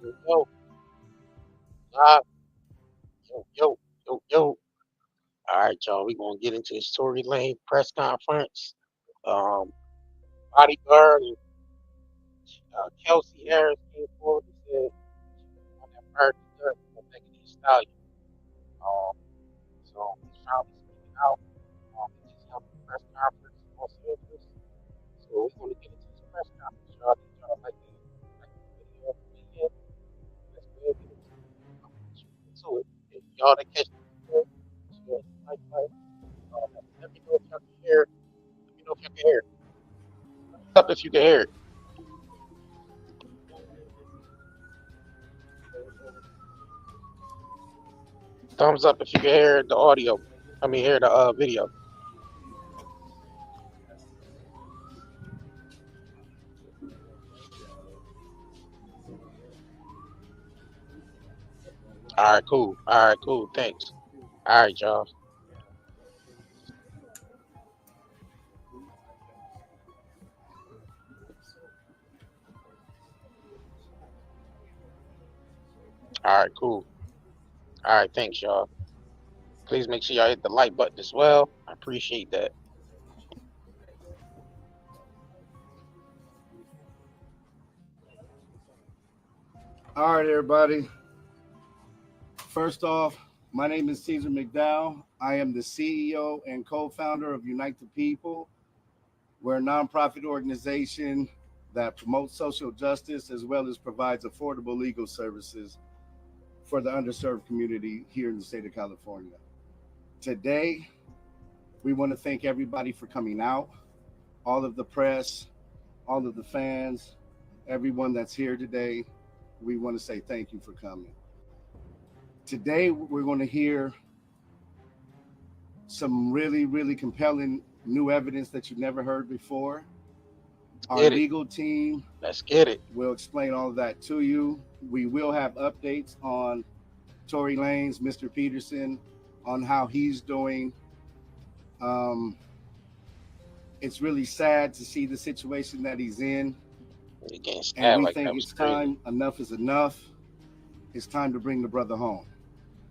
Yo, yo, live. Yo. All right, y'all. We're gonna get into this Tory Lane press conference. Um, Bodyguard and Kelsey Harris came forward and said on that murder judge for Megan Thee Stallion. Um, so he's finally speaking out. He just held a press conference in Los Angeles. So we're gonna get into this press conference, y'all. Need y'all like the video from the end. Let's go ahead and get into it. I'm gonna get into it. And y'all that catch the video, share, like. Let me know if y'all can hear it. Let me know if y'all can hear it. Thumbs up if you can hear it. Thumbs up if you can hear the audio. I mean, hear the video. All right, cool. All right, cool. Thanks. All right, y'all. All right, cool. All right, thanks, y'all. Please make sure y'all hit the like button as well. I appreciate that. All right, everybody. First off, my name is Caesar McDowell. I am the CEO and co founder of Unite the People. We're a nonprofit organization that promotes social justice as well as provides affordable legal services for the underserved community here in the state of California. Today, we want to thank everybody for coming out, all of the press, all of the fans, everyone that's here today. We want to say thank you for coming. Today, we're going to hear some really, really compelling new evidence that you've never heard before. Our Get it. legal team Let's get it. will explain all of that to you. We will have updates on Tory Lanez, Mr. Peterson, on how he's doing. Um, it's really sad to see the situation that he's in, You getting and stabbed we like think that was it's crazy. time. Enough is enough. It's time to bring the brother home.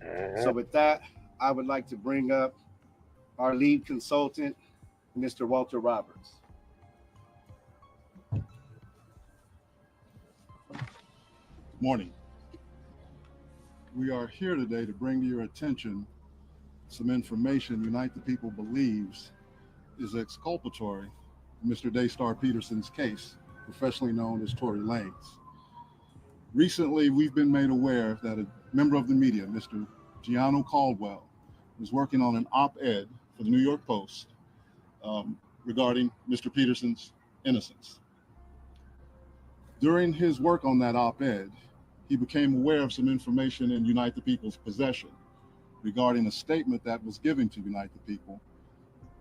Hmm. So, with that, I would like to bring up our lead consultant, Mr. Walter Roberts. Morning. We are here today to bring to your attention some information Unite the People believes is exculpatory in Mr. Daystar Peterson's case, professionally known as Tory Lanez. Recently, we've been made aware that a member of the media, Mr. Gianno Caldwell, was working on an op-ed for the New York Post regarding Mr. Peterson's innocence. During his work on that op-ed, he became aware of some information in Unite the People's possession regarding a statement that was given to Unite the People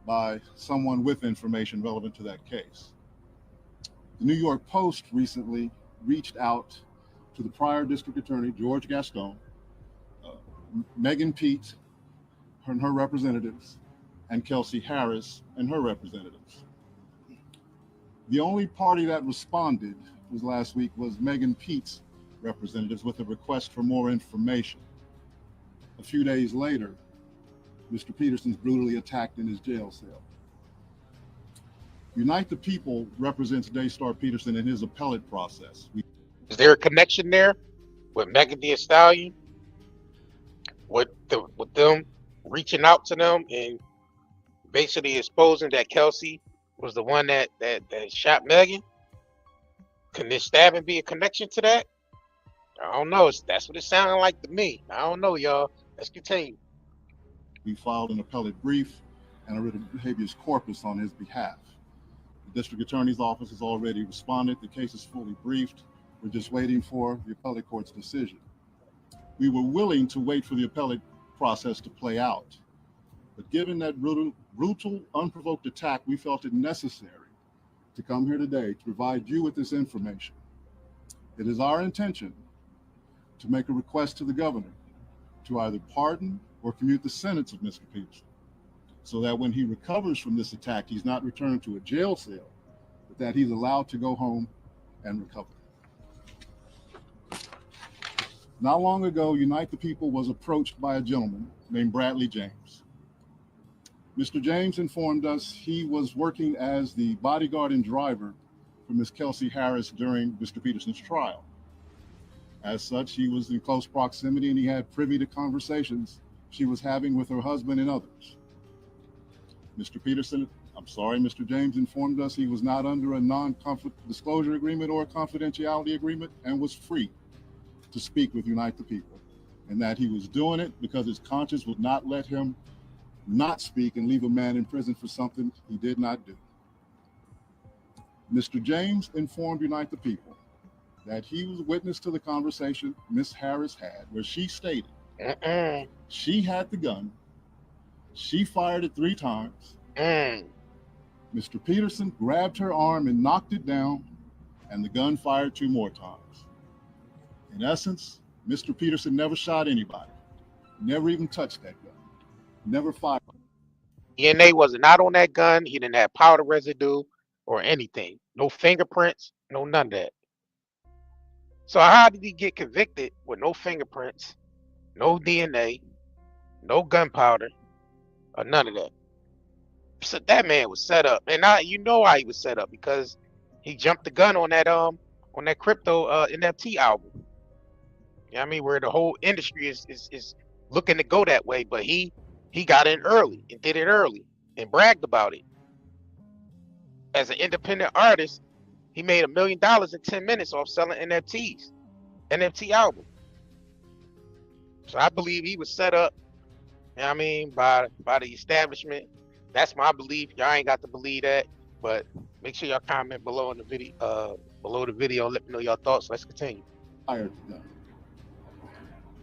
by someone with information relevant to that case. The New York Post recently reached out to the prior district attorney, George Gaston, uh, Megan Pete and her representatives, and Kelsey Harris and her representatives. The only party that responded was last week was Megan Pete's representatives with a request for more information. A few days later, Mr. Peterson's brutally attacked in his jail cell. Unite the People represents Daystar Peterson in his appellate process. Is there a connection there with Megan Thee Stallion? With them reaching out to them and basically exposing that Kelsey was the one that shot Megan? Can this stabbing be a connection to that? I don't know. That's what it sounded like to me. I don't know, y'all. Let's continue. We filed an appellate brief and a writ of habeas corpus on his behalf. The district attorney's office has already responded. The case is fully briefed. We're just waiting for the appellate court's decision. We were willing to wait for the appellate process to play out, but given that brutal, unprovoked attack, we felt it necessary to come here today to provide you with this information. It is our intention to make a request to the governor to either pardon or commute the sentence of Mr. Peterson, so that when he recovers from this attack, he's not returned to a jail cell, but that he's allowed to go home and recover. Not long ago, Unite the People was approached by a gentleman named Bradley James. Mr. James informed us he was working as the bodyguard and driver for Miss Kelsey Harris during Mr. Peterson's trial. As such, he was in close proximity and he had privy to conversations she was having with her husband and others. Mr. James informed us he was not under a non-disclosure agreement or a confidentiality agreement and was free to speak with Unite the People, and that he was doing it because his conscience would not let him not speak and leave a man in prison for something he did not do. Mr. James informed Unite the People that he was witness to the conversation Miss Harris had, where she stated she had the gun, she fired it 3 times. Mr. Peterson grabbed her arm and knocked it down, and the gun fired 2 more times. In essence, Mr. Peterson never shot anybody, never even touched that gun, never fired. DNA was not on that gun. He didn't have powder residue or anything. No fingerprints, no none of that. So how did he get convicted with no fingerprints, no DNA, no gunpowder, or none of that? So that man was set up, and you know why he was set up, because he jumped the gun on that crypto NFT album. You know what I mean, where the whole industry is looking to go that way, but he got in early and did it early and bragged about it. As an independent artist, he made $1 million in 10 minutes off selling NFTs, NFT album. So I believe he was set up, you know what I mean, by the establishment. That's my belief. Y'all ain't got to believe that, but make sure y'all comment below in the video, let me know your thoughts. Let's continue.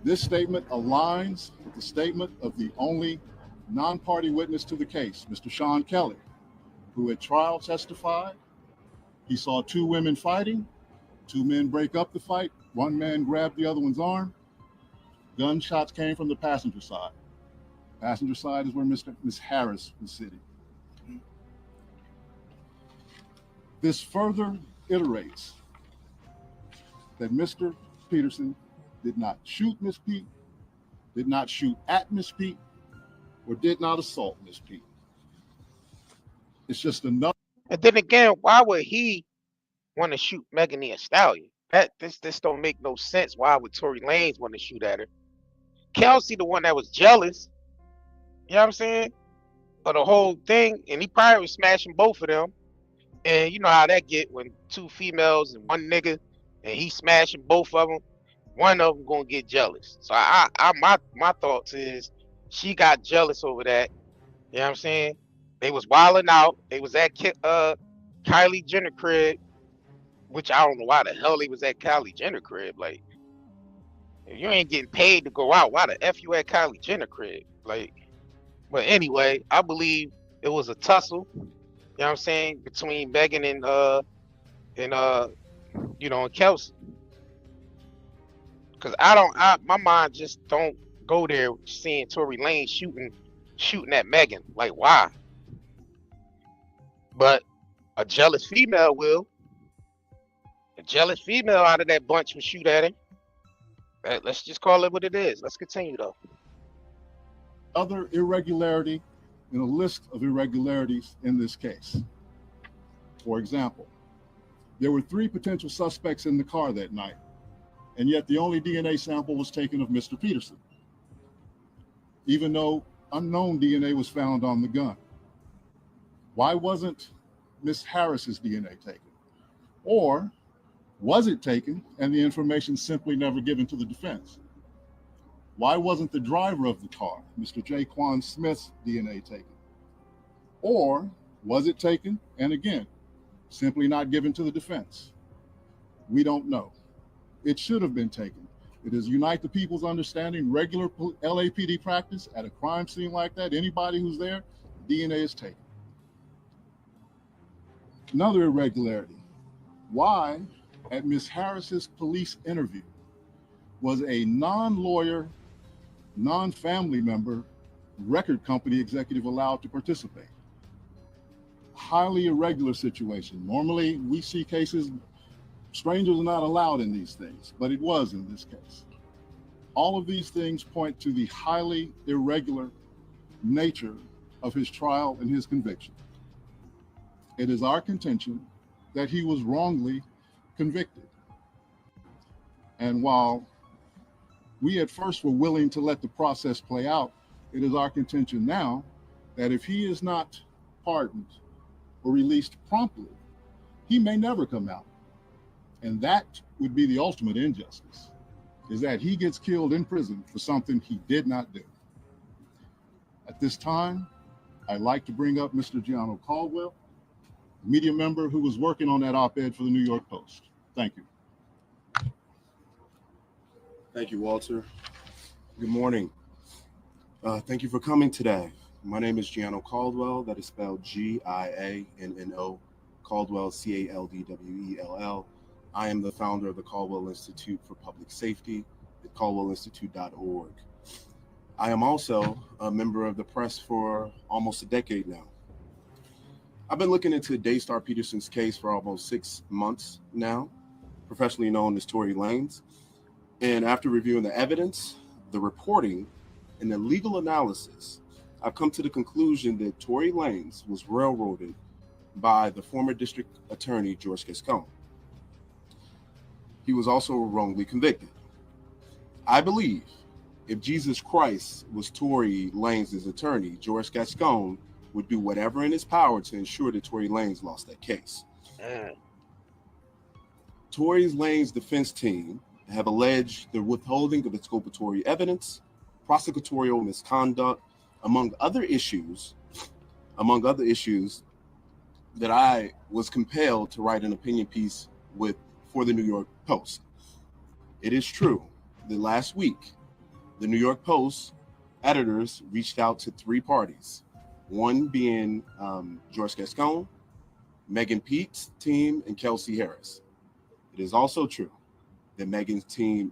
This statement aligns with the statement of the only non-party witness to the case, Mr. Sean Kelly, who at trial testified he saw 2 women fighting, 2 men break up the fight, 1 man grabbed the other one's arm. Gunshots came from the passenger side. Passenger side is where Miss Harris was sitting. This further iterates that Mr. Peterson did not shoot Miss Pete, did not shoot at Miss Pete, or did not assault Miss Pete. It's just another. And then again, why would he want to shoot Megan Thee Stallion? This don't make no sense. Why would Tory Lanez want to shoot at her? Kelsey, the one that was jealous, you know what I'm saying, of the whole thing, and he probably was smashing both of them. And you know how that get when 2 females and 1 nigga, and he smashing both of them. One of them gonna get jealous. So my thoughts is she got jealous over that. You know what I'm saying? They was wilding out. They was at Kylie Jenner crib, which I don't know why the hell they was at Kylie Jenner crib. Like, if you ain't getting paid to go out, why the F you at Kylie Jenner crib? Like, but anyway, I believe it was a tussle, you know what I'm saying, between Megan and Kelsey. Cause my mind just don't go there seeing Tory Lanez shooting at Megan. Like, why? But a jealous female will. A jealous female out of that bunch will shoot at him. Let's just call it what it is. Let's continue though. Other irregularity in a list of irregularities in this case. For example, there were 3 potential suspects in the car that night, and yet the only DNA sample was taken of Mr. Peterson, even though unknown DNA was found on the gun. Why wasn't Miss Harris's DNA taken? Or was it taken and the information simply never given to the defense? Why wasn't the driver of the car, Mr. Jaquan Smith's DNA taken? Or was it taken and again, simply not given to the defense? We don't know. It should have been taken. It is Unite the People's understanding, regular LAPD practice at a crime scene like that, anybody who's there, DNA is taken. Another irregularity. Why, at Miss Harris's police interview, was a non-lawyer, non-family member record company executive allowed to participate? Highly irregular situation. Normally, we see cases, strangers are not allowed in these things, but it was in this case. All of these things point to the highly irregular nature of his trial and his conviction. It is our contention that he was wrongly convicted. And while we at first were willing to let the process play out, it is our contention now that if he is not pardoned or released promptly, he may never come out. And that would be the ultimate injustice, is that he gets killed in prison for something he did not do. At this time, I'd like to bring up Mr. Gianno Caldwell, media member who was working on that op-ed for the New York Post. Thank you. Thank you, Walter. Good morning. Thank you for coming today. My name is Gianno Caldwell. That is spelled Gianno, Caldwell, Caldwell. I am the founder of the Caldwell Institute for Public Safety at caldwellinstitute.org. I am also a member of the press for almost a decade now. I've been looking into Daystar Peterson's case for almost 6 months now, professionally known as Tory Lanez. And after reviewing the evidence, the reporting, and the legal analysis, I've come to the conclusion that Tory Lanez was railroaded by the former district attorney, George Gascon. He was also wrongly convicted. I believe if Jesus Christ was Tory Lanez's attorney, George Gascon would do whatever in his power to ensure that Tory Lanez lost that case. Tory Lanez's defense team have alleged the withholding of exculpatory evidence, prosecutorial misconduct, among other issues that I was compelled to write an opinion piece for the New York Post. It is true that last week, the New York Post editors reached out to 3 parties, one being George Gascon, Megan Pete's team, and Kelsey Harris. It is also true that Megan's team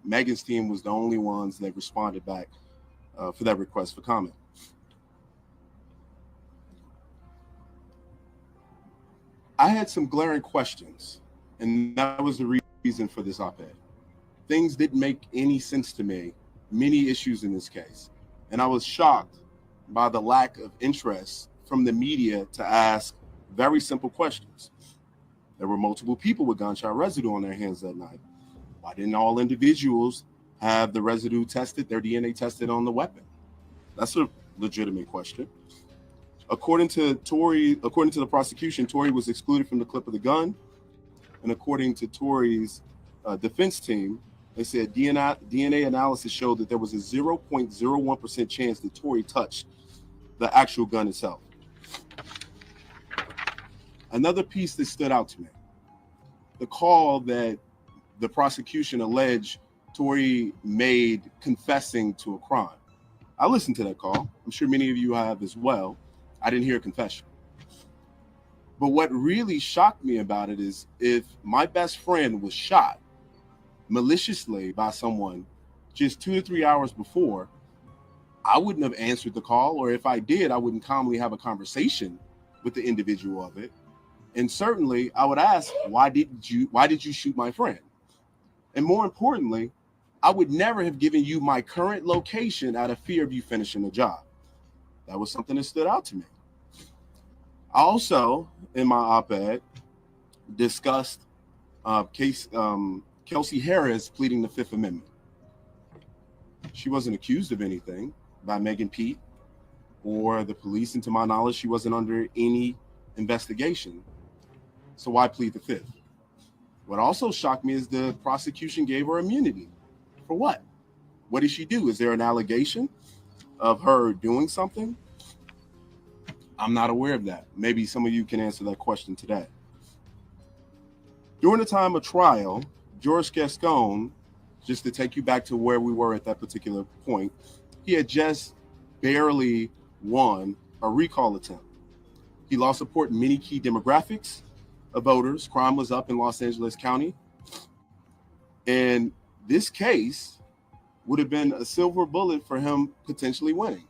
was the only ones that responded back for that request for comment. I had some glaring questions, and that was the reason for this op-ed. Things didn't make any sense to me, many issues in this case, and I was shocked by the lack of interest from the media to ask very simple questions. There were multiple people with gunshot residue on their hands that night. Why didn't all individuals have the residue tested, their DNA tested on the weapon? That's a legitimate question. According to the prosecution, Tory was excluded from the clip of the gun. And according to Tory's defense team, they said DNA analysis showed that there was a 0.01% chance that Tory touched the actual gun itself. Another piece that stood out to me, the call that the prosecution alleged Tory made confessing to a crime. I listened to that call. I'm sure many of you have as well. I didn't hear a confession. But what really shocked me about it is if my best friend was shot maliciously by someone just 2 to 3 hours before, I wouldn't have answered the call, or if I did, I wouldn't calmly have a conversation with the individual of it. And certainly I would ask, why did you shoot my friend? And more importantly, I would never have given you my current location out of fear of you finishing the job. That was something that stood out to me. I also, in my op-ed, discussed Kelsey Harris pleading the Fifth Amendment. She wasn't accused of anything by Megan Pete or the police, and to my knowledge, she wasn't under any investigation. So why plead the Fifth? What also shocked me is the prosecution gave her immunity. For what? What did she do? Is there an allegation of her doing something? I'm not aware of that. Maybe some of you can answer that question today. During the time of trial, George Gascon, just to take you back to where we were at that particular point, he had just barely won a recall attempt. He lost support in many key demographics of voters. Crime was up in Los Angeles County. And this case would have been a silver bullet for him potentially winning.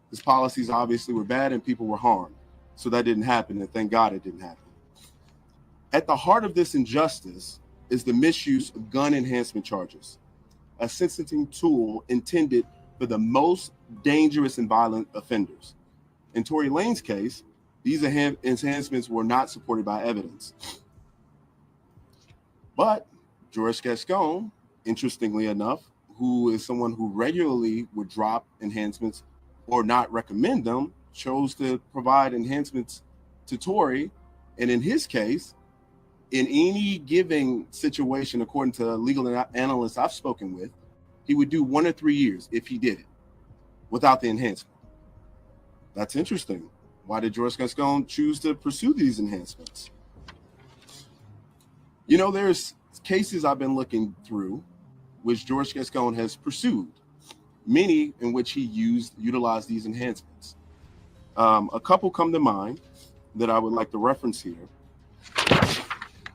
His policies obviously were bad and people were harmed. So that didn't happen, and thank God it didn't happen. At the heart of this injustice is the misuse of gun enhancement charges. a sentencing tool intended for the most dangerous and violent offenders. In Tory Lanez case, these enhancements were not supported by evidence. But George Gascon, interestingly enough, who is someone who regularly would drop enhancements or not recommend them, chose to provide enhancements to Tory. And in his case, in any given situation, according to legal analysts I've spoken with, he would do 1 or 3 years if he did it without the enhancement. That's interesting. Why did George Gascon choose to pursue these enhancements? You know, there's cases I've been looking through which George Gascon has pursued, many in which he utilized these enhancements. A couple come to mind that I would like to reference here.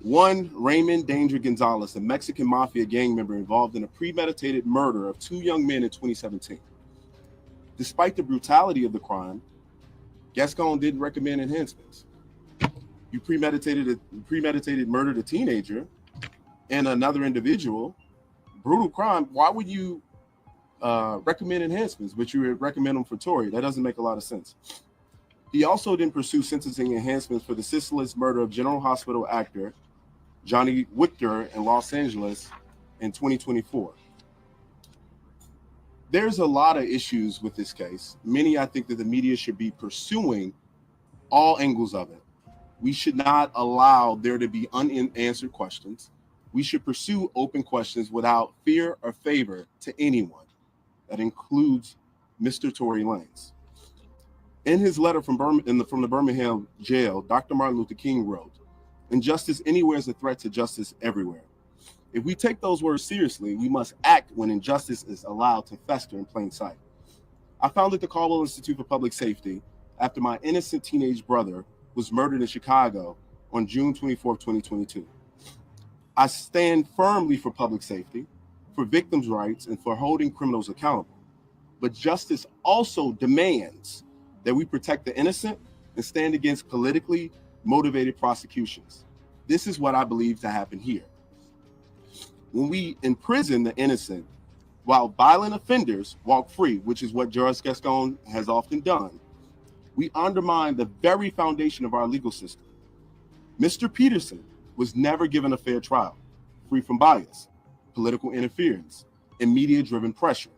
One, Raymond Danger Gonzalez, a Mexican mafia gang member involved in a premeditated murder of 2 young men in 2017. Despite the brutality of the crime, Gascon didn't recommend enhancements. You premeditated murdered a teenager and another individual, brutal crime. Why would you recommend enhancements, but you would recommend them for Tory? That doesn't make a lot of sense. He also didn't pursue sentencing enhancements for the senseless murder of General Hospital actor Johnny Victor in Los Angeles in 2024. There's a lot of issues with this case. Many I think that the media should be pursuing all angles of it. We should not allow there to be unanswered questions. We should pursue open questions without fear or favor to anyone. That includes Mr. Tory Lanez. In his letter from the Birmingham jail, Dr. Martin Luther King wrote, "Injustice anywhere is a threat to justice everywhere. If we take those words seriously, we must act when injustice is allowed to fester in plain sight." I founded the Caldwell Institute for Public Safety after my innocent teenage brother was murdered in Chicago on June 24, 2022. I stand firmly for public safety, for victims' rights, and for holding criminals accountable. But justice also demands that we protect the innocent and stand against politically motivated prosecutions. This is what I believe to happen here. When we imprison the innocent while violent offenders walk free, which is what George Gascon has often done, we undermine the very foundation of our legal system. Mr. Peterson was never given a fair trial, free from bias, political interference, and media-driven pressure.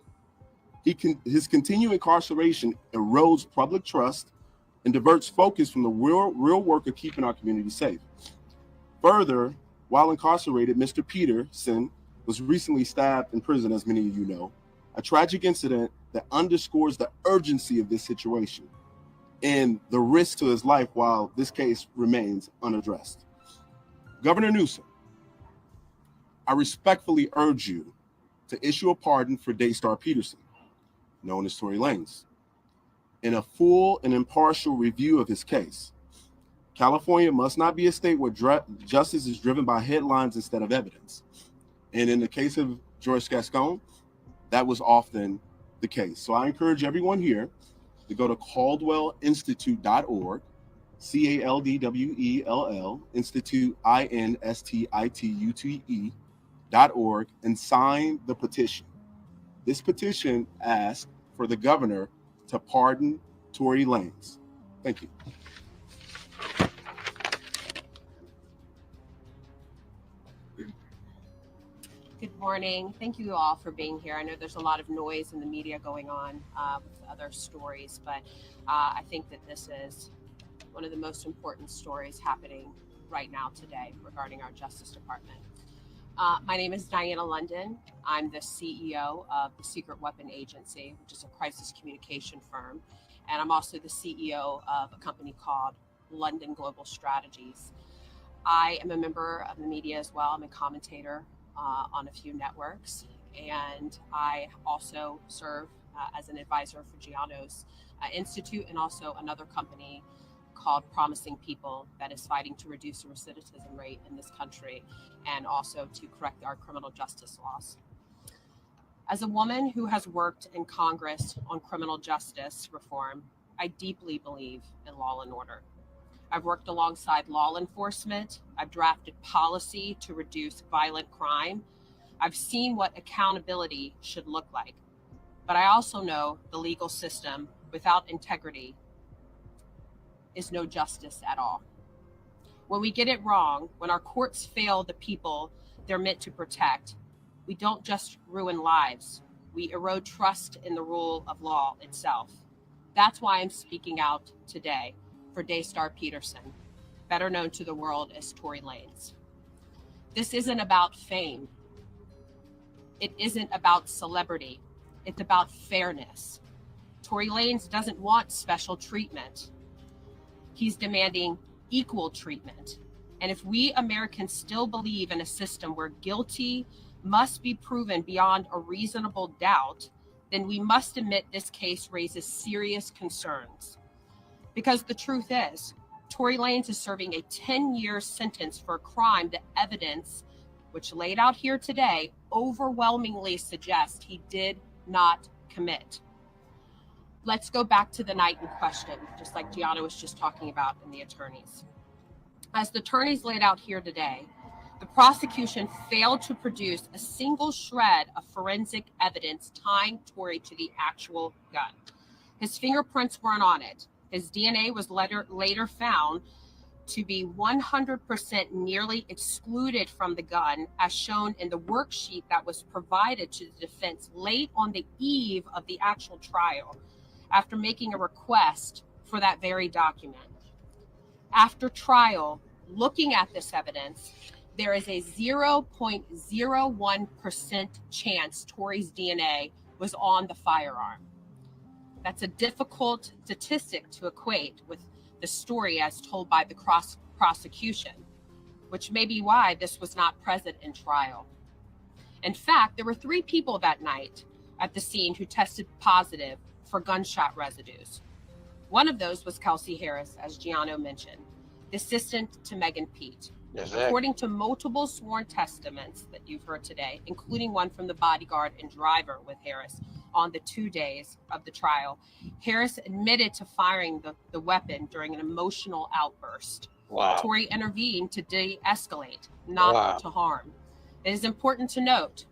His continued incarceration erodes public trust and diverts focus from the real work of keeping our community safe. Further, while incarcerated, Mr. Peterson was recently stabbed in prison, as many of you know, a tragic incident that underscores the urgency of this situation and the risk to his life while this case remains unaddressed. Governor Newsom, I respectfully urge you to issue a pardon for Daystar Peterson, known as Tory Lanez, in a full and impartial review of his case. California must not be a state where justice is driven by headlines instead of evidence. And in the case of George Gascon, that was often the case. So I encourage everyone here to go to caldwellinstitute.org, CALDWELL, Institute, INSTITUTE.org, and sign the petition. This petition asks for the governor to pardon Tory Lanez. Thank you. Good morning. Thank you all for being here. I know there's a lot of noise in the media going on with other stories, but I think that this is one of the most important stories happening right now today regarding our Justice Department. My name is Diana London. I'm the CEO of the Secret Weapon Agency, which is a crisis communication firm. And I'm also the CEO of a company called London Global Strategies. I am a member of the media as well. I'm a commentator on a few networks. And I also serve as an advisor for Giano's Institute and also another company called Promising People that is fighting to reduce the recidivism rate in this country and also to correct our criminal justice laws. As a woman who has worked in Congress on criminal justice reform, I deeply believe in law and order. I've worked alongside law enforcement. I've drafted policy to reduce violent crime. I've seen what accountability should look like. But I also know the legal system without integrity is no justice at all. When we get it wrong, when our courts fail the people they're meant to protect, we don't just ruin lives, we erode trust in the rule of law itself. That's why I'm speaking out today for Daystar Peterson, better known to the world as Tory Lanez. This isn't about fame. It isn't about celebrity. It's about fairness. Tory Lanez doesn't want special treatment. He's demanding equal treatment. And if we Americans still believe in a system where guilty must be proven beyond a reasonable doubt, then we must admit this case raises serious concerns. Because the truth is, Tory Lanez is serving a 10-year sentence for a crime that evidence, which laid out here today, overwhelmingly suggests he did not commit. Let's go back to the night in question, just like Gianna was just talking about in the attorneys. As the attorneys laid out here today, the prosecution failed to produce a single shred of forensic evidence tying Tory to the actual gun. His fingerprints weren't on it. His DNA was later found to be 100% nearly excluded from the gun, as shown in the worksheet that was provided to the defense late on the eve of the actual trial, after making a request for that very document. After trial, looking at this evidence, there is a 0.01% chance Tory's DNA was on the firearm. That's a difficult statistic to equate with the story as told by the prosecution, which may be why this was not present in trial. In fact, there were 3 people that night at the scene who tested positive for gunshot residues. One of those was Kelsey Harris, as Gianno mentioned, the assistant to Megan Pete. According to multiple sworn testaments that you've heard today, including one from the bodyguard and driver with Harris on the 2 days of the trial, Harris admitted to firing the weapon during an emotional outburst. Wow. Tory intervened to de-escalate, not to harm. It is important to note,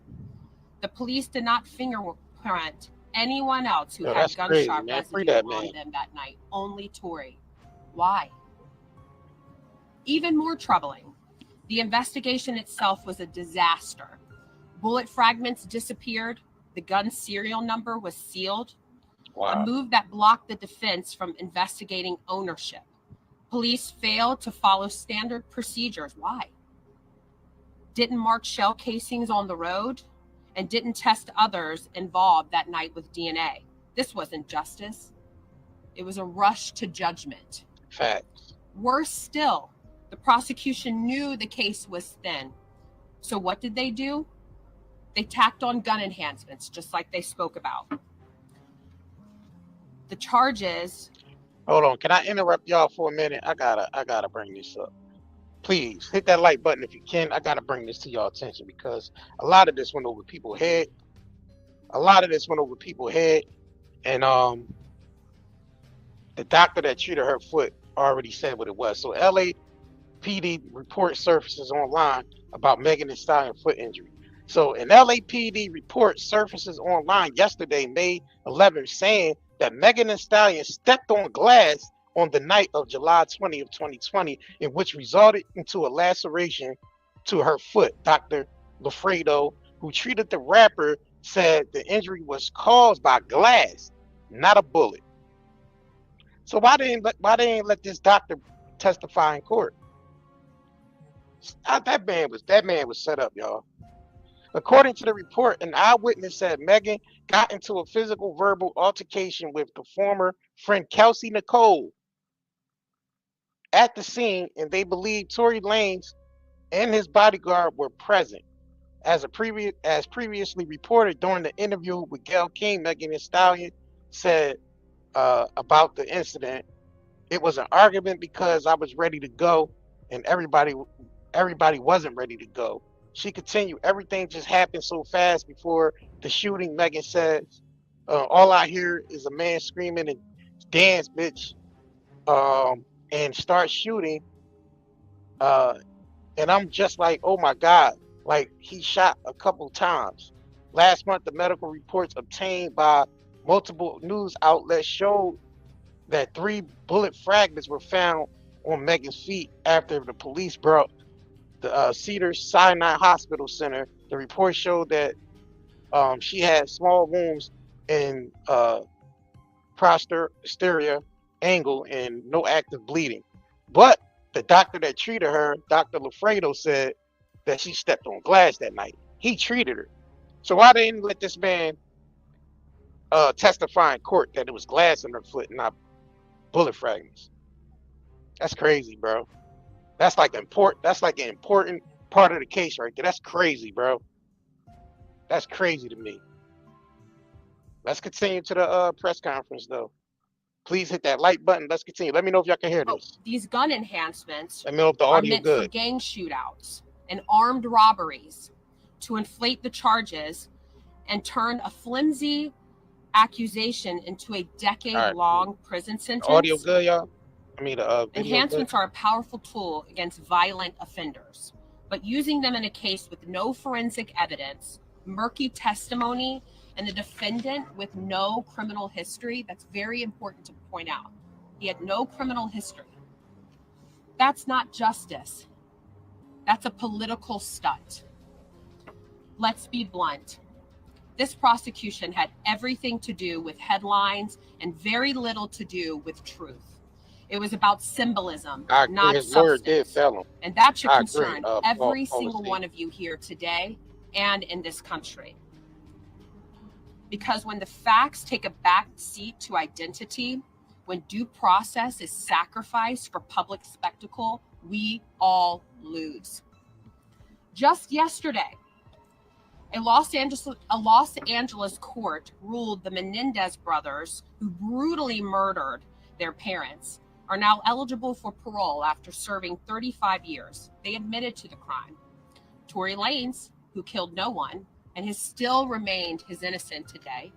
the police did not fingerprint anyone else who had gunshot residue on them that night, only Tory. Why? Even more troubling, the investigation itself was a disaster. Bullet fragments disappeared. The gun's serial number was sealed. A move that blocked the defense from investigating ownership. Police failed to follow standard procedures. Why? Didn't mark shell casings on the road and didn't test others involved that night with DNA. This wasn't justice. It was a rush to judgment. Facts. Worse still, the prosecution knew the case was thin. So what did they do? They tacked on gun enhancements, just like they spoke about. The charges. Hold on, can I interrupt y'all for a minute? I gotta bring this up. Please hit that like button if you can. I gotta bring this to y'all attention because a lot of this went over people's head. And the doctor that treated her foot already said what it was. So LAPD report surfaces online about Megan Thee Stallion foot injury. So an LAPD report surfaces online yesterday, May 11th, saying that Megan Thee Stallion stepped on glass on the night of July 20th, 2020, in which resulted into a laceration to her foot. Dr. Lafredo, who treated the rapper, said the injury was caused by glass, not a bullet. So why they ain't let this doctor testify in court? That man was set up, y'all. According to the report, an eyewitness said Megan got into a physical verbal altercation with the former friend Kelsey Nicole at the scene, and they believe Tory Lanez and his bodyguard were present. As previously reported during the interview with Gayle King, Megan Thee Stallion said about the incident, it was an argument because I was ready to go and everybody wasn't ready to go. She continued, everything just happened so fast before the shooting. Megan says, all I hear is a man screaming and dance, bitch, and start shooting. And I'm just like, oh my God, Like he shot a couple times. Last month, the medical reports obtained by multiple news outlets showed that 3 bullet fragments were found on Megan's feet after the police brought the Cedar Sinai Hospital Center. The report showed that she had small wounds in posterior angle and no active bleeding. But the doctor that treated her, Dr. Lafredo, said that she stepped on glass that night. He treated her. So why didn't let this man testify in court that it was glass in her foot and not bullet fragments? That's crazy, bro. That's like an important part of the case right there. That's crazy, bro. That's crazy to me. Let's continue to the press conference though. Please hit that like button. Let's continue. Let me know if y'all can hear this. These gun enhancements Let me know if the are audio meant for good. gang shootouts and armed robberies to inflate the charges and turn a flimsy accusation into a decade-long prison sentence. The audio good, y'all? I mean, the video Enhancements good? are a powerful tool against violent offenders, but using them in a case with no forensic evidence, murky testimony, and the defendant with no criminal history, that's very important to point out. He had no criminal history. That's not justice. That's a political stunt. Let's be blunt. This prosecution had everything to do with headlines and very little to do with truth. It was about symbolism, I agree. not His lawyer did substance. fail him. And that should I agree, concern Paul every single Steve. one of you here today and in this country. Because when the facts take a back seat to identity, when due process is sacrificed for public spectacle, we all lose. Just yesterday, a Los Angeles court ruled the Menendez brothers, who brutally murdered their parents, are now eligible for parole after serving 35 years. They admitted to the crime. Tory Lanez, who killed no one and has still remained his innocent today,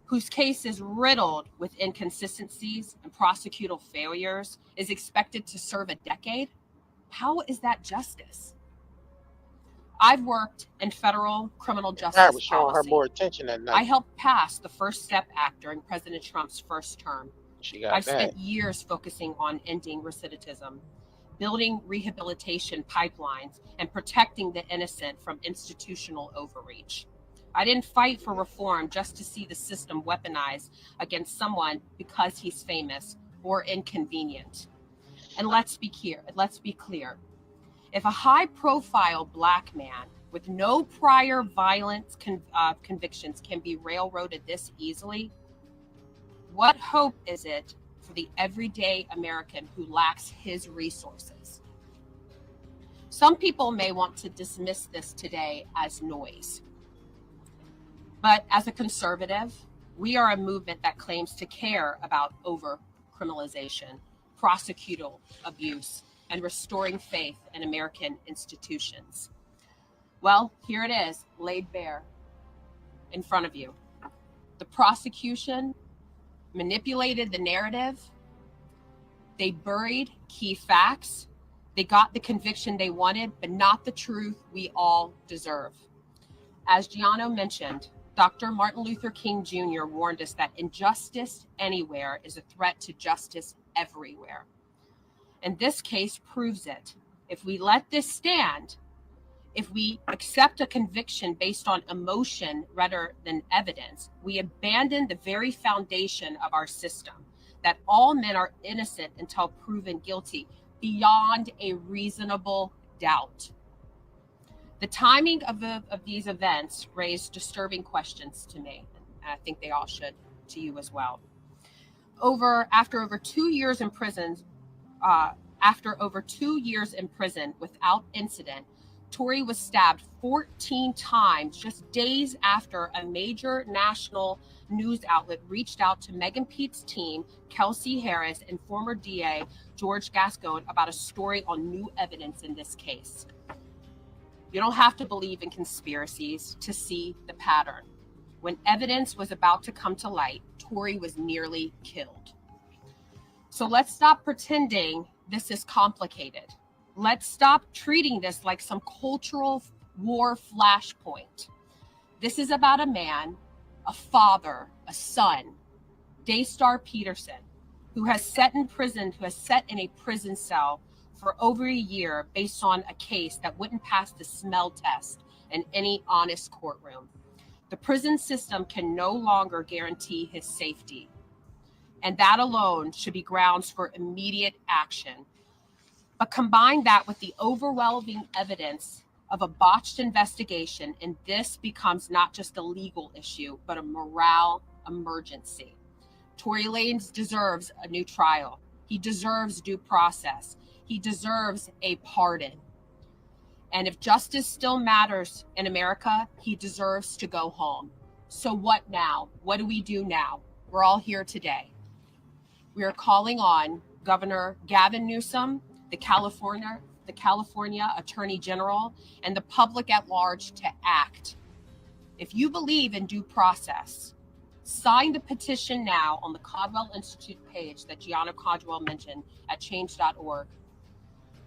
whose case is riddled with inconsistencies and prosecutorial failures, is expected to serve a decade. How is that justice? I've worked in federal criminal justice God was showing her policy. more attention that night. I helped pass the First Step Act during President Trump's first term. She got I've that. spent years focusing on ending recidivism, building rehabilitation pipelines, and protecting the innocent from institutional overreach. I didn't fight for reform just to see the system weaponized against someone because he's famous or inconvenient. And let's be clear. If a high-profile Black man with no prior violent convictions can be railroaded this easily, what hope is it for the everyday American who lacks his resources? Some people may want to dismiss this today as noise. But as a conservative, we are a movement that claims to care about over-criminalization, prosecutorial abuse, and restoring faith in American institutions. Well, here it is, laid bare in front of you. The prosecution manipulated the narrative. They buried key facts. They got the conviction they wanted, but not the truth we all deserve. As Gianno mentioned, Dr. Martin Luther King Jr. warned us that injustice anywhere is a threat to justice everywhere. And this case proves it. If we let this stand, if we accept a conviction based on emotion rather than evidence, we abandon the very foundation of our system, that all men are innocent until proven guilty beyond a reasonable doubt. The timing of these events raised disturbing questions to me, and I think they all should to you as well. After over 2 years in prison without incident, Tory was stabbed 14 times just days after a major national news outlet reached out to Megan Pete's team, Kelsey Harris, and former DA George Gascon about a story on new evidence in this case. You don't have to believe in conspiracies to see the pattern. When evidence was about to come to light, Tory was nearly killed. So let's stop pretending this is complicated. Let's stop treating this like some cultural war flashpoint. This is about a man, a father, a son, Daystar Peterson, who has sat in a prison cell for over a year based on a case that wouldn't pass the smell test in any honest courtroom. The prison system can no longer guarantee his safety, and that alone should be grounds for immediate action. But combine that with the overwhelming evidence of a botched investigation, and this becomes not just a legal issue, but a morale emergency. Tory Lanez deserves a new trial. He deserves due process. He deserves a pardon. And if justice still matters in America, he deserves to go home. So what now? What do we do now? We're all here today. We are calling on Governor Gavin Newsom, the California Attorney General, and the public at large to act. If you believe in due process, sign the petition now on the Caldwell Institute page that Gianna Caldwell mentioned at change.org.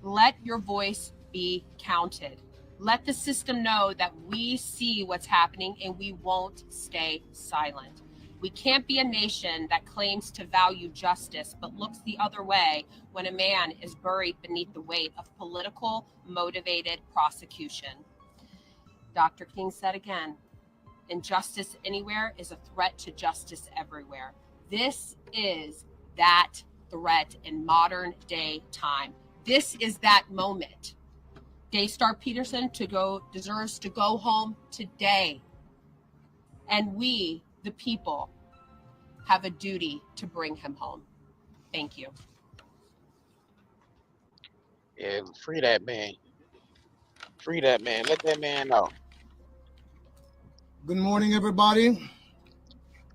Let your voice be counted. Let the system know that we see what's happening and we won't stay silent. We can't be a nation that claims to value justice but looks the other way when a man is buried beneath the weight of political motivated prosecution. Dr. King said again, injustice anywhere is a threat to justice everywhere. This is that threat in modern day time. This is that moment. Daystar Peterson deserves to go home today. And we, the people, have a duty to bring him home. Thank you. Yeah, free that man. Free that man. Let that man know. Good morning, everybody.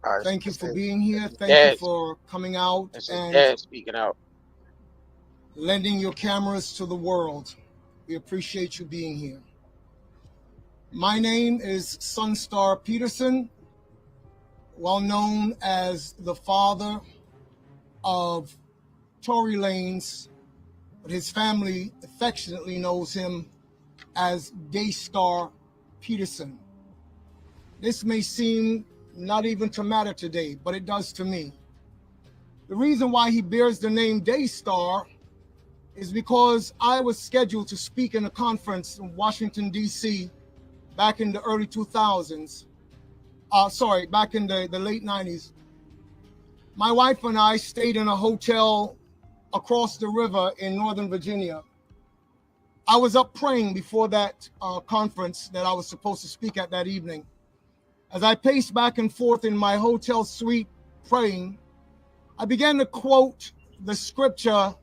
All right, Thank you this for is being here. Dad. Thank you for coming out This is and Dad speaking out. lending your cameras to the world. We appreciate you being here. My name is Sunstar Peterson, well known as the father of Tory Lanez, but his family affectionately knows him as Daystar Peterson. This may seem not even to matter today, but it does to me. The reason why he bears the name Daystar is because I was scheduled to speak in a conference in Washington, D.C. back in the early 2000s. Back in the late 90s. My wife and I stayed in a hotel across the river in Northern Virginia. I was up praying before that conference that I was supposed to speak at that evening. As I paced back and forth in my hotel suite praying, I began to quote the scripture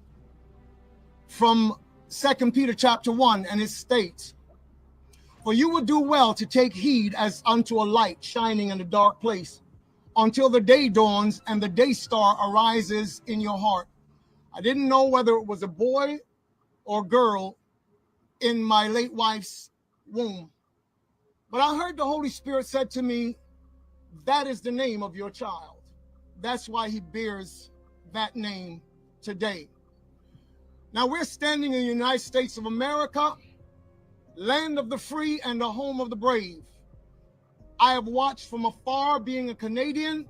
from 2 Peter chapter 1, and it states, "For you will do well to take heed as unto a light shining in a dark place, until the day dawns and the day star arises in your heart." I didn't know whether it was a boy or girl in my late wife's womb, but I heard the Holy Spirit said to me, that is the name of your child. That's why he bears that name today. Now we're standing in the United States of America, land of the free and the home of the brave. I have watched from afar, being a Canadian.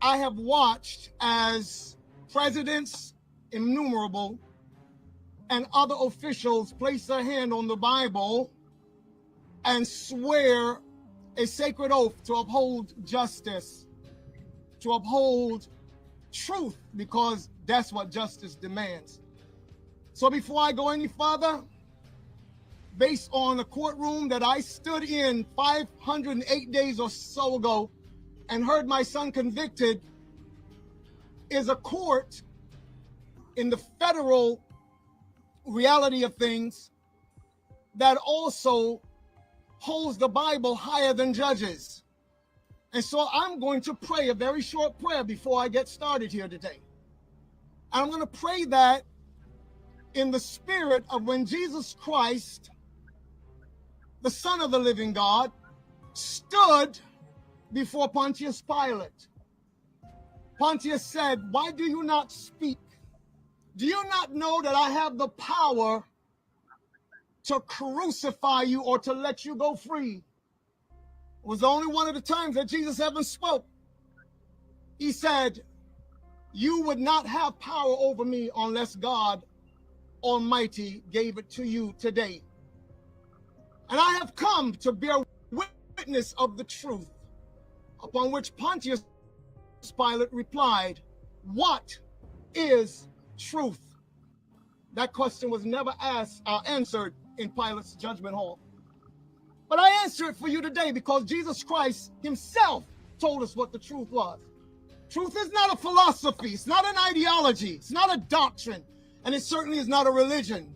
I have watched as presidents, innumerable, and other officials place their hand on the Bible and swear a sacred oath to uphold justice, to uphold truth, because that's what justice demands. So before I go any further, based on a courtroom that I stood in 508 days or so ago and heard my son convicted, is a court in the federal reality of things that also holds the Bible higher than judges. And so I'm going to pray a very short prayer before I get started here today. I'm going to pray that in the spirit of when Jesus Christ, the Son of the living God, stood before Pontius Pilate. Pontius said, "Why do you not speak Do you not know that I have the power to crucify you or to let you go free? It was only one of the times that Jesus ever spoke. He said, you would not have power over me unless God Almighty gave it to you today. And I have come to bear witness of the truth. Upon which Pontius Pilate replied, what is truth? That question was never answered in Pilate's judgment hall. But I answer it for you today because Jesus Christ himself told us what the truth was. Truth is not a philosophy. It's not an ideology. It's not a doctrine. And it certainly is not a religion.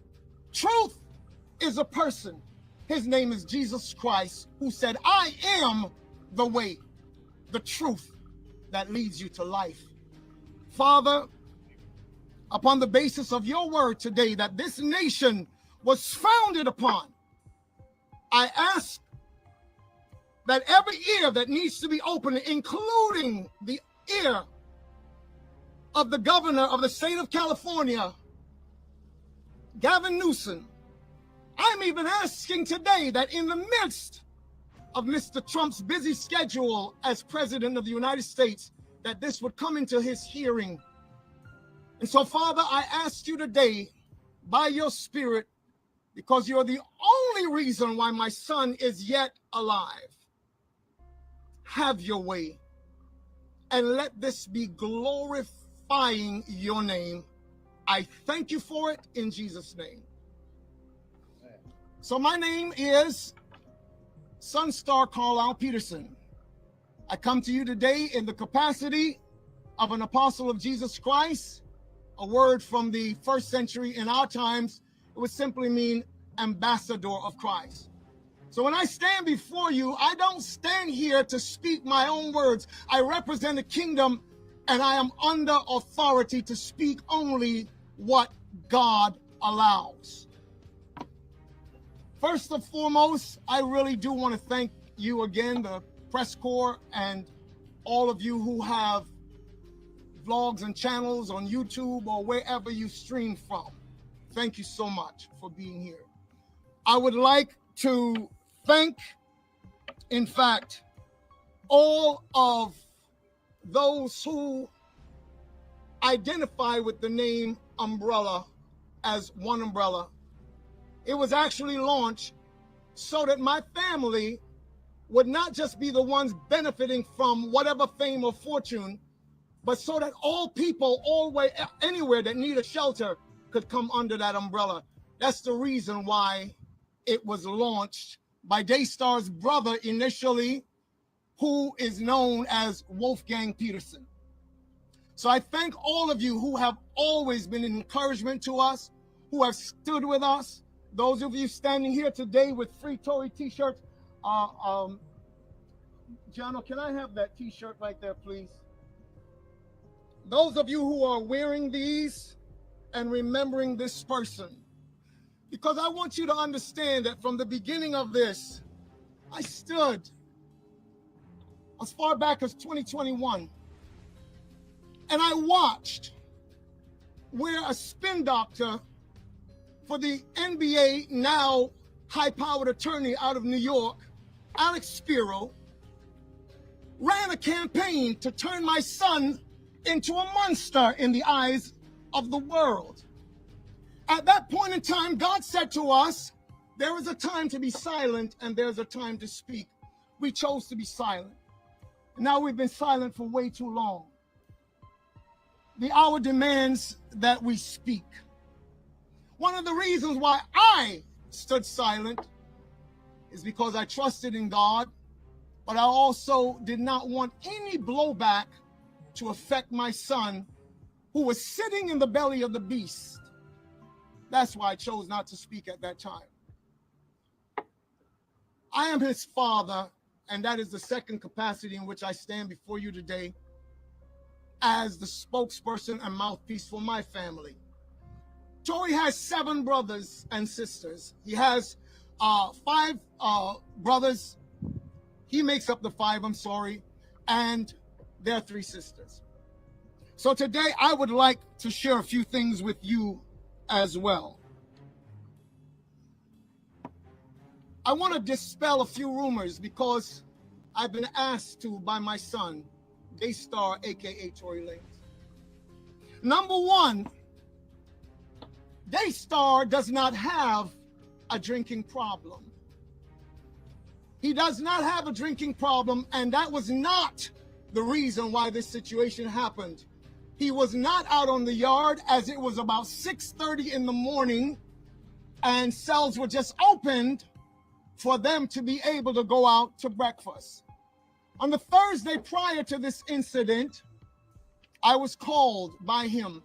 Truth is a person. His name is Jesus Christ, who said, I am the way, the truth that leads you to life. Father, upon the basis of your word today that this nation was founded upon, I ask that every ear that needs to be opened, including the ear of the governor of the state of California, Gavin Newsom, I'm even asking today that in the midst of Mr. Trump's busy schedule as president of the United States, that this would come into his hearing. And so, Father, I ask you today, by your Spirit, because you're the only reason why my son is yet alive, have your way, and let this be glorifying your name. I thank you for it in Jesus' name. So my name is Sunstar Carlisle Peterson. I come to you today in the capacity of an apostle of Jesus Christ. A word from the first century in our times, it would simply mean ambassador of Christ. So when I stand before you, I don't stand here to speak my own words. I represent a kingdom, and I am under authority to speak only what God allows. First and foremost, I really do want to thank you again, the press corps, and all of you who have vlogs and channels on YouTube or wherever you stream from. Thank you so much for being here. I would like to thank, in fact, all of those who identify with the name Umbrella as One Umbrella. It was actually launched so that my family would not just be the ones benefiting from whatever fame or fortune, but so that all people, anywhere that need a shelter could come under that umbrella. That's the reason why it was launched by Daystar's brother initially, who is known as Wolfgang Peterson. So I thank all of you who have always been an encouragement to us, who have stood with us. Those of you standing here today with free Tory t-shirts. Jono, can I have that t-shirt right there, please? Those of you who are wearing these and remembering this person, because I want you to understand that from the beginning of this, I stood as far back as 2021, and I watched where a spin doctor for the NBA, now high-powered attorney out of New York, Alex Spiro, ran a campaign to turn my son into a monster in the eyes of the world. At that point in time, God said to us, there is a time to be silent and there's a time to speak. We chose to be silent. Now we've been silent for way too long. The hour demands that we speak. One of the reasons why I stood silent is because I trusted in God, but I also did not want any blowback to affect my son, who was sitting in the belly of the beast. That's why I chose not to speak at that time. I am his father, and that is the second capacity in which I stand before you today as the spokesperson and mouthpiece for my family. Tory has 7 brothers and sisters. He has 5 brothers. He makes up the 5, I'm sorry, and there are 3 sisters. So today I would like to share a few things with you as well. I want to dispel a few rumors because I've been asked to by my son, Daystar, aka Tory Lanez. Number one, Daystar does not have a drinking problem. He does not have a drinking problem, and that was not the reason why this situation happened. He was not out on the yard, as it was about 6:30 in the morning, and cells were just opened for them to be able to go out to breakfast. On the Thursday prior to this incident, I was called by him,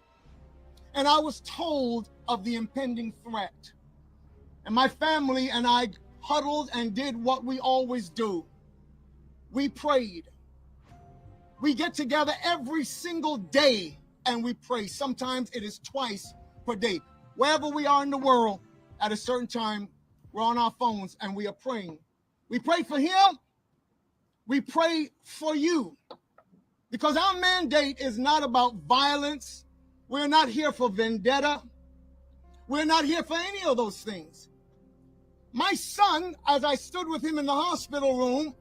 and I was told of the impending threat. And my family and I huddled and did what we always do. We prayed. We get together every single day and we pray. Sometimes it is twice per day. Wherever we are in the world, at a certain time, we're on our phones and we are praying. We pray for him. We pray for you. Because our mandate is not about violence. We're not here for vendetta. We're not here for any of those things. My son, as I stood with him in the hospital room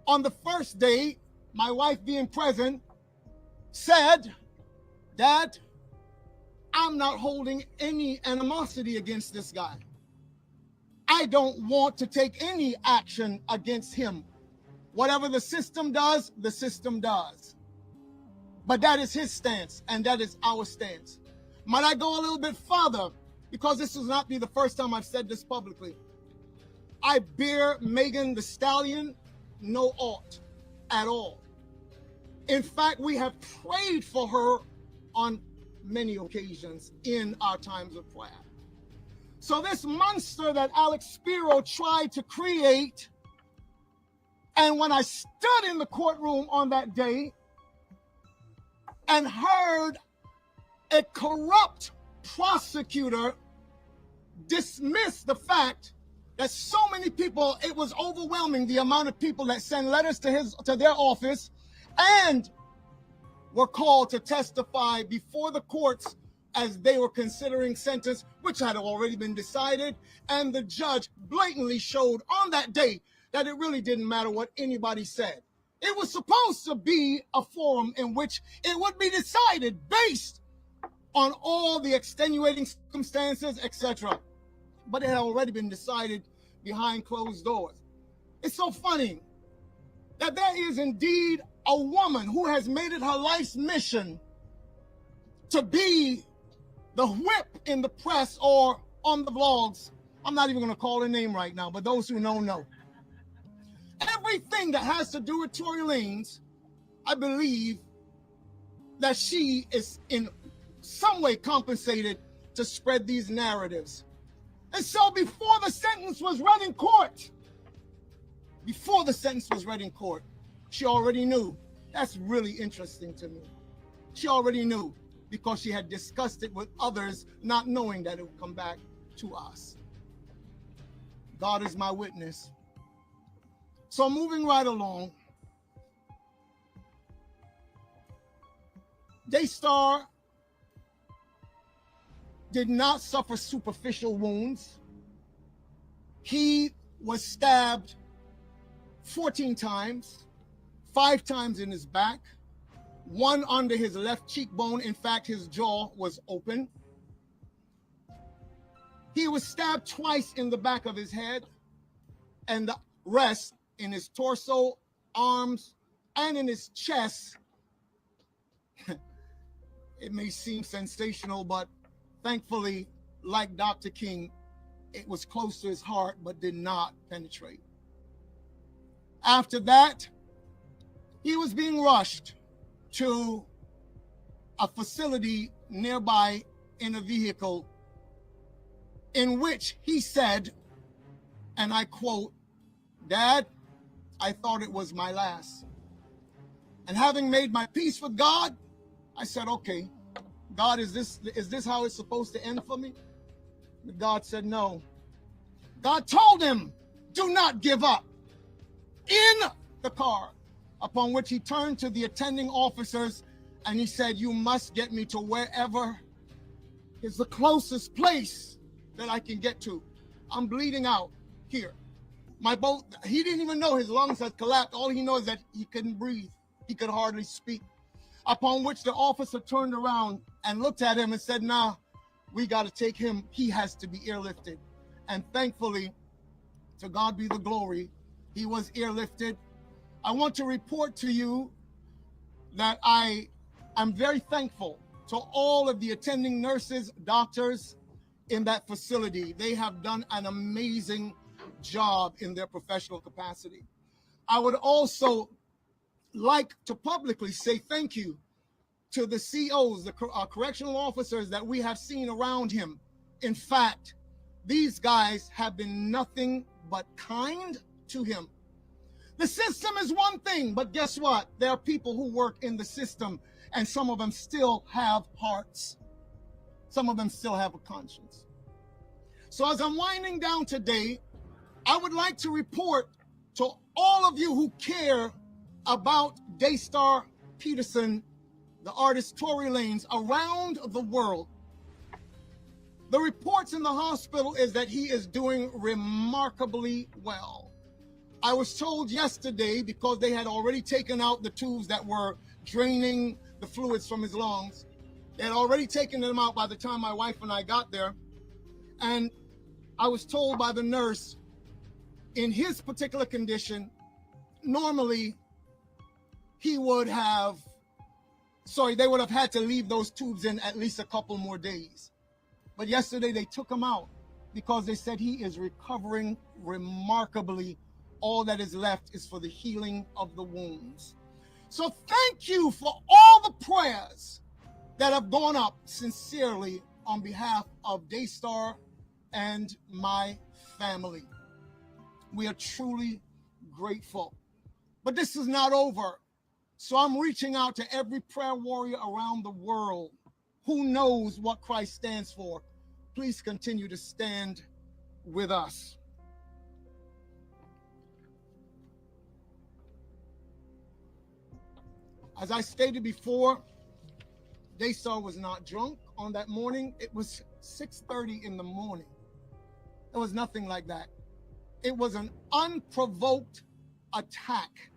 on the first day, my wife being present, said, "Dad, I'm not holding any animosity against this guy. I don't want to take any action against him. Whatever the system does, the system does." But that is his stance, and that is our stance. Might I go a little bit further? Because this will not be the first time I've said this publicly. I bear Megan the Stallion no ought at all. In fact, we have prayed for her on many occasions in our times of prayer. So this monster that Alex Spiro tried to create, and when I stood in the courtroom on that day and heard a corrupt prosecutor dismiss the fact that so many people, it was overwhelming the amount of people that sent letters to their office and were called to testify before the courts as they were considering sentence, which had already been decided, and the judge blatantly showed on that day that it really didn't matter what anybody said. It was supposed to be a forum in which it would be decided based on all the extenuating circumstances, etc. But it had already been decided behind closed doors. It's so funny that there is indeed a woman who has made it her life's mission to be the whip in the press or on the vlogs. I'm not even going to call her name right now, but those who know. Everything that has to do with Tory Lanez, I believe that she is in some way compensated to spread these narratives. And so before the sentence was read in court, she already knew. That's really interesting to me. She already knew because she had discussed it with others, not knowing that it would come back to us. God is my witness. So moving right along, Daystar did not suffer superficial wounds. He was stabbed 14 times, 5 times in his back, 1 under his left cheekbone. In fact, his jaw was open. He was stabbed twice in the back of his head, and the rest in his torso, arms, and in his chest. It may seem sensational, but thankfully, like Dr. King, it was close to his heart, but did not penetrate. After that, he was being rushed to a facility nearby in a vehicle in which he said, and I quote, "Dad, I thought it was my last. And having made my peace with God, I said, okay, God, is this how it's supposed to end for me?" But God said no. God told him, "Do not give up," in the car, upon which he turned to the attending officers And he said, you must get me to wherever is the closest place that I can get to. I'm bleeding out here. He didn't even know his lungs had collapsed. All he knows is that he couldn't breathe. He could hardly speak. Upon which the officer turned around and looked at him and said, nah, we got to take him. He has to be airlifted. And thankfully, to God be the glory, he was airlifted. I want to report to you that I'm very thankful to all of the attending nurses, doctors in that facility. They have done an amazing job in their professional capacity. I would also like to publicly say thank you to the COs, the correctional officers that we have seen around him. In fact, these guys have been nothing but kind to him. The system is one thing, but guess what? There are people who work in the system, and some of them still have hearts. Some of them still have a conscience. So as I'm winding down today, I would like to report to all of you who care about Daystar Peterson, the artist Tory Lanez, around the world. The reports in the hospital is that he is doing remarkably well. I was told yesterday, because they had already taken out the tubes that were draining the fluids from his lungs, they had already taken them out by the time my wife and I got there. And I was told by the nurse, in his particular condition, normally they would have had to leave those tubes in at least a couple more days. But yesterday they took him out because they said he is recovering remarkably. All that is left is for the healing of the wounds. So thank you for all the prayers that have gone up sincerely on behalf of Daystar and my family. We are truly grateful. But this is not over. So I'm reaching out to every prayer warrior around the world who knows what Christ stands for. Please continue to stand with us. As I stated before, Daystar was not drunk on that morning. It was 6:30 in the morning. It was nothing like that. It was an unprovoked attack.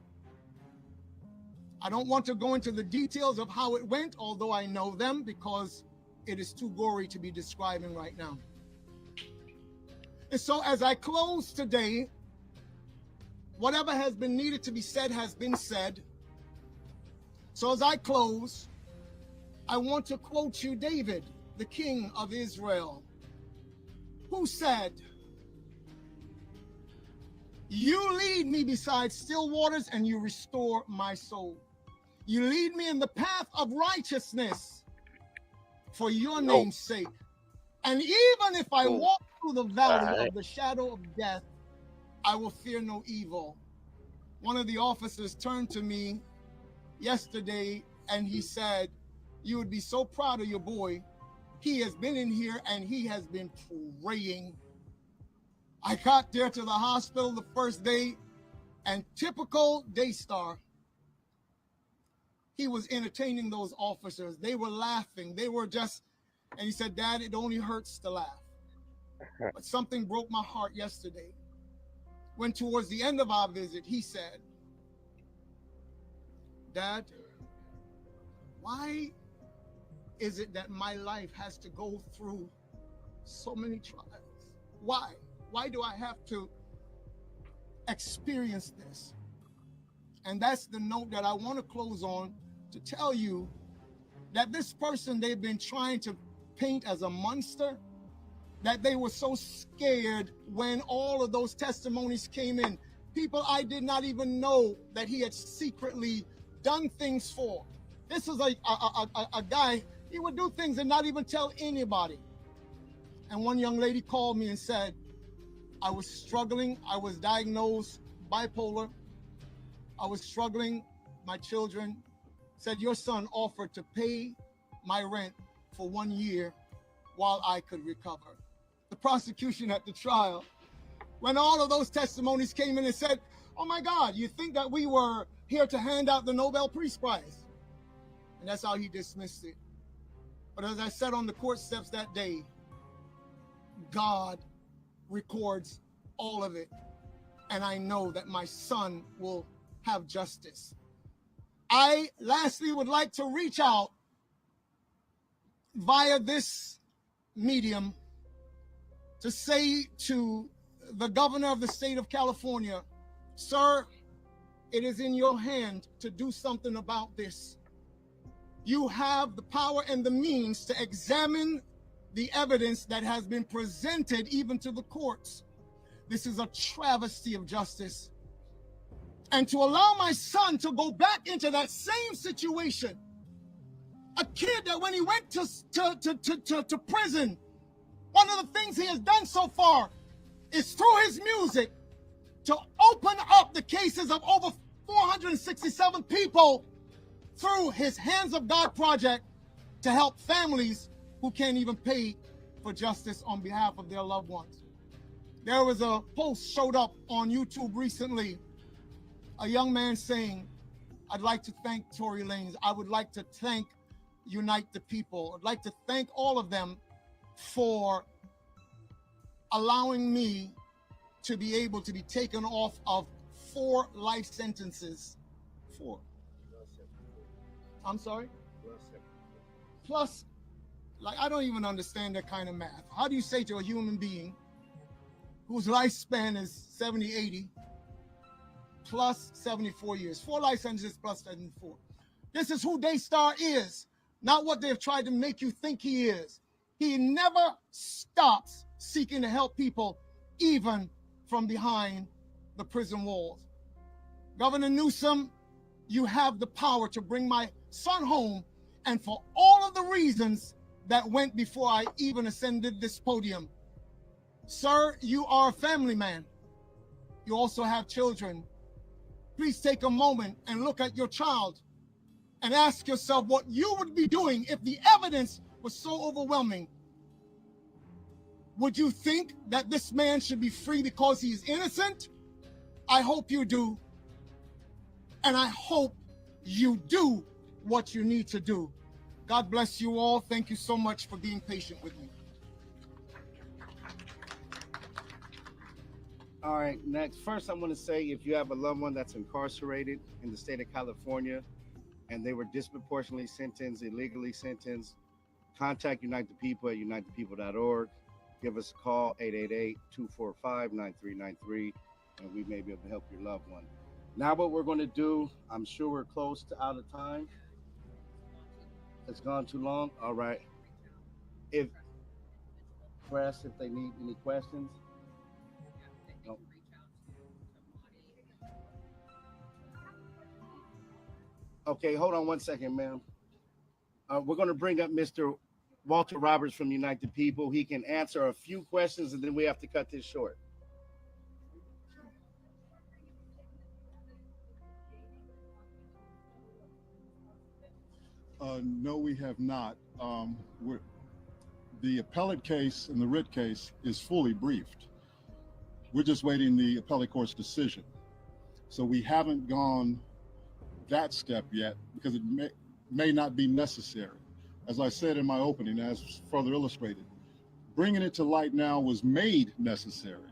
I don't want to go into the details of how it went, although I know them, because it is too gory to be describing right now. And so as I close today, whatever has been needed to be said has been said. So as I close, I want to quote you David, the king of Israel, who said, "You lead me beside still waters and you restore my soul. You lead me in the path of righteousness for your name's sake. And even if I walk through the valley of the shadow of death, I will fear no evil." One of the officers turned to me yesterday and he said, "You would be so proud of your boy. He has been in here and he has been praying." I got there to the hospital the first day, and typical Daystar, he was entertaining those officers. They were laughing. They were just, and he said, "Dad, it only hurts to laugh." But something broke my heart yesterday. When towards the end of our visit, he said, "Dad, why is it that my life has to go through so many trials? Why? Why do I have to experience this?" And that's the note that I want to close on, to tell you that this person they've been trying to paint as a monster, that they were so scared when all of those testimonies came in. People I did not even know that he had secretly done things for. This is a guy, he would do things and not even tell anybody. And one young lady called me and said, "I was struggling. I was diagnosed bipolar. I was struggling. My children said your son offered to pay my rent for 1 year while I could recover." The prosecution at the trial, when all of those testimonies came in and said, "Oh my God, you think that we were here to hand out the Nobel Peace Prize?" And that's how he dismissed it. But as I said on the court steps that day, God records all of it. And I know that my son will have justice. I lastly would like to reach out via this medium to say to the governor of the state of California, sir, it is in your hand to do something about this. You have the power and the means to examine the evidence that has been presented even to the courts. This is a travesty of justice. And to allow my son to go back into that same situation, a kid that when he went to prison, one of the things he has done so far is through his music to open up the cases of over 467 people through his Hands of God project to help families who can't even pay for justice on behalf of their loved ones. There was a post showed up on YouTube recently, a young man saying, I'd like to thank Tory Lanez. I would like to thank Unite the People. I'd like to thank all of them for allowing me to be able to be taken off of 4 life sentences. 4. I'm sorry? Plus, like, I don't even understand that kind of math. How do you say to a human being whose lifespan is 70, 80, plus 74 years, 4 life sentences plus 74. This is who Daystar is, not what they've tried to make you think he is. He never stops seeking to help people, even from behind the prison walls. Governor Newsom, you have the power to bring my son home, and for all of the reasons that went before I even ascended this podium. Sir, you are a family man. You also have children. Please take a moment and look at your child and ask yourself what you would be doing if the evidence was so overwhelming. Would you think that this man should be free because he's innocent? I hope you do. And I hope you do what you need to do. God bless you all. Thank you so much for being patient with me. All right, next. First, I'm going to say if you have a loved one that's incarcerated in the state of California and they were disproportionately sentenced, illegally sentenced, contact Unite the People at unitethepeople.org. Give us a call, 888-245-9393, and we may be able to help your loved one. Now what we're going to do, I'm sure we're close to out of time. It's gone too long? All right. If press, if they need any questions. No. Okay, hold on one second, ma'am. We're going to bring up Mr. Walter Roberts from Unite the People. He can answer a few questions, and then we have to cut this short. No, we have not. The appellate case and the writ case is fully briefed. We're just waiting the appellate court's decision. So we haven't gone that step yet because it may not be necessary. As I said in my opening, as further illustrated, bringing it to light now was made necessary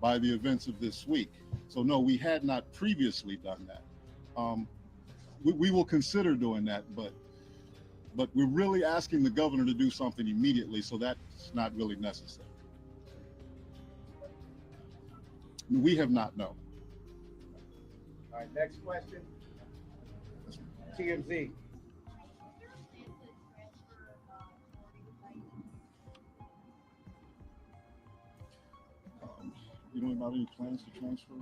by the events of this week. So no, we had not previously done that. We will consider doing that, but we're really asking the governor to do something immediately, so that's not really necessary. We have not, no. All right, next question. TMZ. You know about any plans to transfer?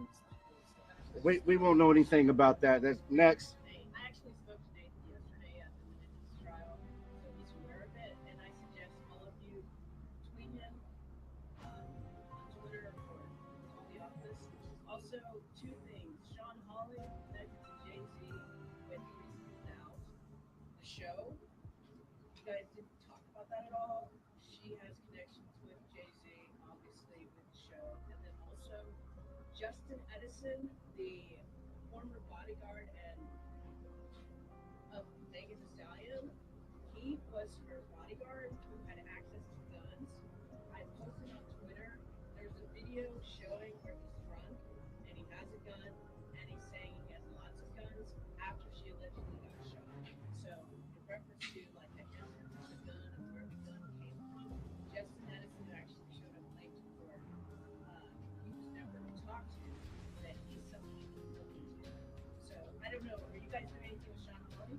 We won't know anything about that. That's next. I actually spoke to Nathan yesterday at the Menendez trial, so he's aware of it, and I suggest all of you tweet him on Twitter or call the office. Also, 2 things. Sean Hawley connected to Jay-Z with Reasonable Doubt, the show. You guys didn't talk about that at all. She has connections with Jay-Z, obviously, with the show. And then also, Justin Edison, the former bodyguard and of Megan Thee Stallion, Stallion, he was her bodyguard who had access to guns. I posted on Twitter, there's a video showing where he's drunk and he has a gun and he's saying he has lots of guns after she allegedly got shot. So in reference to like the incident with the gun and where the gun came from, Justin Edison actually showed up late to court. He was never talked to that he's someone you can look into. So I don't know. Are you guys doing anything with Sean Money?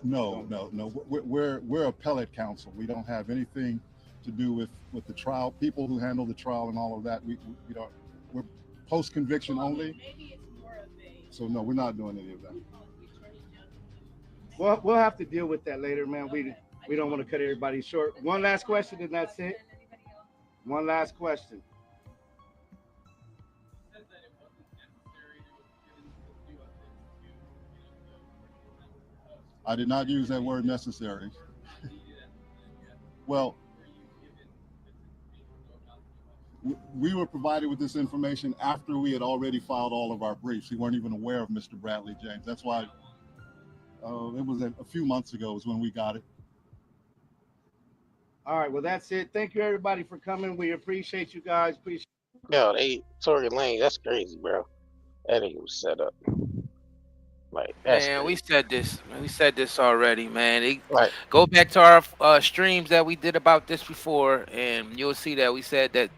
No. We're appellate counsel. We don't have anything to do with the trial. People who handle the trial and all of that, we don't. We're post conviction only. Maybe it's more of a. So no, we're not doing any of that. Well, we'll have to deal with that later, man. We don't want to cut everybody short. One last question, and that's it. One last question. I did not use that word necessary. Well, we were provided with this information after we had already filed all of our briefs. We weren't even aware of Mr. Bradley James. That's why it was a few months ago is when we got it. All right, well, that's it. Thank you, everybody, for coming. We appreciate you guys. Yo, Tory Lanez, that's crazy, bro. That nigga was set up. Like, that's Man, we crazy. said this already, man. Like, Go back to our streams that we did about this before, and you'll see that we said that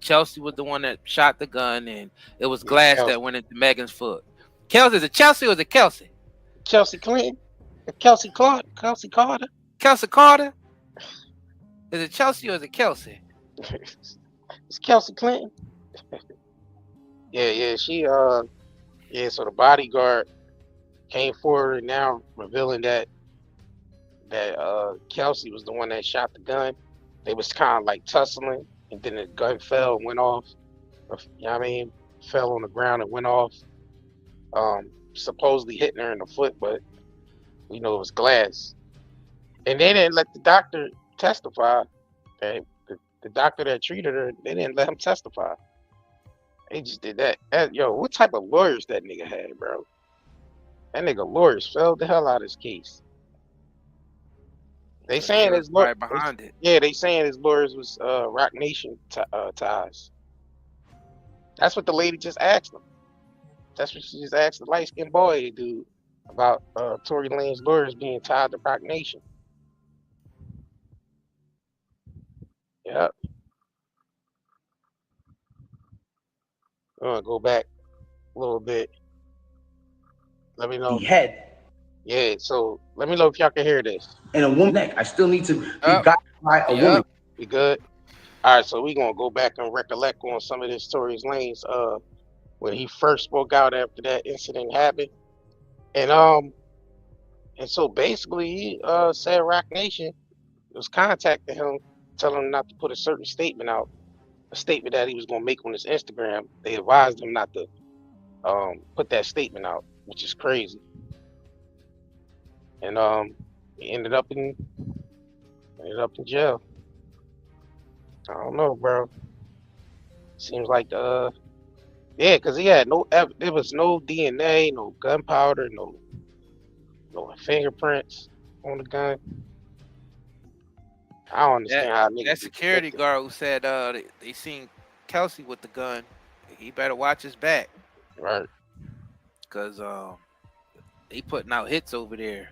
Chelsea was the one that shot the gun, and it was glass Kelsey. that went into Megan's foot. Kelsey, is it Chelsea or is it Kelsey? Chelsea Clinton, Kelsey Carter. Kelsey Carter? Is it Chelsea or is it Kelsey? It's Kelsey Clinton. Yeah. She so the bodyguard came forward and now revealing that Kelsey was the one that shot the gun. They was kind of like tussling, and then the gun fell and went off. You know what I mean? Fell on the ground and went off. Supposedly hitting her in the foot, but we know it was glass. And they didn't let the doctor testify. The doctor that treated her, they didn't let him testify. They just did that. Yo, what type of lawyers that nigga had, bro? That nigga lawyers failed the hell out of his case. They saying his right behind it. Yeah, they saying his lawyers was Rock Nation ties. That's what the lady just asked him. That's what she just asked the light skinned boy dude about Tory Lanez lawyers being tied to Rock Nation. Yep. I'm gonna go back a little bit. Let me know. Yeah, so let me know if y'all can hear this. Yep. We good? All right, so we gonna go back and recollect on some of this Tory Lanez when he first spoke out after that incident happened. And so basically he said Rock Nation was contacting him, telling him not to put a certain statement out, a statement that he was gonna make on his Instagram. They advised him not to put that statement out, which is crazy. And he ended up in jail. I don't know, bro. Seems like yeah, because he had there was no DNA, no gunpowder, no fingerprints on the gun. I don't understand how niggas. That security guard who said they seen Kelsey with the gun, he better watch his back. Right. Cause they putting out hits over there.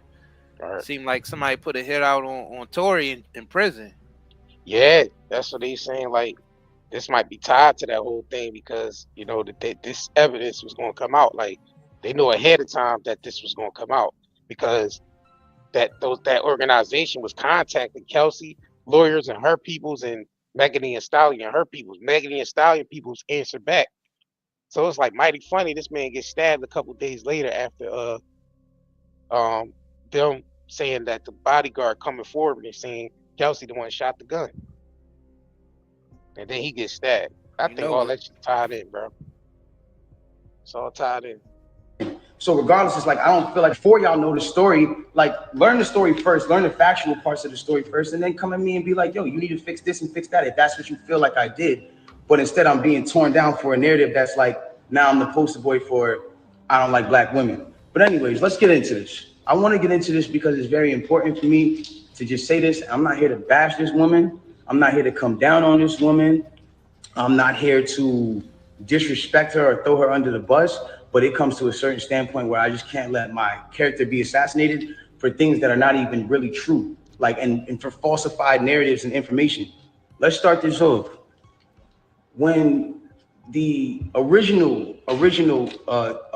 Right. Seemed like somebody put a hit out on Tory in prison. Yeah, that's what they saying. Like, this might be tied to that whole thing because you know that this evidence was gonna come out. Like, they knew ahead of time that this was gonna come out because that organization was contacting Kelsey lawyers and her peoples and Megan and Stallion and her peoples. Megan and Stallion peoples answered back. So it's like mighty funny. This man gets stabbed a couple days later after them saying that the bodyguard coming forward and saying Kelsey the one shot the gun, and then he gets stabbed. I think all that shit tied in, bro. It's all tied in. So regardless, it's like I don't feel like before y'all know the story, like learn the story first, learn the factual parts of the story first, and then come at me and be like, yo, you need to fix this and fix that if that's what you feel like I did. But instead I'm being torn down for a narrative that's like, now I'm the poster boy for I don't like black women. But anyways, let's get into this. I want to get into this because it's very important for me to just say this. I'm not here to bash this woman. I'm not here to come down on this woman. I'm not here to disrespect her or throw her under the bus, but it comes to a certain standpoint where I just can't let my character be assassinated for things that are not even really true, like and for falsified narratives and information. Let's start this off. When the original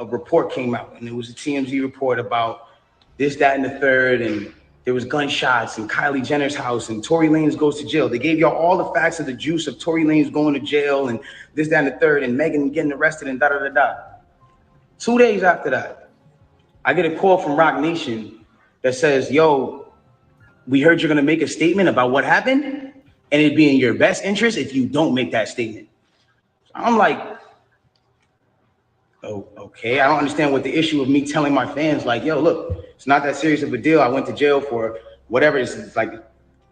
report came out, and it was a TMZ report about this, that, and the third, and there was gunshots in Kylie Jenner's house, and Tory Lanez goes to jail. They gave y'all all the facts of the juice of Tory Lanez going to jail, and this, that, and the third, and Megan getting arrested, and da da da da. 2 days after that, I get a call from Rock Nation that says, "Yo, we heard you're gonna make a statement about what happened, and it'd be in your best interest if you don't make that statement." I'm like, oh, okay. I don't understand what the issue of me telling my fans, like, yo, look, it's not that serious of a deal. I went to jail for whatever. It's like,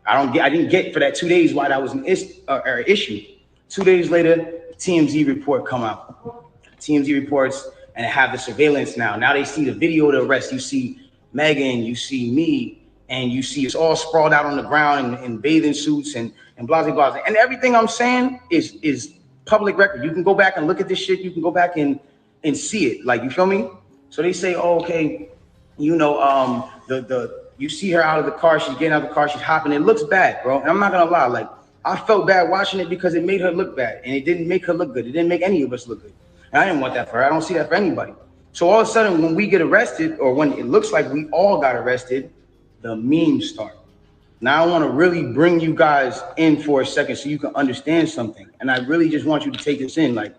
I didn't get for that 2 days why that was an issue. 2 days later, TMZ report come out. TMZ reports and have the surveillance now. Now they see the video of the arrest. You see Megan, you see me, and you see us all sprawled out on the ground in bathing suits and blah, blah, blah. And everything I'm saying is public record. You can go back and look at this shit. You can go back and see it. Like, you feel me? So they say, oh, okay, you know, you see her out of the car. She's getting out of the car. She's hopping. It looks bad, bro. And I'm not gonna lie. Like, I felt bad watching it because it made her look bad, and it didn't make her look good. It didn't make any of us look good. And I didn't want that for her. I don't see that for anybody. So all of a sudden, when we get arrested, or when it looks like we all got arrested, the memes start. Now I want to really bring you guys in for a second so you can understand something. And I really just want you to take this in. Like,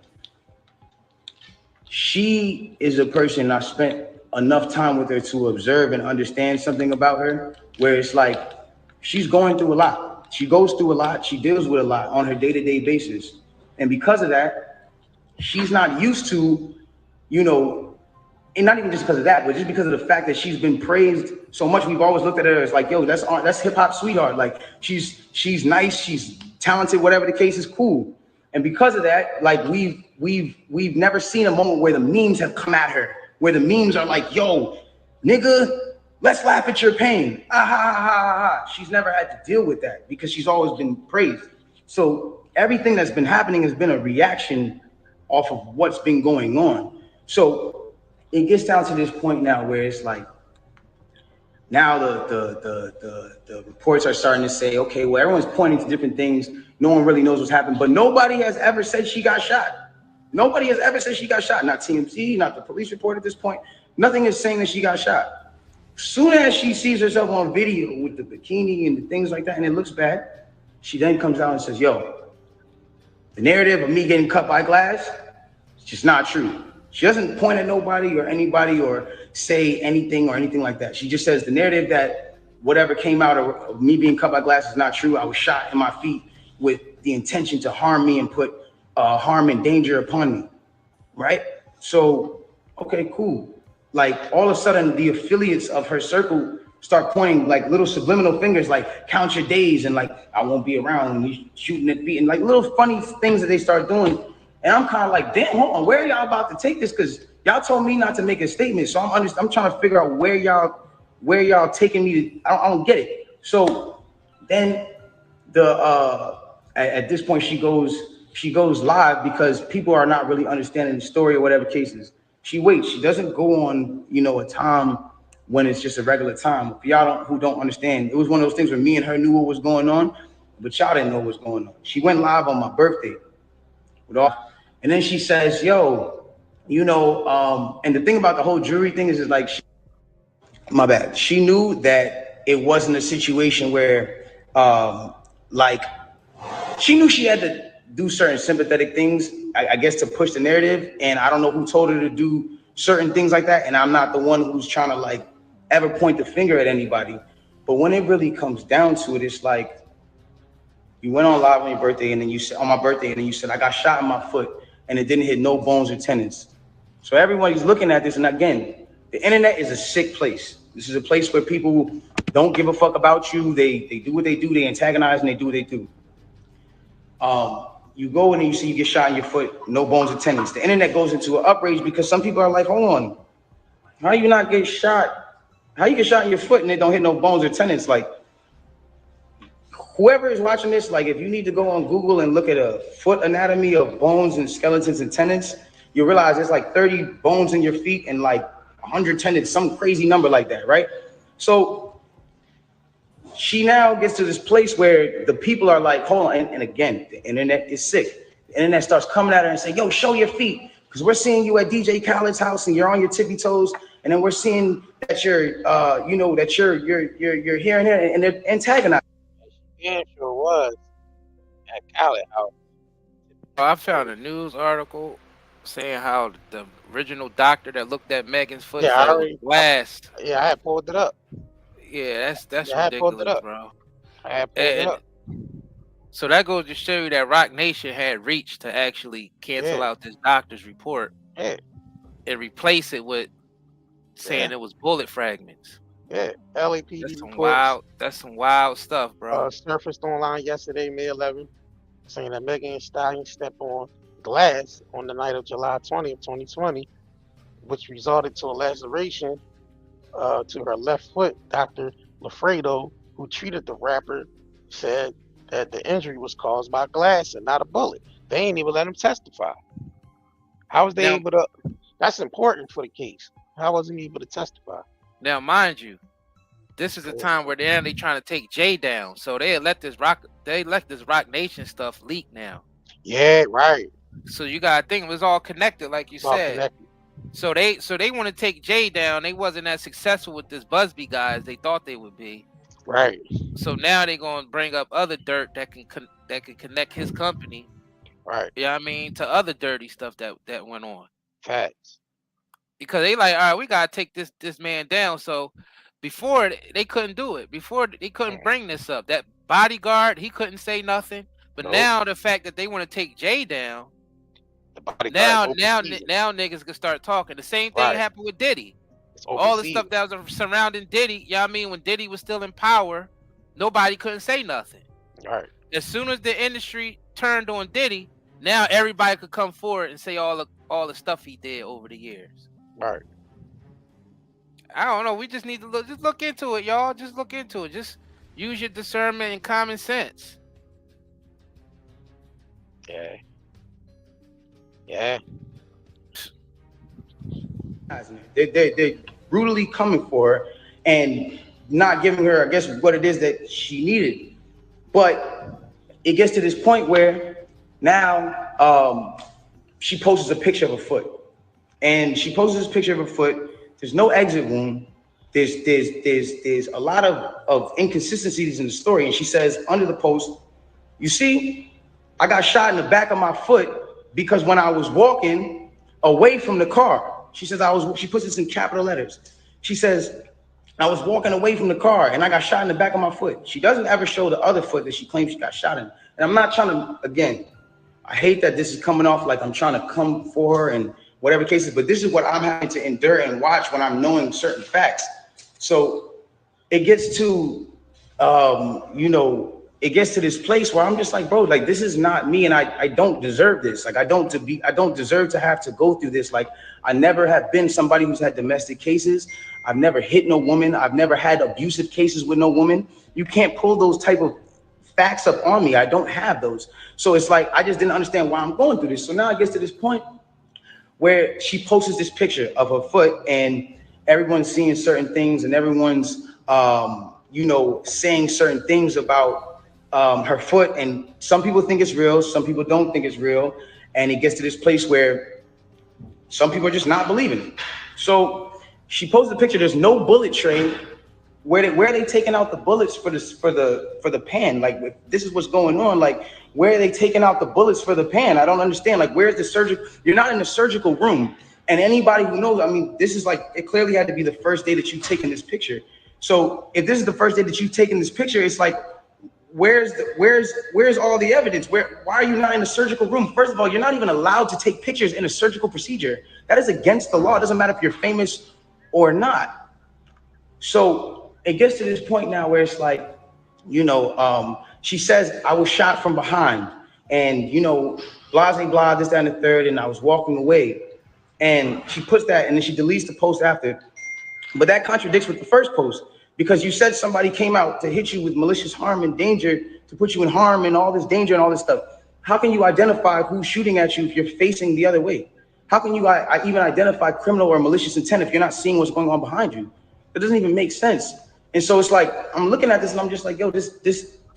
she is a person I spent enough time with her to observe and understand something about her, where it's like she's going through a lot. She goes through a lot. She deals with a lot on her day-to-day basis. And because of that, she's not used to, you know, and not even just because of that, but just because of the fact that she's been praised so much. We've always looked at her as like, yo, that's hip hop sweetheart. Like, she's nice, she's talented, whatever the case is, cool. And because of that, like, we've never seen a moment where the memes have come at her, where the memes are like, yo, nigga, let's laugh at your pain. Ah, ha, ha, ha, ha. She's never had to deal with that because she's always been praised. So everything that's been happening has been a reaction off of what's been going on. So it gets down to this point now where it's like, now the reports are starting to say, okay, well, everyone's pointing to different things. No one really knows what's happened, but nobody has ever said she got shot. Nobody has ever said she got shot. Not TMZ, not the police report at this point. Nothing is saying that she got shot. Soon as she sees herself on video with the bikini and the things like that, and it looks bad, she then comes out and says, yo, the narrative of me getting cut by glass, it's just not true. She doesn't point at nobody or anybody or say anything or anything like that. She just says the narrative that whatever came out of me being cut by glass is not true. I was shot in my feet with the intention to harm me and put harm and danger upon me, right? So, okay, cool. Like, all of a sudden, the affiliates of her circle start pointing like little subliminal fingers, like count your days and like, I won't be around and you shooting at me, and like little funny things that they start doing. And I'm kind of like, damn, hold on, where are y'all about to take this? Because y'all told me not to make a statement. So I'm trying to figure out where y'all taking me to. I don't get it. So then at this point she goes live because people are not really understanding the story or whatever cases. She waits. She doesn't go on, you know, a time when it's just a regular time. For y'all who don't understand, it was one of those things where me and her knew what was going on, but y'all didn't know what was going on. She went live on my birthday with all. And then she says, yo, you know, and the thing about the whole jury thing is like, my bad. She knew that it wasn't a situation where, like, she knew she had to do certain sympathetic things, I guess, to push the narrative. And I don't know who told her to do certain things like that. And I'm not the one who's trying to, like, ever point the finger at anybody. But when it really comes down to it, it's like, you went on live on your birthday, and then you said, on my birthday, and then you said, I got shot in my foot, and it didn't hit no bones or tendons. So everybody's looking at this, and again, the internet is a sick place. This is a place where people don't give a fuck about you. They do what they do. They antagonize, and they do what they do. You go in and you see you get shot in your foot, no bones or tendons. The internet goes into an outrage because some people are like, hold on, how do you not get shot How you get shot in your foot and it don't hit no bones or tendons? Like, whoever is watching this, like, if you need to go on Google and look at a foot anatomy of bones and skeletons and tendons, you realize there's like 30 bones in your feet and like 100 tendons, some crazy number like that, right? So she now gets to this place where the people are like, hold on, and again, the internet is sick. The internet starts coming at her and saying, yo, show your feet, because we're seeing you at DJ Khaled's house and you're on your tippy toes, and then we're seeing that you're, that you're here and here, and they're antagonizing. Yeah, sure was at Khaled house. I found a news article saying how the original doctor that looked at Megan's foot Yeah, said it was glass. Yeah, I had pulled it up. Yeah, that's Yeah, I had pulled it ridiculous, up. bro. I had pulled it And up. so that goes to show you that Rock Nation had reached to actually cancel Yeah. out this doctor's report Yeah, and replace it with saying it was bullet fragments. yeah. LAPD That's some reports That's some wild stuff, bro. surfaced online yesterday, May 11th, saying that Megan Thee Stallion stepped on glass on the night of July 20th, 2020, which resulted to a laceration to her left foot. Dr. Lafredo, who treated the rapper, said that the injury was caused by glass and not a bullet. They ain't even let him testify. How was they Now- able to? That's important for the case. How was he able to testify? Now, mind you, this is a time where they trying to take Jay down. So they let this Rock Nation stuff leak now. Yeah, right. So you gotta think it was all connected, like you It's all said. connected. So they want to take Jay down. They wasn't as successful with this Busby guy as they thought they would be. Right. So now they're gonna bring up other dirt that can connect his company. Right. Yeah, I mean, to other dirty stuff that went on. Facts. Because they like, all right, we gotta take this man down. So before they couldn't do it. Before they couldn't bring this up. That Bodyguard, he couldn't say nothing. But Nope. now the fact that they want to take Jay down, The Bodyguard now is open season. niggas can start talking. The same thing Right. happened with Diddy. It's open All the season. stuff that was surrounding Diddy, you know what I mean? When Diddy was still in power, nobody couldn't say nothing. Right. As soon as the industry turned on Diddy, now everybody could come forward and say all the stuff he did over the years. Right. I don't know. We just need to look into it, y'all. Just look into it. Just use your discernment and common sense. Yeah. Yeah. They're brutally coming for her and not giving her, I guess, what it is that she needed. But it gets to this point where now she posts a picture of her foot. And she posts this picture of her foot. There's no exit wound. There's a lot of inconsistencies in the story. And she says under the post, you see, I got shot in the back of my foot because when I was walking away from the car, she says she puts this in capital letters. She says, I was walking away from the car and I got shot in the back of my foot. She doesn't ever show the other foot that she claims she got shot in. And I'm not trying to, again, I hate that this is coming off like I'm trying to come for her and whatever cases, but this is what I'm having to endure and watch when I'm knowing certain facts. So it gets to, it gets to this place where I'm just like, bro, like, this is not me. And I don't deserve this. Like, I don't deserve to have to go through this. Like, I never have been somebody who's had domestic cases. I've never hit no woman. I've never had abusive cases with no woman. You can't pull those type of facts up on me. I don't have those. So it's like, I just didn't understand why I'm going through this. So now it gets to this point where she posts this picture of her foot and everyone's seeing certain things and everyone's, saying certain things about her foot. And some people think it's real. Some people don't think it's real. And it gets to this place where some people are just not believing it. So she posted a picture. There's no bullet tray. Where are they taking out the bullets for the pan? Like, this is what's going on. Like, where are they taking out the bullets for the pan? I don't understand. Like, where's the surgical? You're not in the surgical room. And anybody who knows, I mean, this is like, it clearly had to be the first day that you've taken this picture. So if this is the first day that you've taken this picture, it's like, where's all the evidence? Why are you not in the surgical room? First of all, you're not even allowed to take pictures in a surgical procedure. That is against the law. It doesn't matter if you're famous or not. So it gets to this point now where it's like, she says, I was shot from behind and, blah, blah, blah, this, that, and the third, and I was walking away. And she puts that, and then she deletes the post after. But that contradicts with the first post, because you said somebody came out to hit you with malicious harm and danger, to put you in harm and all this danger and all this stuff. How can you identify who's shooting at you if you're facing the other way? How can you even identify criminal or malicious intent if you're not seeing what's going on behind you? It doesn't even make sense. And so it's like, I'm looking at this and I'm just like, yo, this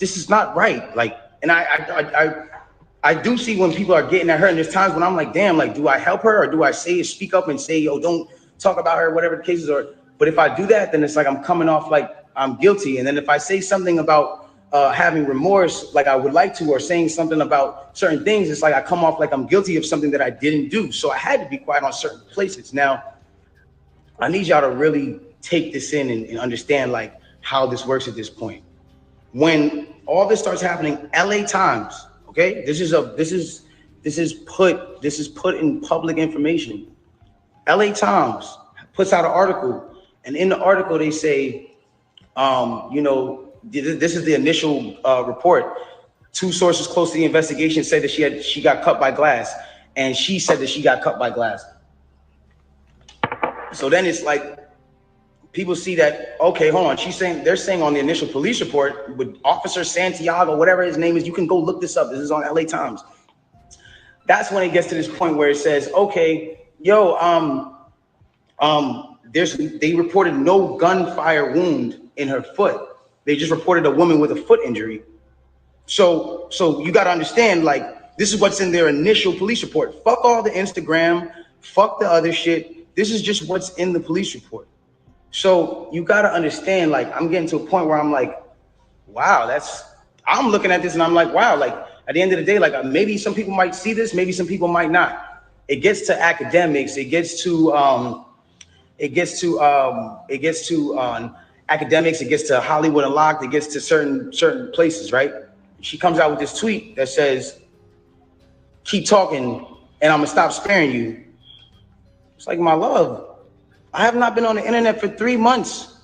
is not right. Like, and I do see when people are getting at her, and there's times when I'm like, damn, like, do I help her or do I speak up and say, yo, don't talk about her, whatever the cases are. But if I do that, then it's like I'm coming off like I'm guilty. And then if I say something about having remorse, like I would like to, or saying something about certain things, it's like I come off like I'm guilty of something that I didn't do. So I had to be quiet on certain places. Now, I need y'all to really take this in and understand like how this works at this point. When all this starts happening, LA Times, okay, this is put in public information. LA Times puts out an article, and in the article they say, this is the initial report. Two sources close to the investigation said that she got cut by glass, and she said that she got cut by glass. So then it's like people see that, okay, hold on. They're saying on the initial police report with Officer Santiago, whatever his name is, you can go look this up. This is on LA Times. That's when it gets to this point where it says, okay, yo, they reported no gunfire wound in her foot. They just reported a woman with a foot injury. So you got to understand, like, this is what's in their initial police report. Fuck all the Instagram, fuck the other shit. This is just what's in the police report. So you got to understand, like, I'm getting to a point where I'm like, wow, I'm looking at this and I'm like, wow, like, at the end of the day, like, maybe some people might see this, maybe some people might not. It gets to academics, it gets to academics, it gets to Hollywood Unlocked, it gets to certain places, right? She comes out with this tweet that says, keep talking and I'm gonna stop sparing you. It's like, my love, I have not been on the internet for 3 months.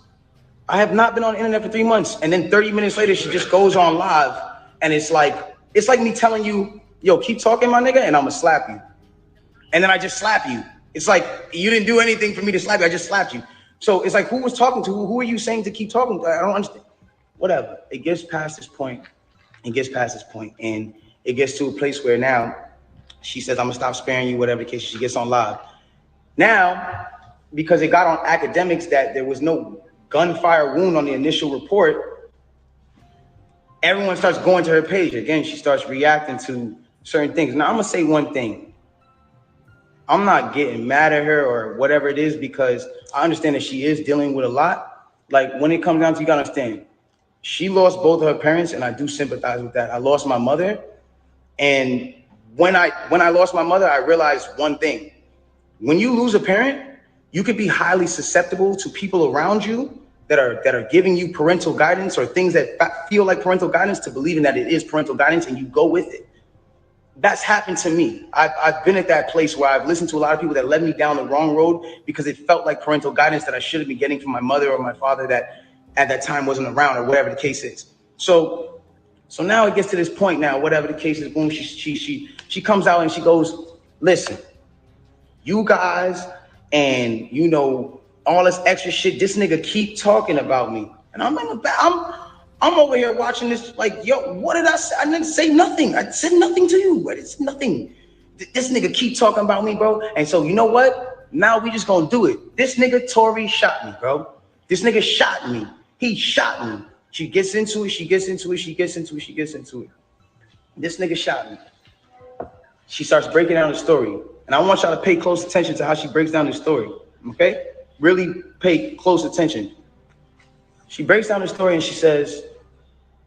And then 30 minutes later, she just goes on live, and it's like me telling you, yo, keep talking, my nigga, and I'm gonna slap you. And then I just slap you. It's like, you didn't do anything for me to slap you, I just slapped you. So it's like, who was talking to who? Who are you saying to keep talking to? I don't understand. Whatever. It gets past this point, and it gets to a place where now she says, I'm gonna stop sparing you, whatever the case. She gets on live. Now, because it got on academics that there was no gunfire wound on the initial report, everyone starts going to her page. Again, she starts reacting to certain things. Now, I'm gonna say one thing. I'm not getting mad at her or whatever it is, because I understand that she is dealing with a lot. Like, when it comes down to, you gotta understand, she lost both of her parents, and I do sympathize with that. I lost my mother, and when I lost my mother, I realized one thing. When you lose a parent, you could be highly susceptible to people around you that are giving you parental guidance or things that feel like parental guidance, to believing that it is parental guidance, and you go with it. That's happened to me. I've been at that place where I've listened to a lot of people that led me down the wrong road because it felt like parental guidance that I should have been getting from my mother or my father that at that time wasn't around, or whatever the case is. So now it gets to this point now, whatever the case is, boom, she comes out and she goes, listen, you guys and all this extra shit, this nigga keep talking about me. And I'm in the back, I'm over here watching this like, yo, what did I say? I didn't say nothing. I said nothing to you. It's nothing. This nigga keep talking about me, bro. And so, you know what? Now we just gonna do it. This nigga Tory shot me, bro. This nigga shot me. He shot me. She gets into it. This nigga shot me. She starts breaking down the story. And I want y'all to pay close attention to how she breaks down the story, okay? Really pay close attention. She breaks down the story and she says,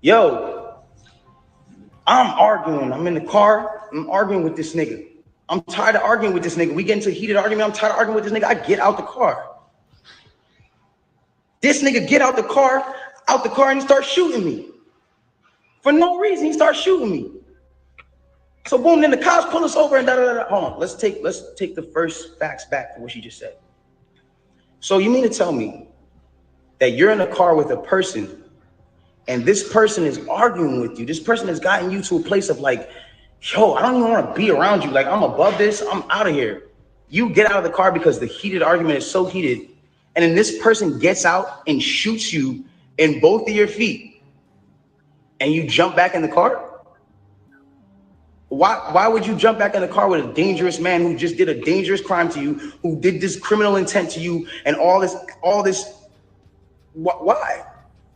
yo, I'm arguing. I'm in the car. I'm arguing with this nigga. I'm tired of arguing with this nigga. We get into a heated argument. I'm tired of arguing with this nigga. I get out the car. This nigga get out the car and he starts shooting me. For no reason, he starts shooting me. So boom, then the cops pull us over and da-da-da-da. Hold on, let's take the first facts back to what she just said. So you mean to tell me that you're in a car with a person and this person is arguing with you? This person has gotten you to a place of like, yo, I don't even want to be around you. Like, I'm above this, I'm out of here. You get out of the car because the heated argument is so heated, and then this person gets out and shoots you in both of your feet, and you jump back in the car? Why would you jump back in the car with a dangerous man who just did a dangerous crime to you, who did this criminal intent to you, and all this? Why?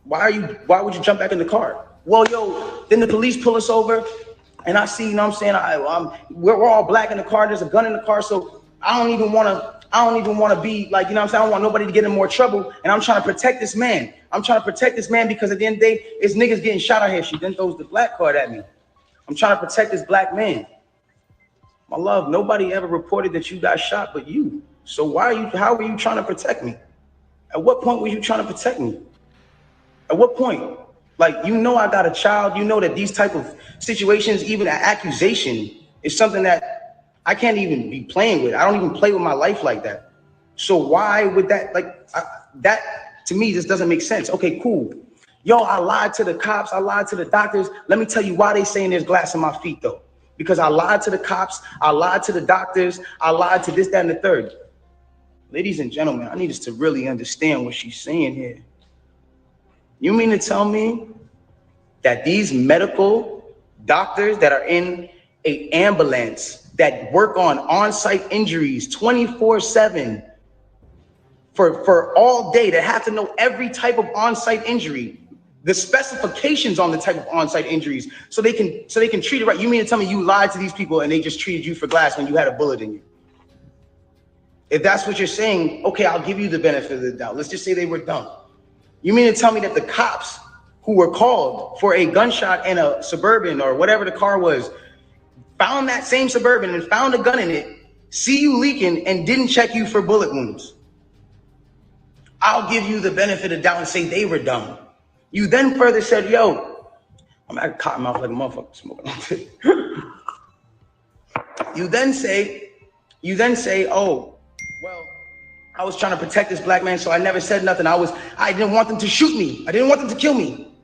Why would you jump back in the car? Well, yo, then the police pull us over, and I see, you know what I'm saying? We're all black in the car. There's a gun in the car, so I don't even want to be like, you know what I'm saying? I don't want nobody to get in more trouble, and I'm trying to protect this man. I'm trying to protect this man because at the end of the day, it's niggas getting shot out here. She then throws the black card at me. I'm trying to protect this black man. My love, nobody ever reported that you got shot but you. So how are you trying to protect me? At what point were you trying to protect me? At what point? Like, you know I got a child. You know that these type of situations, even an accusation, is something that I can't even be playing with. I don't even play with my life like that. So why would that, that to me just doesn't make sense. Okay, cool. Yo, I lied to the cops. I lied to the doctors. Let me tell you why they saying there's glass in my feet, though. Because I lied to the cops. I lied to the doctors. I lied to this, that, and the third. Ladies and gentlemen, I need us to really understand what she's saying here. You mean to tell me that these medical doctors that are in an ambulance that work on-site injuries 24/7 for all day, that have to know every type of on-site injury, the specifications on the type of on-site injuries, so they can treat it right? You mean to tell me you lied to these people and they just treated you for glass when you had a bullet in you? If that's what you're saying, okay, I'll give you the benefit of the doubt. Let's just say they were dumb. You mean to tell me that the cops who were called for a gunshot in a Suburban or whatever the car was, found that same Suburban and found a gun in it, see you leaking, and didn't check you for bullet wounds? I'll give you the benefit of the doubt and say they were dumb. You then further said, yo, I'm at cotton mouth like a motherfucker smoking. You then say, oh, well, I was trying to protect this black man, so I never said nothing. I didn't want them to shoot me. I didn't want them to kill me.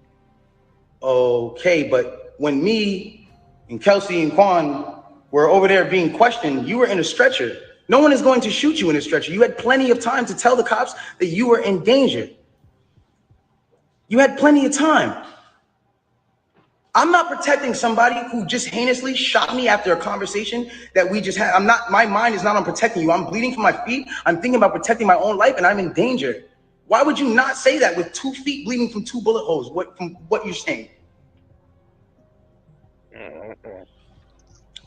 Okay, but when me and Kelsey and Quan were over there being questioned, you were in a stretcher. No one is going to shoot you in a stretcher. You had plenty of time to tell the cops that you were in danger. You had plenty of time. I'm not protecting somebody who just heinously shot me after a conversation that we just had. My mind is not on protecting you. I'm bleeding from my feet. I'm thinking about protecting my own life, and I'm in danger. Why would you not say that with 2 feet bleeding from 2 bullet holes? From what you're saying?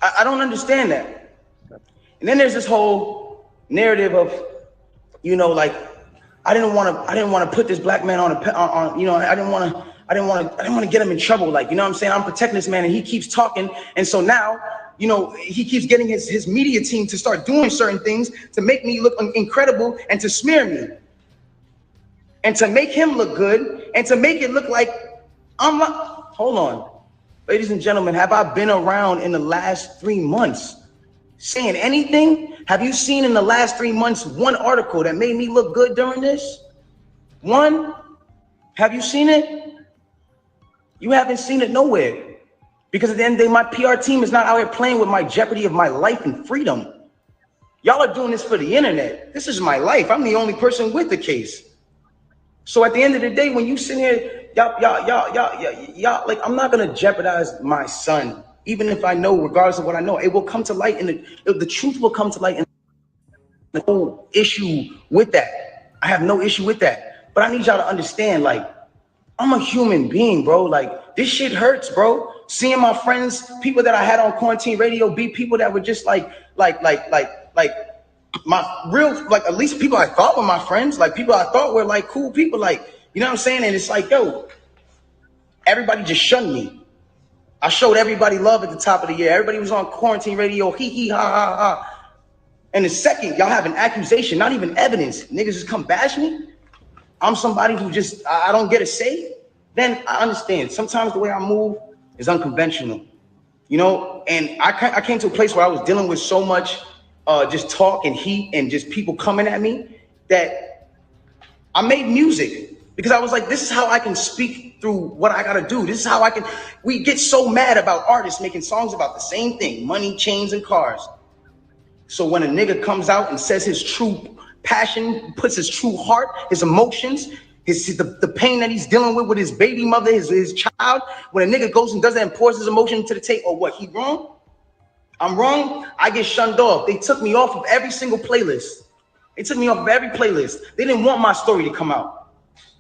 I don't understand that. And then there's this whole narrative of, you know, like, I didn't want to put this black man on you know, I didn't want to get him in trouble. Like, you know what I'm saying? I'm protecting this man, and he keeps talking. And so now, you know, he keeps getting his media team to start doing certain things to make me look incredible and to smear me and to make him look good and to make it look like I'm not. Hold on. Ladies and gentlemen, have I been around in the last 3 months saying anything? Have you seen in the last 3 months one article that made me look good during this? One? Have you seen it? You haven't seen it nowhere. Because at the end of the day, my PR team is not out here playing with my jeopardy of my life and freedom. Y'all are doing this for the internet. This is my life. I'm the only person with the case. So at the end of the day, when you sit here, y'all, like, I'm not gonna jeopardize my son, even if I know, regardless of what I know, it will come to light, and the truth will come to light. And no issue with that. I have no issue with that. But I need y'all to understand, like, I'm a human being, bro. Like, this shit hurts, bro. Seeing my friends, people that I had on quarantine radio, be people that were just like my real, like, at least people I thought were my friends, like people I thought were like cool people, like, you know what I'm saying? And it's like, yo, everybody just shunned me. I showed everybody love at the top of the year. Everybody was on quarantine radio, hee hee ha ha ha. And the second y'all have an accusation, not even evidence, niggas just come bash me. I'm somebody who just, I don't get a say. Then I understand. Sometimes the way I move is unconventional, you know? And I came to a place where I was dealing with so much just talk and heat and just people coming at me that I made music because I was like, this is how I can speak through what I gotta do. This is how we get so mad about artists making songs about the same thing, money, chains, and cars. So when a nigga comes out and says his true passion, puts his true heart, his emotions, the pain that he's dealing with his baby mother, his child. When a nigga goes and does that and pours his emotion to the tape, or what, he wrong? I'm wrong? I get shunned off. They took me off of every single playlist. They took me off of every playlist. They didn't want my story to come out.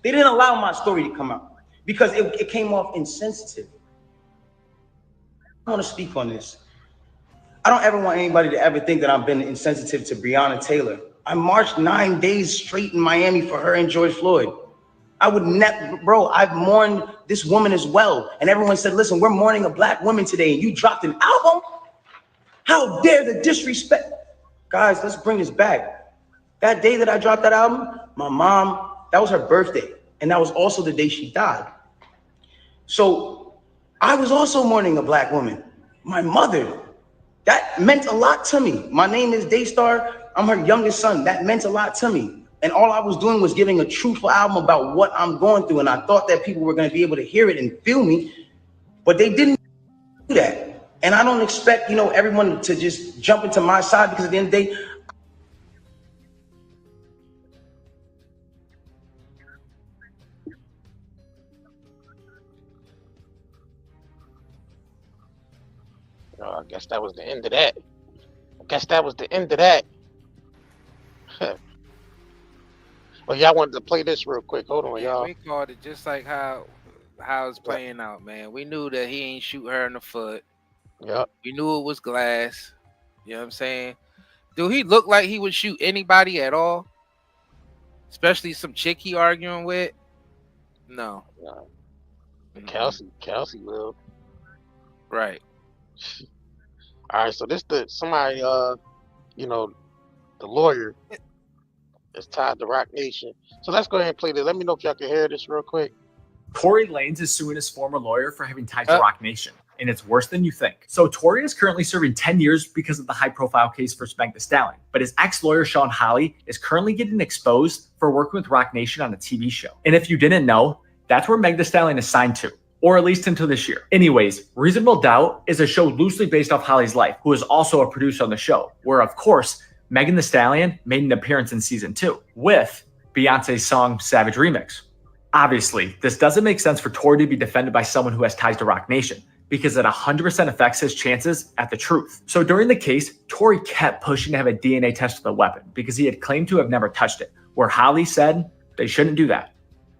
They didn't allow my story to come out because it came off insensitive. I want to speak on this. I don't ever want anybody to ever think that I've been insensitive to Breonna Taylor. I marched 9 days straight in Miami for her and George Floyd. I would never, bro, I've mourned this woman as well. And everyone said, listen, we're mourning a black woman today and you dropped an album? How dare the disrespect? Guys, let's bring this back. That day that I dropped that album, my mom, that was her birthday. And that was also the day she died. So I was also mourning a black woman, my mother. That meant a lot to me. My name is Daystar. I'm her youngest son. That meant a lot to me. And all I was doing was giving a truthful album about what I'm going through. And I thought that people were going to be able to hear it and feel me, but they didn't do that. And I don't expect, everyone to just jump into my side, because at the end of the day, I guess that was the end of that. Well, y'all wanted to play this real quick. Hold on, y'all. We called it just like how it's playing out, man. We knew that he ain't shoot her in the foot. Yep. We knew it was glass. You know what I'm saying? Do he look like he would shoot anybody at all? Especially some chick he arguing with? No. Kelsey will. Right. All right, so this somebody the lawyer is tied to Rock Nation. So let's go ahead and play this. Let me know if y'all can hear this real quick. Tory Lanez is suing his former lawyer for having ties to Rock Nation, and it's worse than you think. So Tory is currently serving 10 years because of the high-profile case for Meg Thee Stallion, but his ex-lawyer Sean Hawley is currently getting exposed for working with Rock Nation on a TV show. And if you didn't know, that's where Meg Thee Stallion is signed to, or at least until this year. Anyways, Reasonable Doubt is a show loosely based off Hawley's life, who is also a producer on the show, where, of course, Megan Thee Stallion made an appearance in season 2 with Beyonce's song Savage Remix. Obviously, this doesn't make sense for Tory to be defended by someone who has ties to Rock Nation, because it 100% affects his chances at the truth. So during the case, Tory kept pushing to have a DNA test of the weapon because he had claimed to have never touched it, where Hawley said they shouldn't do that.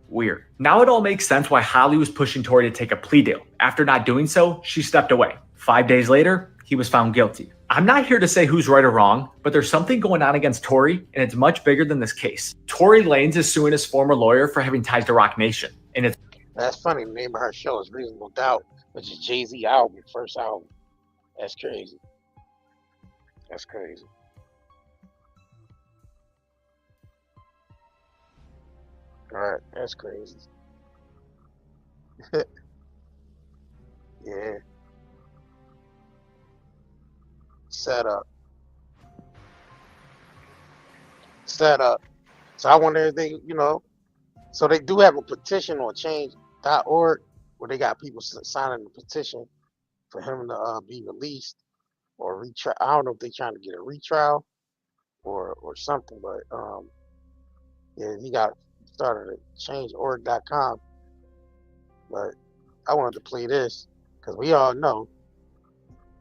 Weird. Now it all makes sense why Hawley was pushing Tory to take a plea deal. After not doing so, she stepped away. 5 days later, he was found guilty. I'm not here to say who's right or wrong, but there's something going on against Tory, and it's much bigger than this case. Tory Lanez is suing his former lawyer for having ties to Rock Nation, and it's... That's funny. The name of her show is Reasonable Doubt, which is Jay-Z album, first album. That's crazy. All right, that's crazy. Yeah. Set up. So I wonder if they, so they do have a petition on change.org where they got people signing the petition for him to be released or retrial. I don't know if they're trying to get a retrial or something, but yeah, he got started at change.org.com. But I wanted to play this because we all know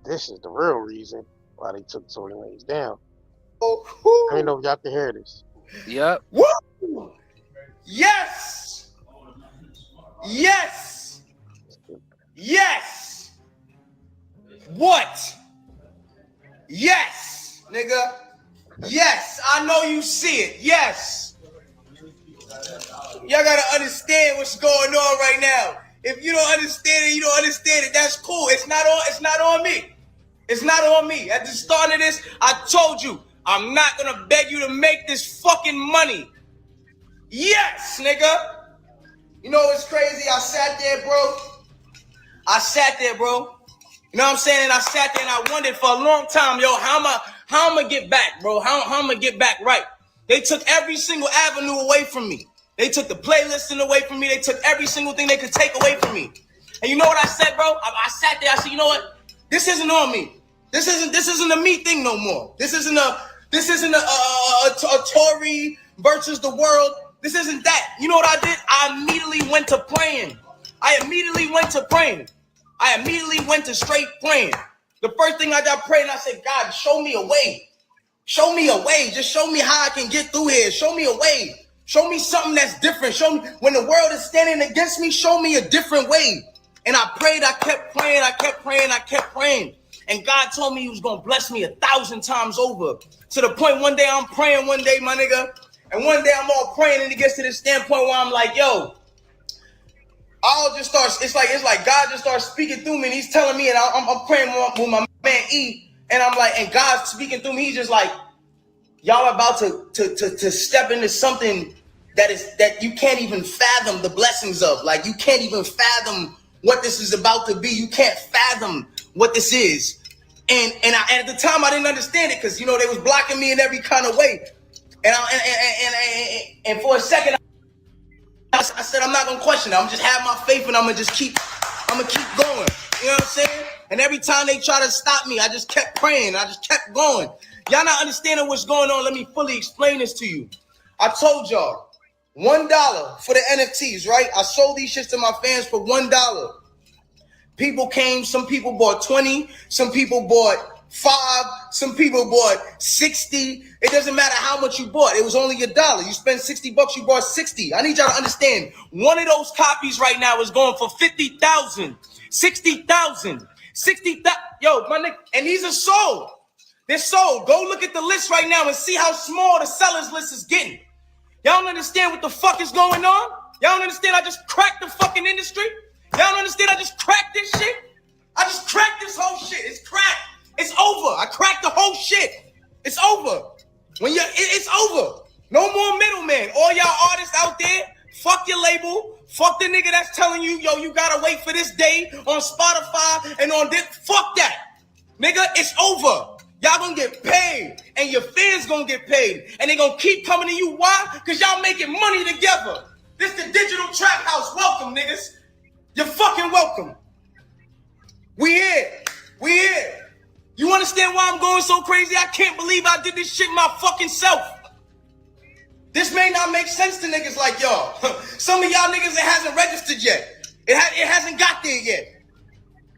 this is the real reason why they took Tory Lanez down. Let me know if y'all can hear this. Yep. Woo! Yes! Yes! Yes! What? Yes, nigga. Yes, I know you see it. Yes. Y'all gotta understand what's going on right now. If you don't understand it, you don't understand it. That's cool. It's not on me. It's not on me. At the start of this, I told you, I'm not gonna beg you to make this fucking money. Yes, nigga. You know what's crazy? I sat there, bro. You know what I'm saying? And I sat there and I wondered for a long time, yo, how am I gonna get back, bro? How am I gonna get back right? They took every single avenue away from me. They took the playlisting away from me. They took every single thing they could take away from me. And you know what I said, bro? I sat there. I said, you know what? This isn't on me. This isn't a me thing no more. This isn't a This isn't a Tory versus the world. This isn't that. You know what I did? I immediately went to praying. I immediately went to straight praying. The first thing I prayed, and I said, God, show me a way. Show me a way. Just show me how I can get through here. Show me a way. Show me something that's different. Show me when the world is standing against me, show me a different way. And I prayed, I kept praying. And God told me he was going to bless me 1,000 times over. To the point one day I'm praying my nigga. And one day I'm all praying and it gets to this standpoint where I'm like, yo, I'll just start, it's like God just starts speaking through me and he's telling me, and I'm praying with my man E, and I'm like, and God's speaking through me, he's just like, y'all are about to step into something that you can't even fathom the blessings of. Like, you can't even fathom what this is about to be. You can't fathom what this is. And at the time I didn't understand it because, you know, they was blocking me in every kind of way. And for a second, I said, I'm not going to question it. I'm just have my faith and I'm going to keep going. You know what I'm saying? And every time they try to stop me, I just kept praying. I just kept going. Y'all not understanding what's going on. Let me fully explain this to you. I told y'all, $1 for the NFTs, right? I sold these shits to my fans for $1. People came, some people bought 20, some people bought 5, some people bought 60. It doesn't matter how much you bought. It was only $1. You spend $60, you bought 60. I need y'all to understand. One of those copies right now is going for 50,000, 60,000, 60,000. Yo, my nigga, and these are sold. They're sold. Go look at the list right now and see how small the sellers list is getting. Y'all don't understand what the fuck is going on? Y'all don't understand I just cracked the fucking industry? Y'all don't understand I just cracked this shit? I just cracked this whole shit. It's cracked. It's over. I cracked the whole shit. It's over. It's over. No more middleman. All y'all artists out there, fuck your label. Fuck the nigga that's telling you, yo, you gotta wait for this day on Spotify and on this. Fuck that. Nigga, it's over. Y'all gonna get paid, and your fans gonna get paid, and they gonna keep coming to you. Why? Because y'all making money together. This the digital trap house. Welcome, niggas. You're fucking welcome. We here. You understand why I'm going so crazy? I can't believe I did this shit my fucking self. This may not make sense to niggas like y'all. Some of y'all niggas, it hasn't registered yet. It hasn't got there yet.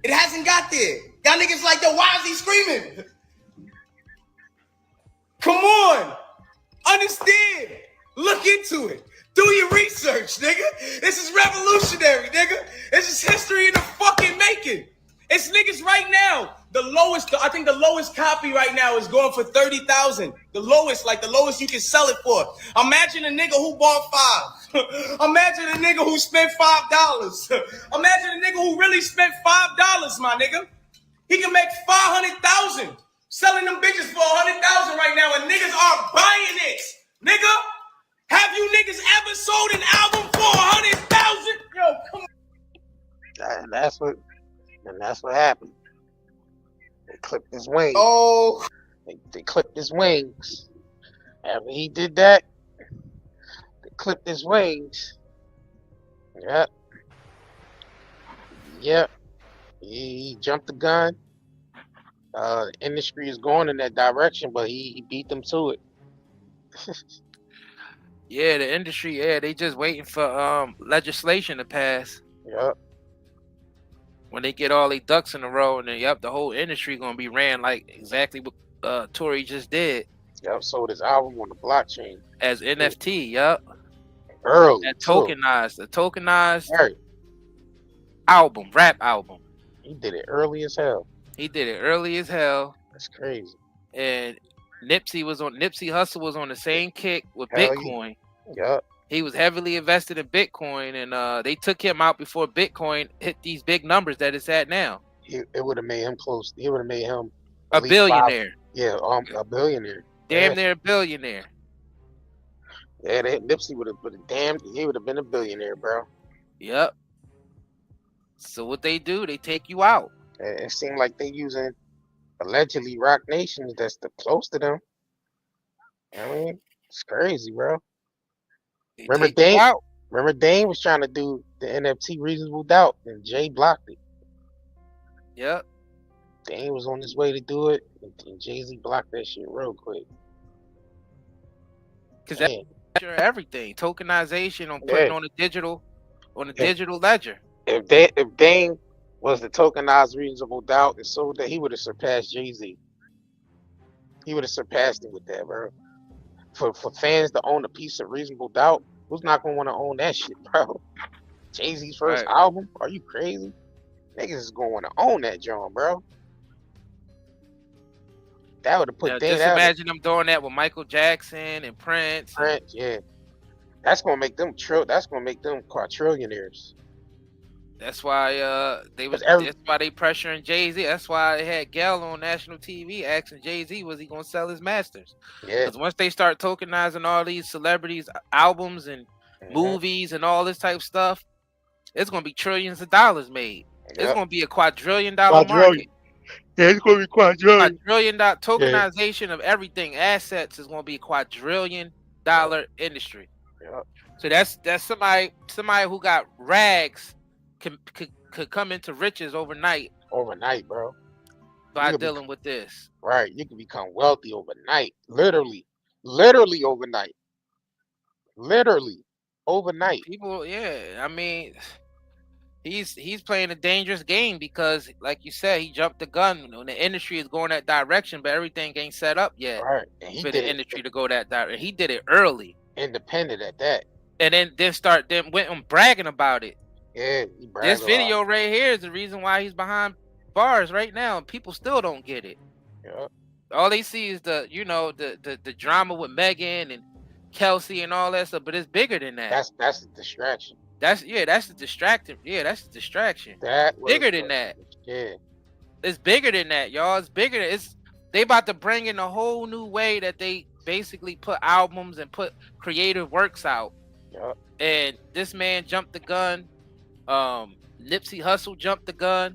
It hasn't got there. Y'all niggas like, yo, why is he screaming? Come on. Understand. Look into it. Do your research, nigga. This is revolutionary, nigga. This is history in the fucking making. It's niggas right now. I think the lowest copy right now is going for 30,000. The lowest you can sell it for. Imagine a nigga who bought 5. Imagine a nigga who spent $5. Imagine a nigga who really spent $5, my nigga. He can make 500,000 selling them bitches for 100,000 right now, and niggas are buying it, nigga. Have you niggas ever sold an album for 100,000? Yo, come on. And that's what happened. They clipped his wings. Oh, They clipped his wings. After he did that, they clipped his wings. Yep. He jumped the gun. The industry is going in that direction, but he beat them to it. Yeah, the industry, they just waiting for legislation to pass. Yep. When they get all their ducks in a row, and then the whole industry gonna be ran like exactly what Tory just did. Yep. Sold his album on the blockchain as NFT. Yep. Early. That tokenized, the tokenized Right. album, rap album. He did it early as hell. That's crazy. And Nipsey Hussle was on the same kick with Hell Bitcoin. Yep. He was heavily invested in Bitcoin, and they took him out before Bitcoin hit these big numbers that it's at now. It would have made him close. It would have made him a billionaire. A billionaire. Damn near a billionaire. Yeah, Nipsey would have been a billionaire, bro. Yep. So what they do, they take you out. It seemed like they using allegedly Rock Nations that's close to them. I mean, it's crazy, bro. Remember Dane was trying to do the NFT Reasonable Doubt, and Jay blocked it. Yep. Dane was on his way to do it, and Jay-Z blocked that shit real quick. because that's everything. Tokenization on Yeah. putting on a digital ledger. If Dame was the tokenized reasonable doubt and sold that, he would have surpassed Jay-Z. He would have surpassed him with that, bro. For fans to own a piece of reasonable doubt, who's not gonna want to own that shit, bro? Jay-Z's first Right. album? Are you crazy? Niggas is gonna want to own that joint, bro. That would have put Now, Dame just out. imagine them doing that with Michael Jackson and Prince. Prince, yeah. That's gonna make them quadrillionaires. That's why that's why they pressuring Jay-Z. That's why they had Gail on national TV asking Jay-Z was he gonna sell his masters. Yeah. Because once they start tokenizing all these celebrities' albums and movies and all this type of stuff, it's gonna be trillions of dollars made. It's gonna be a quadrillion-dollar market. Yeah, it's gonna be quadrillion. Quadrillion-dollar tokenization of everything, assets is gonna be a quadrillion-dollar industry. Yeah. So that's somebody who got rags could come into riches overnight. Overnight, bro. By dealing with this. Right. You can become wealthy overnight. Literally overnight. Literally overnight. People, yeah. I mean, he's playing a dangerous game because, like you said, he jumped the gun. The industry is going that direction, but everything ain't set up yet. Right. For the industry to go that direction. He did it early. Independent at that. And then went on bragging about it. Yeah, this video right here is the reason why he's behind bars right now, and people still don't get it. Yeah. All they see is the drama with Megan and Kelsey and all that stuff, but it's bigger than that. That's the distraction. That's the distraction. Yeah, that's the distraction. Bigger than that. Yeah. It's bigger than that, y'all. It's bigger than they about to bring in a whole new way that they basically put albums and put creative works out. Yeah. And this man jumped the gun. Nipsey Hussle jumped the gun.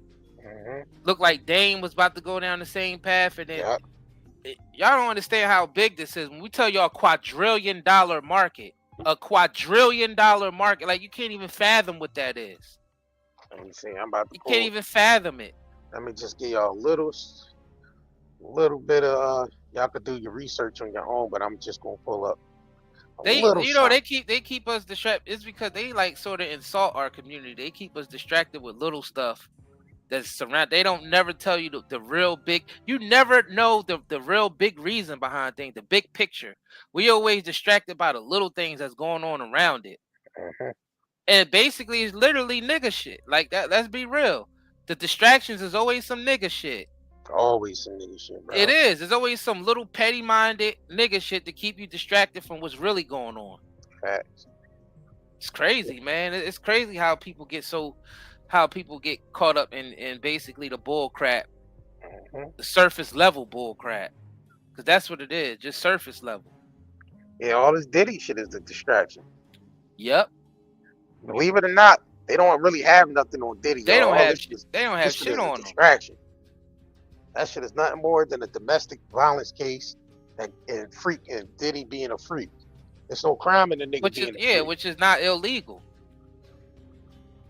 Looked like Dame was about to go down the same path, and then y'all don't understand how big this is. When we tell y'all $quadrillion market, a $quadrillion market, like you can't even fathom what that is. Let me see. I'm about to. You can't even fathom it. Let me just give y'all a little bit of. Y'all could do your research on your own, but I'm just gonna pull up. They keep us distracted. It's because they like sort of insult our community. They keep us distracted with little stuff that's surround. They don't never tell you the real big. You never know the real big reason behind things, the big picture. We always distracted by the little things that's going on around it. And basically, it's literally nigga shit. Like that. Let's be real. The distractions is always some nigga shit. Always some nigga shit, bro. It is. There's always some little petty-minded nigga shit to keep you distracted from what's really going on. Facts. It's crazy, man. It's crazy how people get caught up in basically the bull crap, the surface level bull crap, because that's what it is, just surface level. Yeah, all this Diddy shit is a distraction. Yep. Believe it or not, they don't really have nothing on Diddy. They don't have shit shit on distraction. That shit is nothing more than a domestic violence case and Diddy being a freak. There's no crime in the nigga being a freak. Which is not illegal.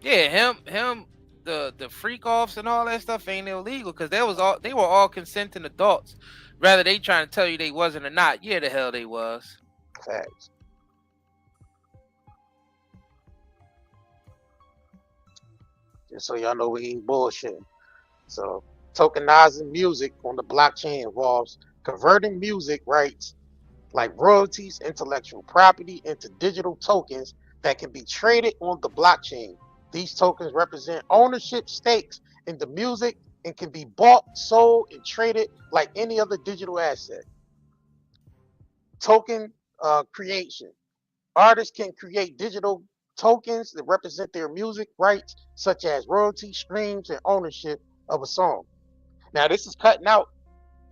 Yeah, him, the freak offs and all that stuff ain't illegal because they were all consenting adults. Rather they trying to tell you they wasn't or not. Yeah, the hell they was. Facts. Just so y'all know we ain't bullshitting. So tokenizing music on the blockchain involves converting music rights like royalties, intellectual property into digital tokens that can be traded on the blockchain. These tokens represent ownership stakes in the music and can be bought, sold, and traded like any other digital asset. Token creation. Artists can create digital tokens that represent their music rights, such as royalty, streams, and ownership of a song. Now, this is cutting out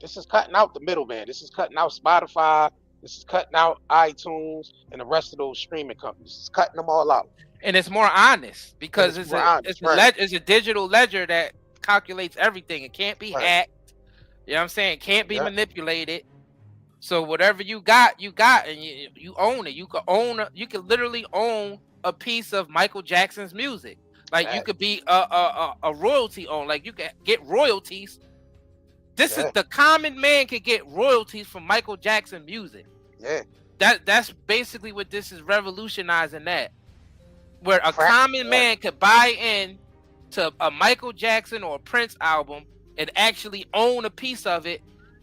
the middleman. This is cutting out Spotify. This is cutting out iTunes and the rest of those streaming companies. It's cutting them all out. And it's more honest because it's a digital ledger that calculates everything. It can't be hacked. You know what I'm saying? It can't be manipulated. So whatever you got, and you own it. You can literally own a piece of Michael Jackson's music. Like you could be a royalty on. Like you can get royalties. This is the common man can get royalties from Michael Jackson music. Yeah. That's basically what this is revolutionizing. That where a Crack, common man could buy in to a Michael Jackson or a Prince album and actually own a piece of it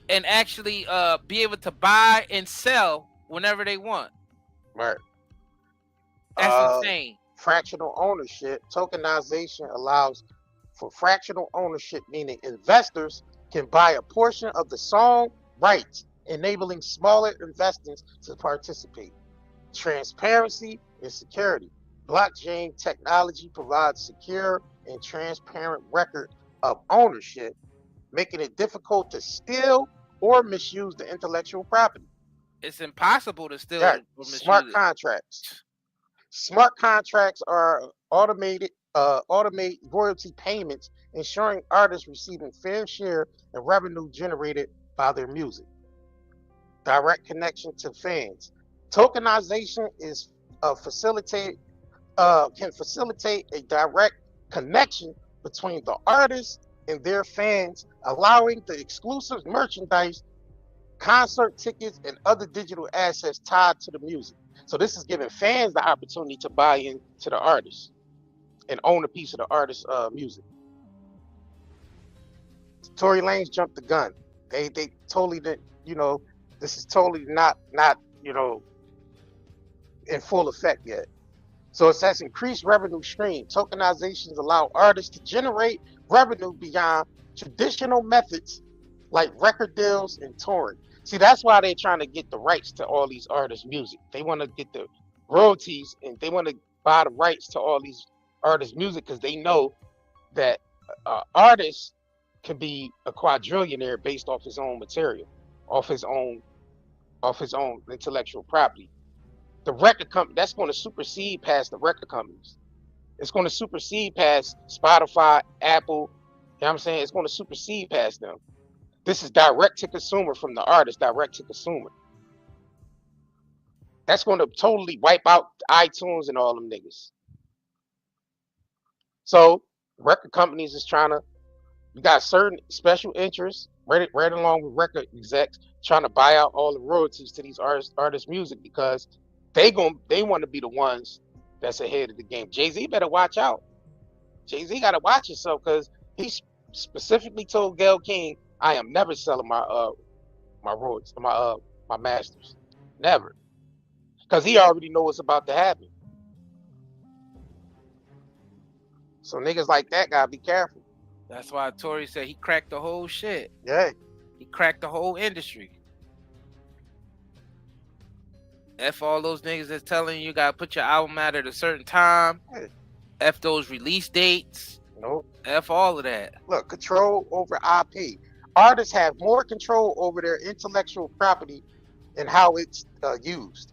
and actually be able to buy and sell whenever they want. right. That's insane. Fractional ownership. Tokenization allows for fractional ownership, meaning investors can buy a portion of the song rights, enabling smaller investors to participate. Transparency and security. Blockchain technology provides secure and transparent record of ownership, making it difficult to steal or misuse the intellectual property. It's impossible to steal Yeah, or smart misuse it. contracts. Smart contracts are automate royalty payments, ensuring artists receiving fair share and revenue generated by their music. Direct connection to fans. Tokenization is facilitate can facilitate a direct connection between the artist and their fans, allowing the exclusive merchandise, concert tickets, and other digital assets tied to the music. So this is giving fans the opportunity to buy into the artist and own a piece of the artist's music. Tory Lanez jumped the gun. They totally didn't. This is totally not in full effect yet. So it says increased revenue stream. Tokenizations allow artists to generate revenue beyond traditional methods like record deals and touring. See, that's why they're trying to get the rights to all these artists' music. They want to get the royalties and they want to buy the rights to all these artists' music because they know that artists can be a quadrillionaire based off his own material, off his own intellectual property. The record company that's going to supersede past the record companies. It's going to supersede past Spotify, Apple. You know what I'm saying? It's going to supersede past them. This is direct to consumer from the artist, direct to consumer. That's going to totally wipe out iTunes and all them niggas. So record companies is trying to, you got certain special interests right along with record execs trying to buy out all the royalties to these artists' music because they want to be the ones that's ahead of the game. Jay-Z better watch out. Jay-Z got to watch himself because he specifically told Gayle King, I am never selling my royalties, my masters. Never. Because he already know what's about to happen. So niggas like that gotta be careful. That's why Tory said he cracked the whole shit. Yeah. He cracked the whole industry. F all those niggas that's telling you gotta put your album out at a certain time. Yeah. F those release dates. Nope. F all of that. Look, control over IP. Artists have more control over their intellectual property and how it's used.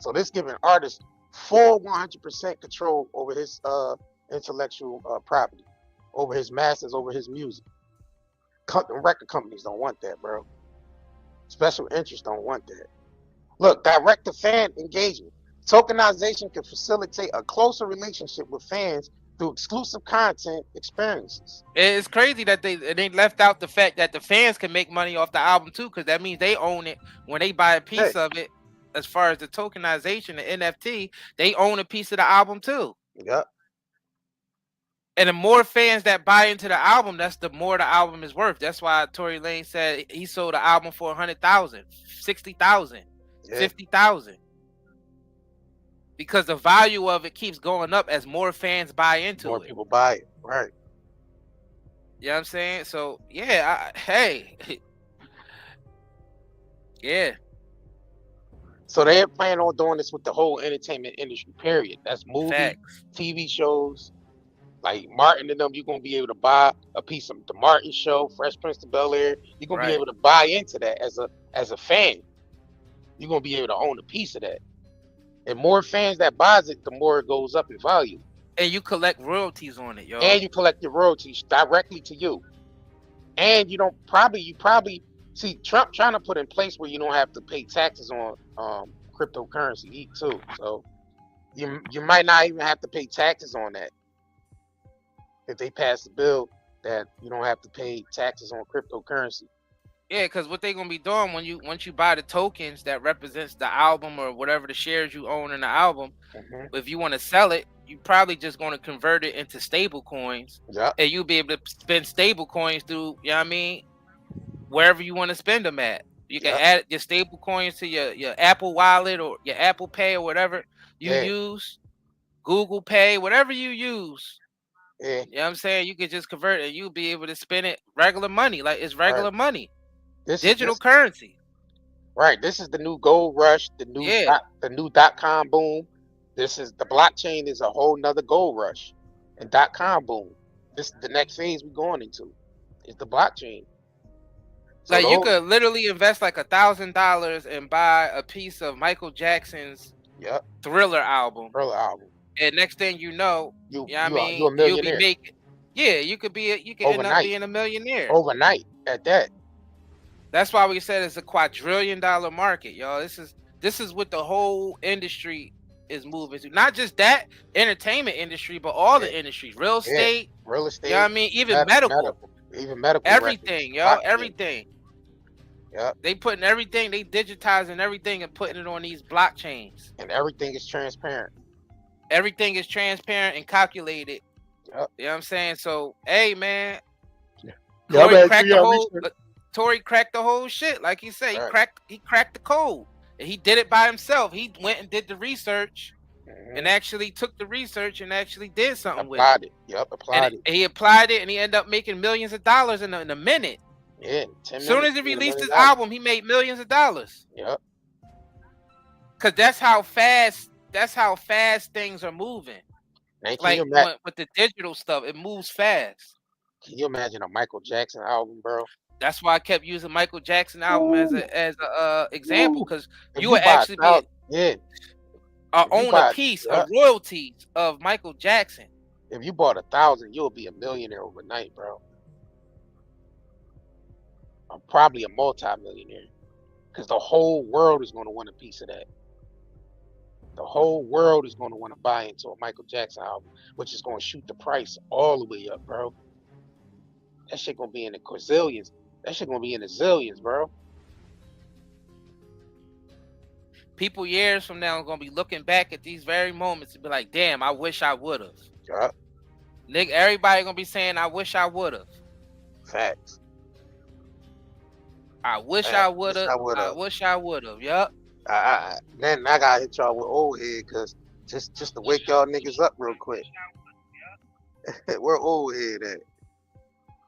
So this giving artists full 100% control over his intellectual property, over his masters, over his music. Record companies don't want that, bro. Special interests don't want that. Look, direct to fan engagement. Tokenization can facilitate a closer relationship with fans through exclusive content experiences. It's crazy that they left out the fact that the fans can make money off the album too, because that means they own it when they buy a piece of it. As far as the tokenization, the NFT, they own a piece of the album too. Yep. And the more fans that buy into the album, that's the more the album is worth. That's why Tory Lanez said he sold the album for 100,000, 60,000, 50,000. Because the value of it keeps going up as more fans buy into it. More people buy it, right? You know what I'm saying? So yeah, hey, yeah. So they're planning on doing this with the whole entertainment industry, period. That's movies, TV shows. Like Martin and them, you're going to be able to buy a piece of the Martin show, Fresh Prince of Bel-Air. You're going to be able to buy into that as a fan. You're going to be able to own a piece of that. And more fans that buys it, the more it goes up in value. And you collect royalties on it, yo. And you collect your royalties directly to you. And you probably see Trump trying to put in place where you don't have to pay taxes on cryptocurrency too. So you might not even have to pay taxes on that. If they pass the bill that you don't have to pay taxes on cryptocurrency. Yeah, because what they gonna be doing once you buy the tokens that represents the album or whatever the shares you own in the album, if you want to sell it, you probably just gonna convert it into stable coins, and you'll be able to spend stable coins through, you know what I mean, wherever you want to spend them at. You can add your stable coins to your Apple Wallet or your Apple Pay or whatever you use, Google Pay, whatever you use. Yeah. You know what I'm saying? You could just convert it and you'll be able to spend it regular money, like it's regular money. Digital currency. Right. This is the new gold rush, the new .com boom. This is the blockchain is a whole nother gold rush. And .com boom. This is the next phase we're going into. Is the blockchain. So like you could literally invest like $1,000 and buy a piece of Michael Jackson's Thriller album. And next thing you know, you'll be making. Yeah, you could end up being a millionaire overnight at that. That's why we said it's a quadrillion-dollar market, y'all. This is what the whole industry is moving to. Not just that entertainment industry, but all the industries, real estate. You know what I mean? Even medical. Even medical. Everything, y'all. Everything. They putting everything, they digitizing everything and putting it on these blockchains. And everything is transparent. Everything is transparent and calculated. You know what I'm saying? So, hey, man. Tory cracked the whole shit. Like he said, he cracked the code. And he did it by himself. He went and did the research and actually took the research and actually did something with it. Applied it. And he applied it and he ended up making millions of dollars in a minute. Yeah. As soon as he released his album, he made millions of dollars. Yep. Cause that's how fast things are moving. Like with the digital stuff, it moves fast. Can you imagine a Michael Jackson album, bro? That's why I kept using Michael Jackson album as a example, because you would actually own a piece of royalties of Michael Jackson. If you bought 1,000, you'll be a millionaire overnight, bro. I'm probably a multi-millionaire, because the whole world is going to want a piece of that. The whole world is going to want to buy into a Michael Jackson album, which is going to shoot the price all the way up, bro. That shit going to be in the quadrillions. That shit going to be in the zillions, bro. People years from now are going to be looking back at these very moments and be like, damn, I wish I would have. Nigga, everybody going to be saying, I wish I would have. Facts. I wish I would have. I wish I would have. Yup. Then I gotta hit y'all with old head, cause just to wake y'all niggas up real quick. Where old head at?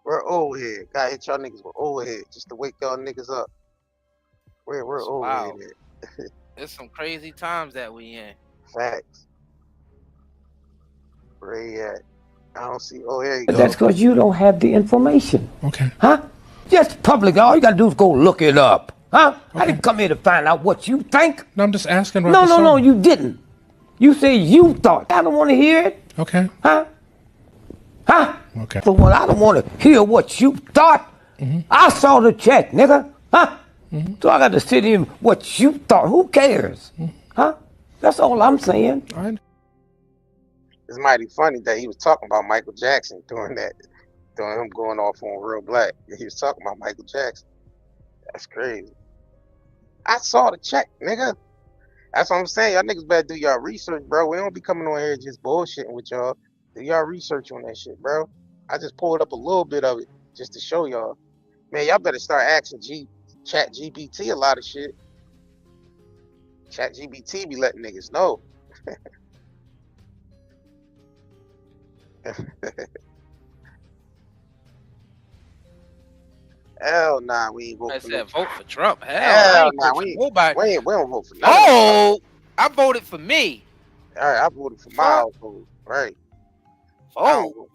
Where old head? Gotta hit y'all niggas with old head just to wake y'all niggas up. Where old head at? There's some crazy times that we in. Facts. Where he at? I don't see. Oh, here you go. That's because you don't have the information. Okay. Huh? Just public. All you gotta do is go look it up. Huh? Okay. I didn't come here to find out what you think. No, I'm just asking. No, you didn't. You say you thought. I don't want to hear it. Okay. Huh? Okay. For what? I don't want to hear what you thought. I saw the check, nigga. Huh? So I got to sit in what you thought. Who cares? Huh? That's all I'm saying. All right. It's mighty funny that he was talking about Michael Jackson during him going off on Real Black. He was talking about Michael Jackson. That's crazy. I saw the check, nigga. That's what I'm saying. Y'all niggas better do y'all research, bro. We don't be coming on here just bullshitting with y'all. Do y'all research on that shit, bro. I just pulled up a little bit of it just to show y'all. Man, y'all better start asking Chat GPT a lot of shit. Chat GPT be letting niggas know. Hell nah, we ain't vote for said vote for Trump. Hell nah, we don't vote for none. Oh, I voted for me. All right, I voted for my vote. Right. Vote.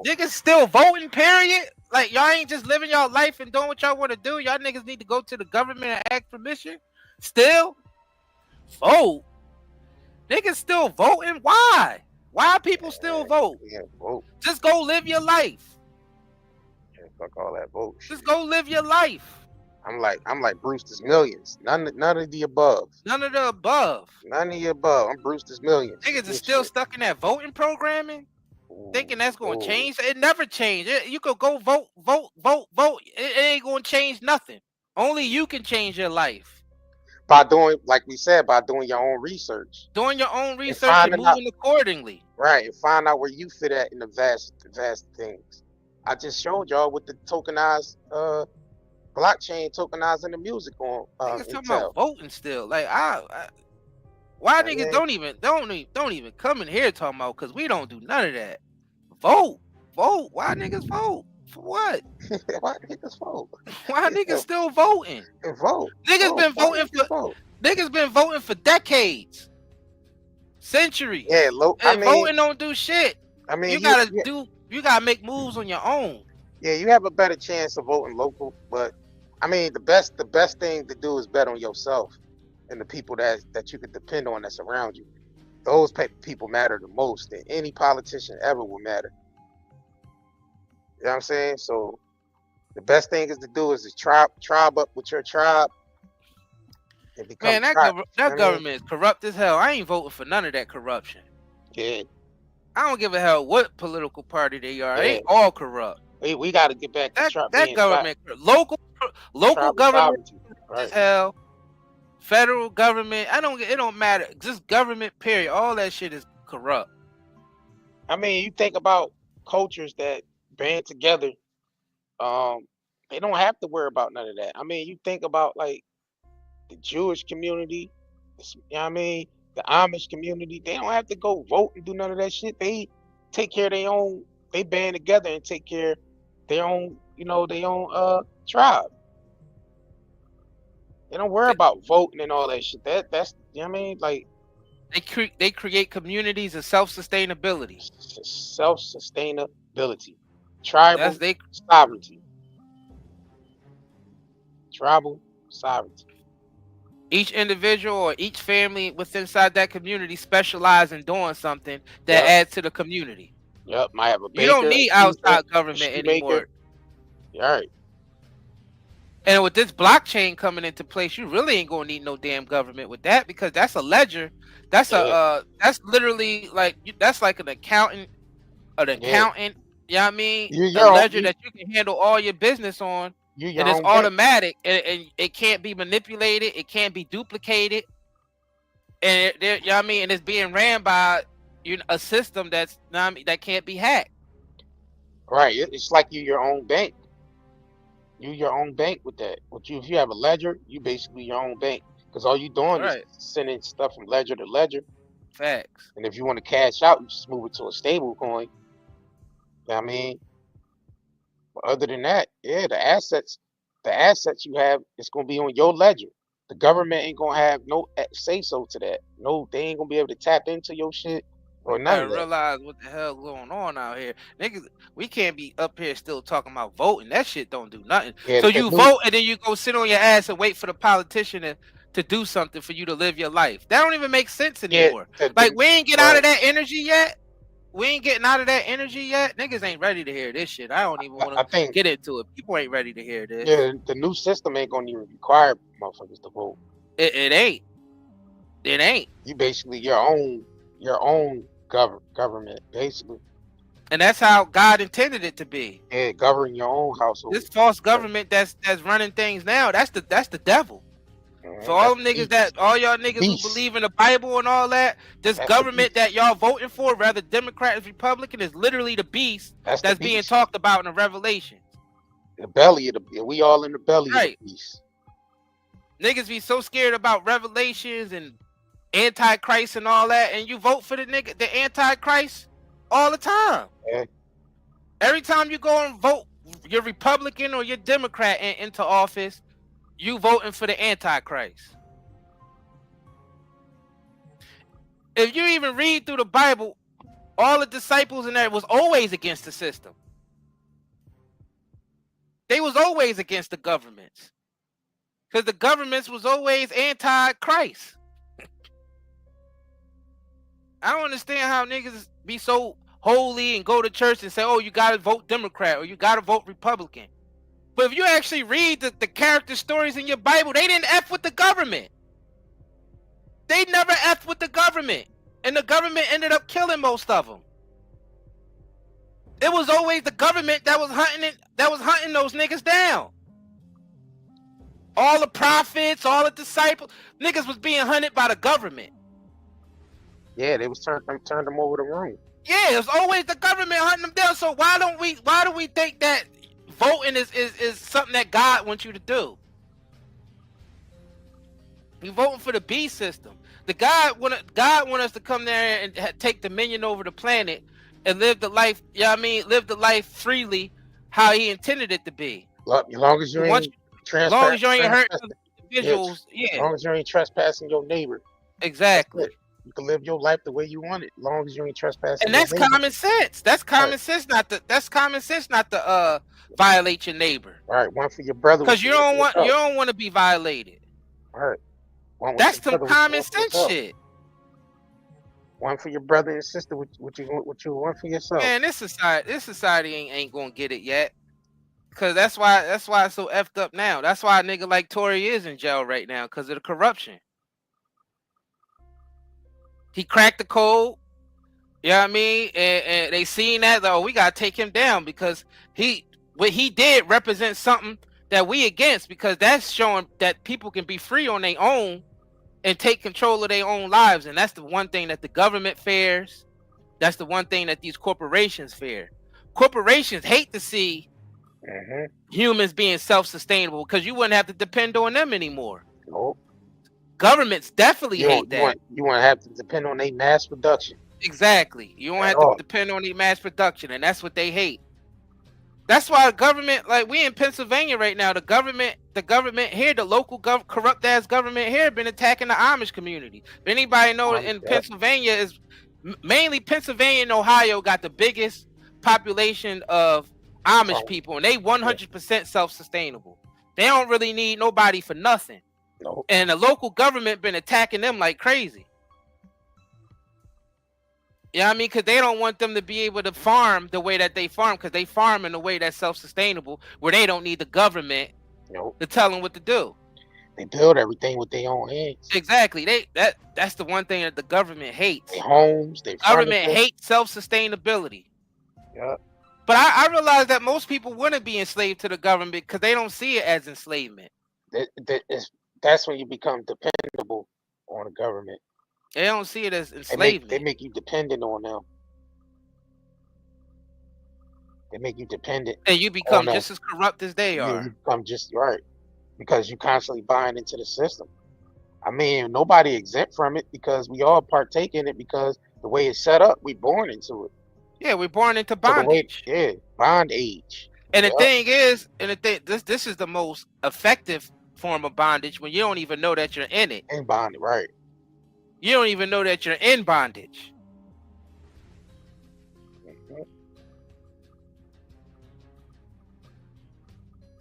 Niggas still voting, period. Like, y'all ain't just living y'all life and doing what y'all want to do. Y'all niggas need to go to the government and ask permission. Still vote. Niggas still voting. Why? Why people still vote? Yeah, vote. Just go live your life. Fuck all that vote shit. Just go live your life. I'm like Brewster's Millions. None of the above. None of the above. None of the above. I'm Brewster's Millions. Niggas is still stuck in that voting programming, thinking that's going to change. It never changed. You could go vote. It ain't going to change nothing. Only you can change your life. By doing, like we said, by doing your own research. Doing your own research and moving accordingly. Right, and find out where you fit at in the vast things. I just showed y'all with the tokenized blockchain tokenizing the music on niggas talking about voting still. Like why niggas don't even come in here talking about, because we don't do none of that. Vote. Why niggas vote? For what? Why niggas vote? Why niggas still voting? Vote. Niggas been voting for niggas been voting for decades, centuries. Yeah, voting don't do shit. I mean, you gotta make moves on your own. Yeah, you have a better chance of voting local, but I mean, the best thing to do is bet on yourself and the people that you can depend on that's around you. Those people matter the most than any politician ever will matter. You know what I'm saying? So the best thing is to do is tribe up with your tribe. Man, that government is corrupt as hell. I ain't voting for none of that corruption. Yeah. I don't give a hell what political party they are. They all corrupt. We got to get back to that government. Local government as hell. Federal government. It don't matter. Just government, period. All that shit is corrupt. I mean, you think about cultures that band together. They don't have to worry about none of that. I mean, you think about like the Jewish community, you know what I mean, the Amish community. They don't have to go vote and do none of that shit. They take care of their own. They band together and take care of their own, tribe. They don't worry about voting and all that shit. That's you know what I mean, like they create communities of self-sustainability. Self-sustainability. Tribal sovereignty. Tribal sovereignty. Each individual or each family inside that community specialize in doing something that adds to the community. Yep, might have a baker. You don't need outside government anymore. All right. And with this blockchain coming into place, you really ain't gonna need no damn government with that, because that's a ledger. That's that's literally that's like an accountant. You know what I mean? A ledger that you can handle all your business on. And it's automatic, and it can't be manipulated, it can't be duplicated, and you know what I mean, and it's being ran by a system that can't be hacked. Right, it's like you're your own bank. You're your own bank with that. If you have a ledger, you basically your own bank, because all you're doing is sending stuff from ledger to ledger. Facts. And if you want to cash out, you just move it to a stable coin. You know what I mean? But other than that, the assets you have, it's gonna be on your ledger. The government ain't gonna have no say so to that. No, they ain't gonna be able to tap into your shit or none of that. Realize what the hell going on out here, niggas. We can't be up here still talking about voting. That shit don't do nothing. So you vote and then you go sit on your ass and wait for the politician to do something for you to live your life. That don't even make sense anymore. Like we ain't get out of that energy yet. We ain't getting out of that energy yet. Niggas ain't ready to hear this shit. I don't even want to get into it. People ain't ready to hear this. Yeah, the new system ain't gonna even require motherfuckers to vote. It ain't. It ain't. You basically your own government, basically. And that's how God intended it to be. Yeah, govern your own household. This false government that's running things now, that's the devil. So all them niggas all y'all niggas who believe in the Bible and all that, this government that y'all voting for, rather Democrat or Republican, is literally the beast that's being talked about in the Revelations. The belly of we all in the belly of the beast. Niggas be so scared about Revelations and Antichrist and all that, and you vote for the Antichrist all the time. Yeah. Every time you go and vote your Republican or your Democrat into office, you voting for the Antichrist. If you even read through the Bible, all the disciples in there was always against the system. They was always against the governments, because the governments was always anti-Christ. I don't understand how niggas be so holy and go to church and say, oh, you gotta vote Democrat or you gotta vote Republican. But if you actually read the character stories in your Bible, they didn't F with the government. They never F with the government. And the government ended up killing most of them. It was always the government that was hunting those niggas down. All the prophets, all the disciples, niggas was being hunted by the government. Yeah, they turned them over the room. Yeah, it was always the government hunting them down. So why do we think that voting is something that God wants you to do? You voting for the B system. The God want us to come there and take dominion over the planet and live the life, you know what I mean? Live the life freely how he intended it to be. As long as you ain't as long as you ain't hurt individuals, As long as you ain't trespassing your neighbor. Exactly. You can live your life the way you want it, as long as you ain't trespassing. And that's common sense. That's common sense. Not to violate your neighbor. All right, one for your brother. Because you don't want to be violated. All right. That's some common sense shit. One for your brother and sister. What you want for yourself? Man, this society ain't gonna get it yet. Cause that's why it's so effed up now. That's why a nigga like Tory is in jail right now, because of the corruption. He cracked the code. You know what I mean? And they seen that, oh, we gotta take him down because what he did represents something that we against, because that's showing that people can be free on their own and take control of their own lives. And that's the one thing that the government fears. That's the one thing that these corporations fear. Corporations hate to see humans being self-sustainable, because you wouldn't have to depend on them anymore. Nope. Governments definitely hate that. You want to have to depend on their mass production. Exactly. You don't have to depend on their mass production, and that's what they hate. That's why the government, like we in Pennsylvania right now, the government here, the local corrupt ass government here, been attacking the Amish community. If anybody know, in Pennsylvania is mainly Pennsylvania and Ohio got the biggest population of Amish people, and they 100% self-sustainable. They don't really need nobody for nothing. No. And the local government been attacking them like crazy. You know what I mean? Because they don't want them to be able to farm the way that they farm, because they farm in a way that's self-sustainable, where they don't need the government to tell them what to do. They build everything with their own hands. Exactly. That's the one thing that the government hates. Their homes, their government hates self-sustainability. Yeah. But I realize that most people wouldn't be enslaved to the government because they don't see it as enslavement. That's when you become dependable on the government. They don't see it as enslavement. They make you dependent on them. They make you dependent. And you become just as corrupt as they are. You become just right. Because you constantly buying into the system. I mean, nobody exempt from it, because we all partake in it, because the way it's set up, we're born into it. Yeah, we're born into bondage. Bond age. And the thing is, this is the most effective form of bondage, when you don't even know that you're in it. In bondage, right. You don't even know that you're in bondage.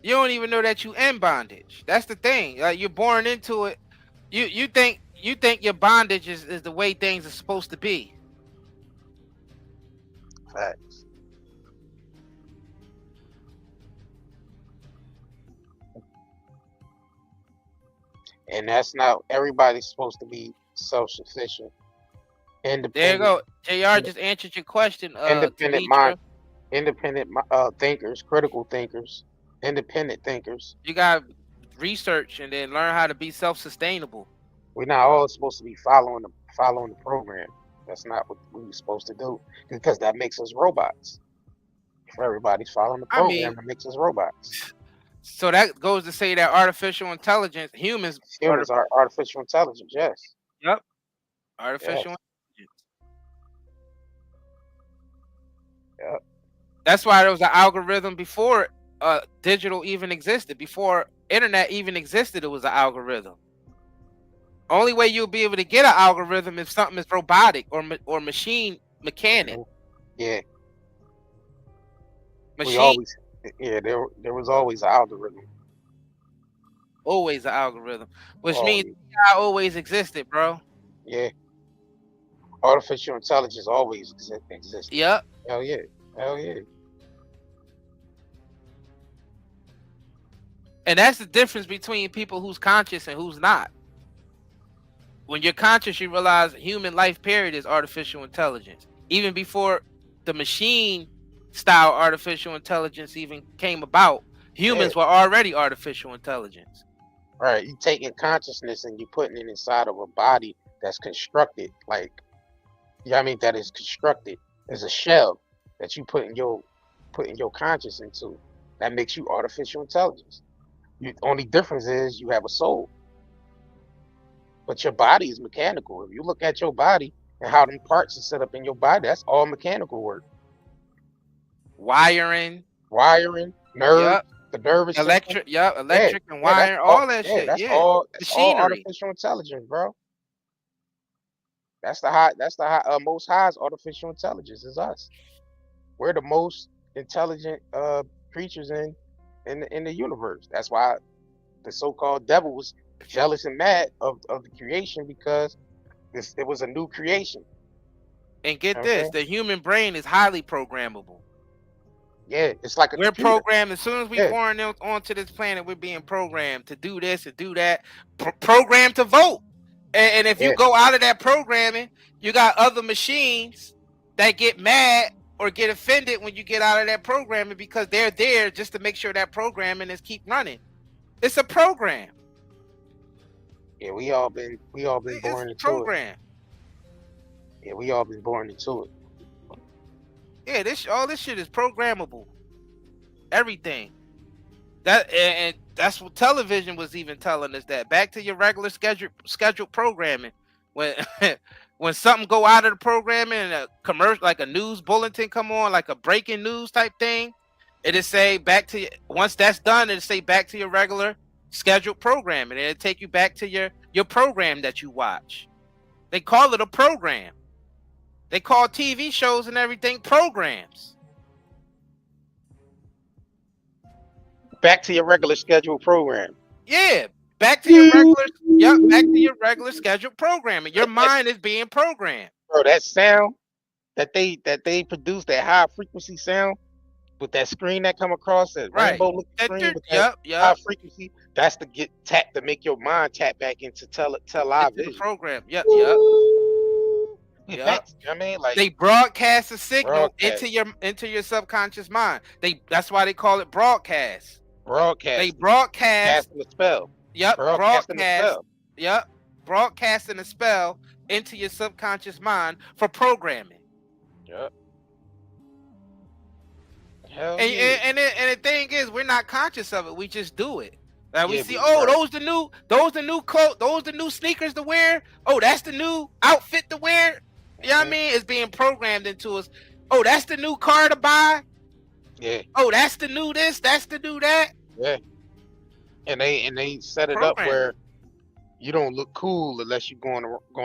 You don't even know that you in bondage. That's the thing. You're born into it. You think your bondage is the way things are supposed to be. Facts. And that's not, everybody's supposed to be self-sufficient. Independent. There you go. JR just answered your question. Independent mind, independent thinkers, critical thinkers, independent thinkers. You got research and then learn how to be self-sustainable. We're not all supposed to be following the program. That's not what we're supposed to do, because that makes us robots. If everybody's following the program, that makes us robots. So that goes to say that artificial intelligence, humans are artificial intelligence. Yes. Yep. Artificial intelligence. Yep. That's why there was an algorithm before digital even existed. Before internet even existed, it was an algorithm. Only way you'll be able to get an algorithm if something is robotic or machine mechanic. Yeah. Machine. There was always an algorithm. Always an algorithm, which means AI always existed, bro. Yeah. Artificial intelligence always existed. Yep. Hell yeah. Hell yeah. And that's the difference between people who's conscious and who's not. When you're conscious, you realize human life period is artificial intelligence. Even before the machine style artificial intelligence even came about, humans were already artificial intelligence. Right, you taking consciousness and you putting it inside of a body that's constructed, like, you know what I mean, that is constructed as a shell that you putting your conscious into. That makes you artificial intelligence. You only difference is you have a soul, but your body is mechanical. If you look at your body and how them parts are set up in your body, that's all mechanical work. Wiring, nerve, yep, the nervous system. electric, yep, Yeah, electric and yeah, that's wiring, all. all that Yeah, shit. Yeah, that's all machinery. artificial intelligence, bro. That's the high. That's the high, most highest artificial intelligence is us. We're the most intelligent creatures in the universe. That's why the so-called devil was jealous and mad of the creation, because it was a new creation. And get You know what I'm this: saying? the human brain is highly programmable. Yeah, it's like a We're computer. programmed as soon as we Yeah, born onto this planet. We're being programmed to do this and do that. Programmed to vote. And if you yeah, go out of that programming, you got other machines that get mad or get offended when you get out of that programming, because they're there just to make sure that programming is keep running. It's a program. yeah. We all been It's born into it. program. Yeah, we all been born into it. Yeah, all this shit is programmable. Everything. And that's what television was even telling us, that back to your regular scheduled programming. When when something go out of the programming and a commercial, like a news bulletin come on, like a breaking news type thing, it'll say back to, once that's done, it'll say back to your regular scheduled programming, and it'll take you back to your program that you watch. They call it a program. They call TV shows and everything programs. Back to your regular scheduled program. Yeah, back to your regular scheduled programming. Your mind is being programmed. Bro, that sound that they produce, that high frequency sound with that screen that come across, that Right. rainbow looking screen with that high frequency, that's to get tapped, to make your mind tap back into television program. Yep. I mean, like, they broadcast a signal into your subconscious mind. That's why they call it broadcast. They broadcast casting a spell. Yep. Broadcasting a spell. Yep. Broadcasting a spell into your subconscious mind for programming. Yep. And the thing is, we're not conscious of it. We just do it. Like, we see, those the new clothes, those the new sneakers to wear. Oh, that's the new outfit to wear. You know what I mean? It's being programmed into us. Oh, that's the new car to buy. Yeah. Oh, that's the new this. That's the new that. Yeah. And they set it up where you don't look cool unless you're going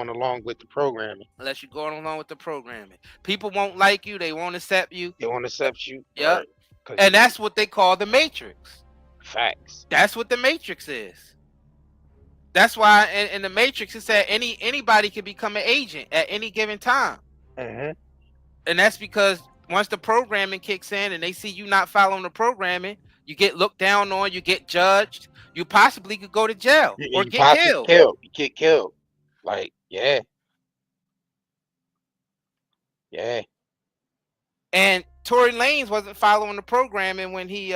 along with the programming. Unless you're going along with the programming, people won't like you. They won't accept you. They won't accept you. Yep. Right. And that's what they call the Matrix. Facts. That's what the Matrix is. That's why in the Matrix it said anybody can become an agent at any given time. Mm-hmm. And that's because once the programming kicks in and they see you not following the programming, you get looked down on, you get judged, you possibly could go to jail or get killed. You get killed. Like, yeah. Yeah. And Tory Lanez wasn't following the programming when he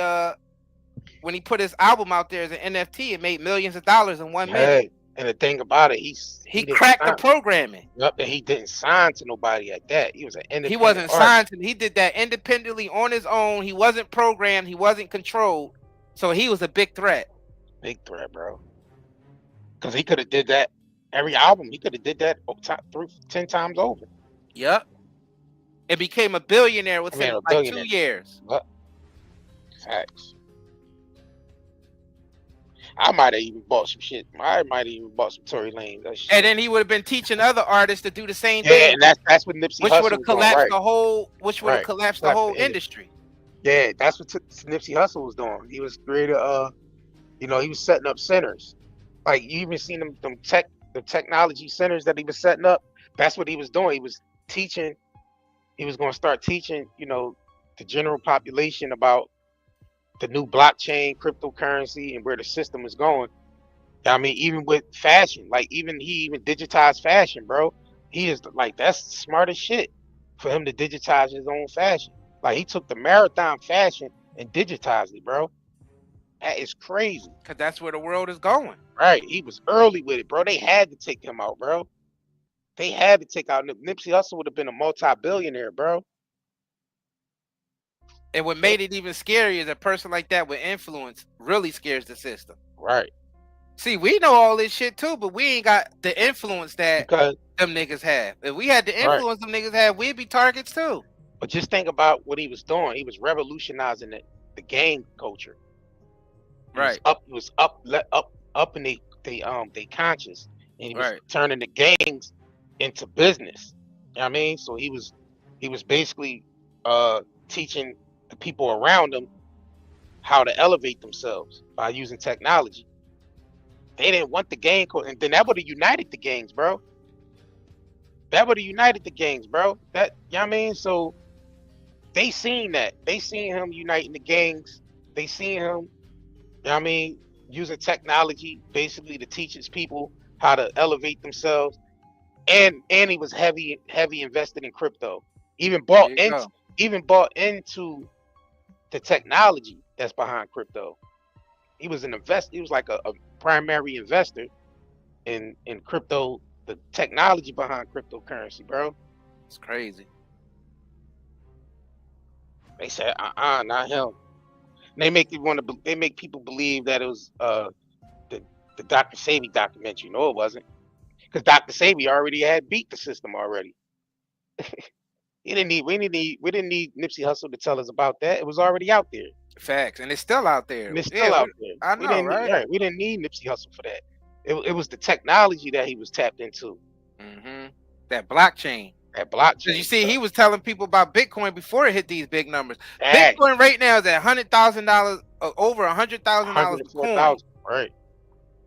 put his album out there as an NFT. It made millions of dollars in 1 minute. And the thing about it, he cracked the programming. Yep, and he didn't sign to nobody at that. He was an independent. He wasn't signed to. He did that independently on his own. He wasn't programmed. He wasn't controlled. So he was a big threat. Big threat, bro. Because he could have did that every album. He could have did that 10 times over. Yep. And became a billionaire within 2 years. What? Facts. I might have even bought some shit. I might have even bought some Tory Lanez. And then he would have been teaching other artists to do the same thing. Yeah, and that's what Nipsey Hussle would have collapsed the whole. Which would have collapsed the whole industry. Yeah, that's what Nipsey Hussle was doing. He was creating, he was setting up centers. Like, you even seen the technology centers that he was setting up. That's what he was doing. He was teaching. He was going to start teaching, the general population about the new blockchain, cryptocurrency, and where the system is going. I mean, even with fashion, like he even digitized fashion, bro. He is like, that's smart as shit for him to digitize his own fashion. Like, he took the marathon fashion and digitized it, bro. That is crazy. Cause that's where the world is going. Right. He was early with it, bro. They had to take him out, bro. They had to take out Nipsey Hussle would have been a multi-billionaire, bro. And what made it even scary is a person like that with influence really scares the system. Right. See, we know all this shit too, but we ain't got the influence that Because them niggas have. If we had the influence them niggas have, we'd be targets too. But just think about what he was doing. He was revolutionizing the gang culture. He right. Was up in they conscious, and he was turning the gangs into business. You know what I mean? So he was basically teaching the people around him how to elevate themselves by using technology. They didn't want the gang code, and then that would have united the gangs, bro. That would have united the gangs, bro. That, you know what I mean? So they seen that. They seen him uniting the gangs. They seen him, you know what I mean, using technology basically to teach his people how to elevate themselves. And he was heavy invested in crypto. Even bought into the technology that's behind crypto. He was he was like a primary investor in crypto, the technology behind cryptocurrency, bro. It's crazy. They said, not him. And they make people believe that it was the Dr. Sebi documentary. No, it wasn't. Because Dr. Sebi already had beat the system already. We didn't need Nipsey Hussle to tell us about that. It was already out there. Facts, and it's still out there. And it's still out there. I know, right? We didn't need Nipsey Hussle for that. It was the technology that he was tapped into. That blockchain. Because you see, he was telling people about Bitcoin before it hit these big numbers. Bitcoin right now is at $100,000, over $100,000 coin. Right.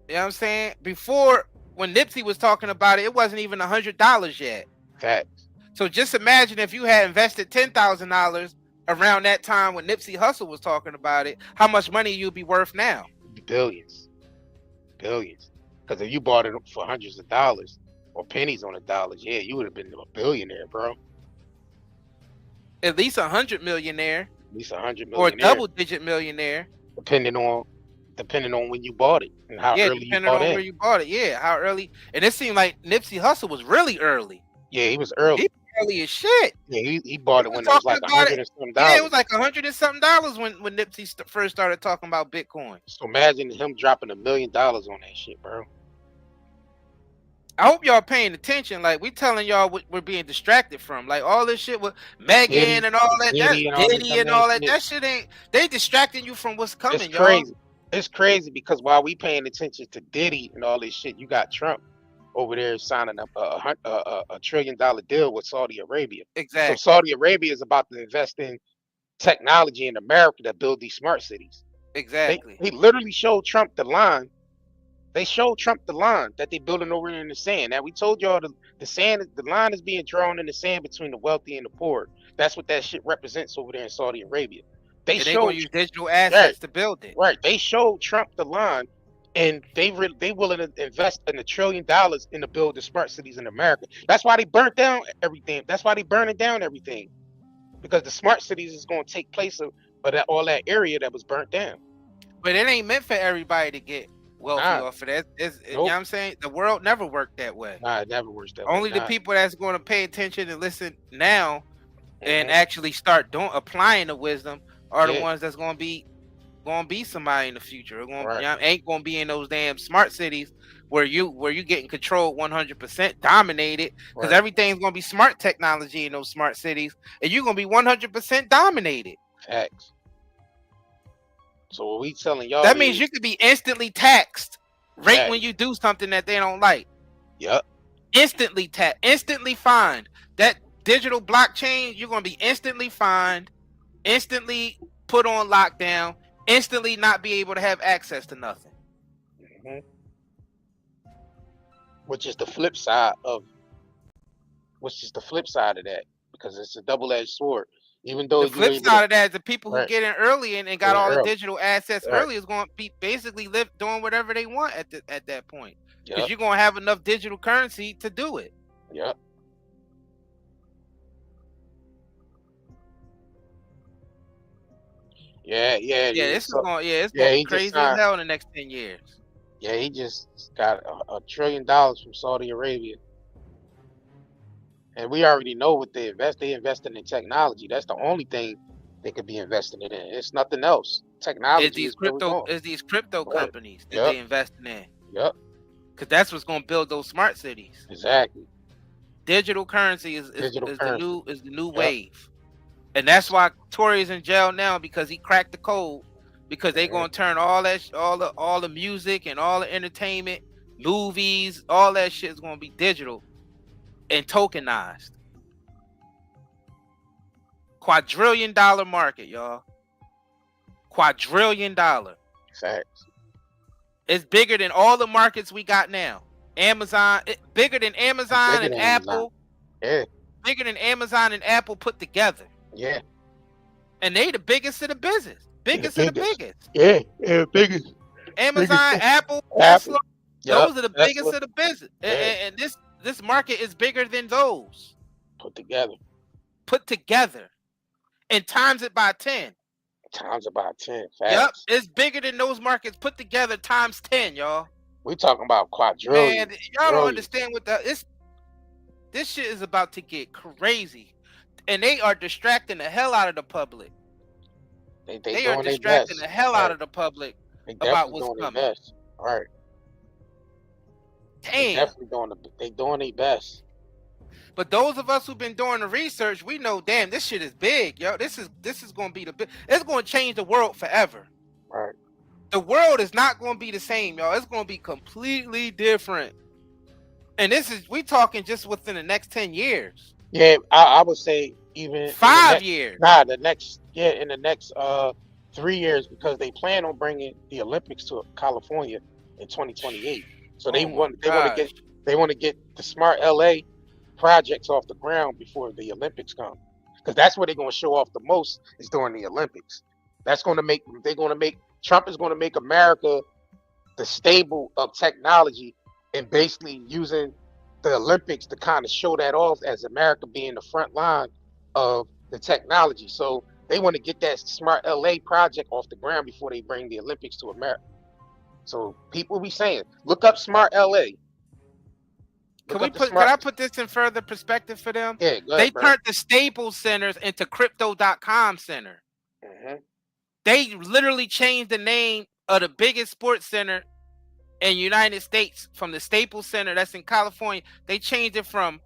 You know what I'm saying? Before, when Nipsey was talking about it, it wasn't even $100 yet. Facts. So just imagine if you had invested $10,000 around that time when Nipsey Hussle was talking about it, how much money you'd be worth now? Billions. Because if you bought it for hundreds of dollars or pennies on the dollars, yeah, you would have been a billionaire, bro. At least 100 millionaire. At least 100 millionaire. Or a double-digit millionaire. Depending on when you bought it and how early you bought it. Depending on where you bought it. Yeah, how early. And it seemed like Nipsey Hussle was really early. Yeah, he was early. He was early as shit. Yeah, he bought it when it was like $100 and something. Yeah, it was like $100 and something when Nipsey first started talking about Bitcoin. So imagine him dropping $1 million on that shit, bro. I hope y'all paying attention. Like, we telling y'all what we're being distracted from. Like, all this shit with Megan and all that. Diddy and all that. That shit ain't. They distracting you from what's coming, it's crazy. It's crazy because while we paying attention to Diddy and all this shit, you got Trump over there signing up a $1 trillion deal with Saudi Arabia. Exactly. So Saudi Arabia is about to invest in technology in America that build these smart cities. Exactly. He literally showed Trump the line. They showed Trump the line that they building over there in the sand. Now we told y'all the line is being drawn in the sand between the wealthy and the poor. That's what that shit represents over there in Saudi Arabia. They gonna use digital assets to build it. Right. They showed Trump the line, and they willing to invest in $1 trillion in to build the smart cities in America. That's why they burnt down everything. That's why they burning down everything, because the smart cities is going to take place of all that area that was burnt down. But it ain't meant for everybody to get wealthy off of that. You know what I'm saying? The world never worked that way. Nah, it never works that way. Only the people that's going to pay attention and listen now and actually start applying the wisdom are the ones that's going to be somebody in the future. Ain't going to be in those damn smart cities where you getting controlled 100%, dominated, because everything's going to be smart technology in those smart cities, and you're going to be 100% dominated. Facts. So what we telling y'all? That means you could be instantly taxed when you do something that they don't like. Yep. Instantly taxed, instantly fined. That digital blockchain, you're going to be instantly fined, instantly put on lockdown, instantly not be able to have access to nothing. Which is the flip side of that, because it's a double-edged sword. Even though the flip side of that is the people who get in early and got all the digital assets early is going to be basically doing whatever they want at that point, because you're going to have enough digital currency to do it. Yep. Yeah, yeah, Yeah, yeah. this is So going. Yeah, it's going yeah, to be he just crazy as signed. hell in the next 10 years. Yeah, he just got $1 trillion from Saudi Arabia, and we already know what they invest. They investing in technology. That's the only thing they could be investing in. It's nothing else. Technology is where we're going. It's these crypto Right. companies that Yep. they investing in. Yep. Because that's what's going to build those smart cities. Exactly. Digital currency is Digital the currency. new Yep. wave, and that's why Tory is in jail now, because he cracked the code. Because they gonna turn all the music and all the entertainment, movies, all that shit is gonna be digital and tokenized. $250 market, y'all. $250. Facts. It's bigger than all the markets we got now. Amazon, bigger than Amazon Bigger and than Apple. Amazon. Yeah. Bigger than Amazon and Apple put together. Yeah. And they the biggest of the business. Biggest of the biggest. Yeah. Yeah. Biggest. Amazon, Apple, Apple. Tesla. Yep. Those are the Tesla. biggest of the business. Yeah. And this market is bigger than those. Put together. Put together. And times it by 10. Times about 10. Facts. Yep. It's bigger than those markets put together times 10, y'all. We talking about quadrillion. Man, y'all don't understand what this shit is about to get crazy. And they are distracting the hell out of the public. They are distracting the hell out of the public about what's coming. Best. All right. Damn. They definitely doing their best. But those of us who've been doing the research, we know, damn, this shit is big, yo. This is gonna be it's gonna change the world forever. Right. The world is not gonna be the same, y'all. It's gonna be completely different. And we talking just within the next 10 years. Yeah, I would say even 5 years. Nah, in the next 3 years, because they plan on bringing the Olympics to California in 2028. So they want to get the smart LA projects off the ground before the Olympics come, because that's where they're going to show off the most, is during the Olympics. Trump is going to make America the stable of technology, and basically using the Olympics to kind of show that off as America being the front line of the technology. So they want to get that smart LA project off the ground before they bring the Olympics to America. So people be saying, look up smart LA. Can I put this in further perspective for them? Yeah, go they ahead, turned the Staples centers into crypto.com center. Mm-hmm. They literally changed the name of the biggest sports center in United States from the Staples Center that's in California. They changed it from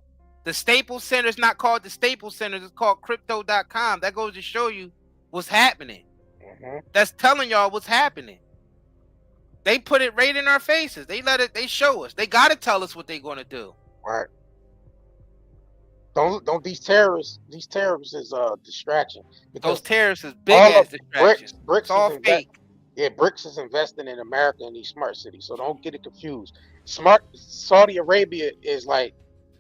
the Staples Center. It's not called the Staples Center. It's called crypto.com. That goes to show you what's happening. Mm-hmm. That's telling y'all what's happening. They put it right in our faces. They show us. They got to tell us what they're going to do. Right. Don't these terrorists is distraction. Those terrorists is big ass distractions. Bricks it's all fake. Yeah, BRICS is investing in America in these smart cities, so don't get it confused. Saudi Arabia is like,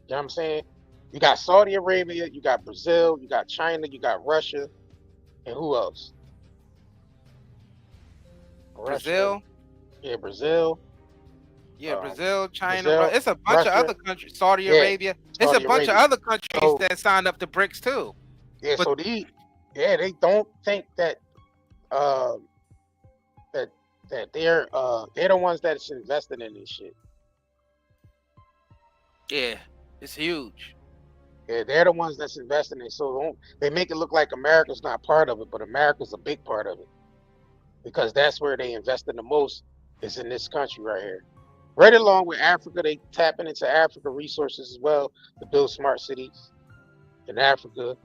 you know what I'm saying? You got Saudi Arabia, you got Brazil, you got China, you got Russia, and who else? Brazil. Yeah, Brazil. Yeah, Brazil, China. Brazil, it's a bunch of other countries. Saudi Arabia. It's a bunch of other countries that signed up to BRICS too. Yeah, so they don't think that that they're the ones that's invested in this shit. Yeah, it's huge. Yeah, they're the ones that's investing in it. So they make it look like America's not part of it, but America's a big part of it, because that's where they invest in the most, is in this country right here. Right along with Africa, they tapping into Africa resources as well to build smart cities in Africa.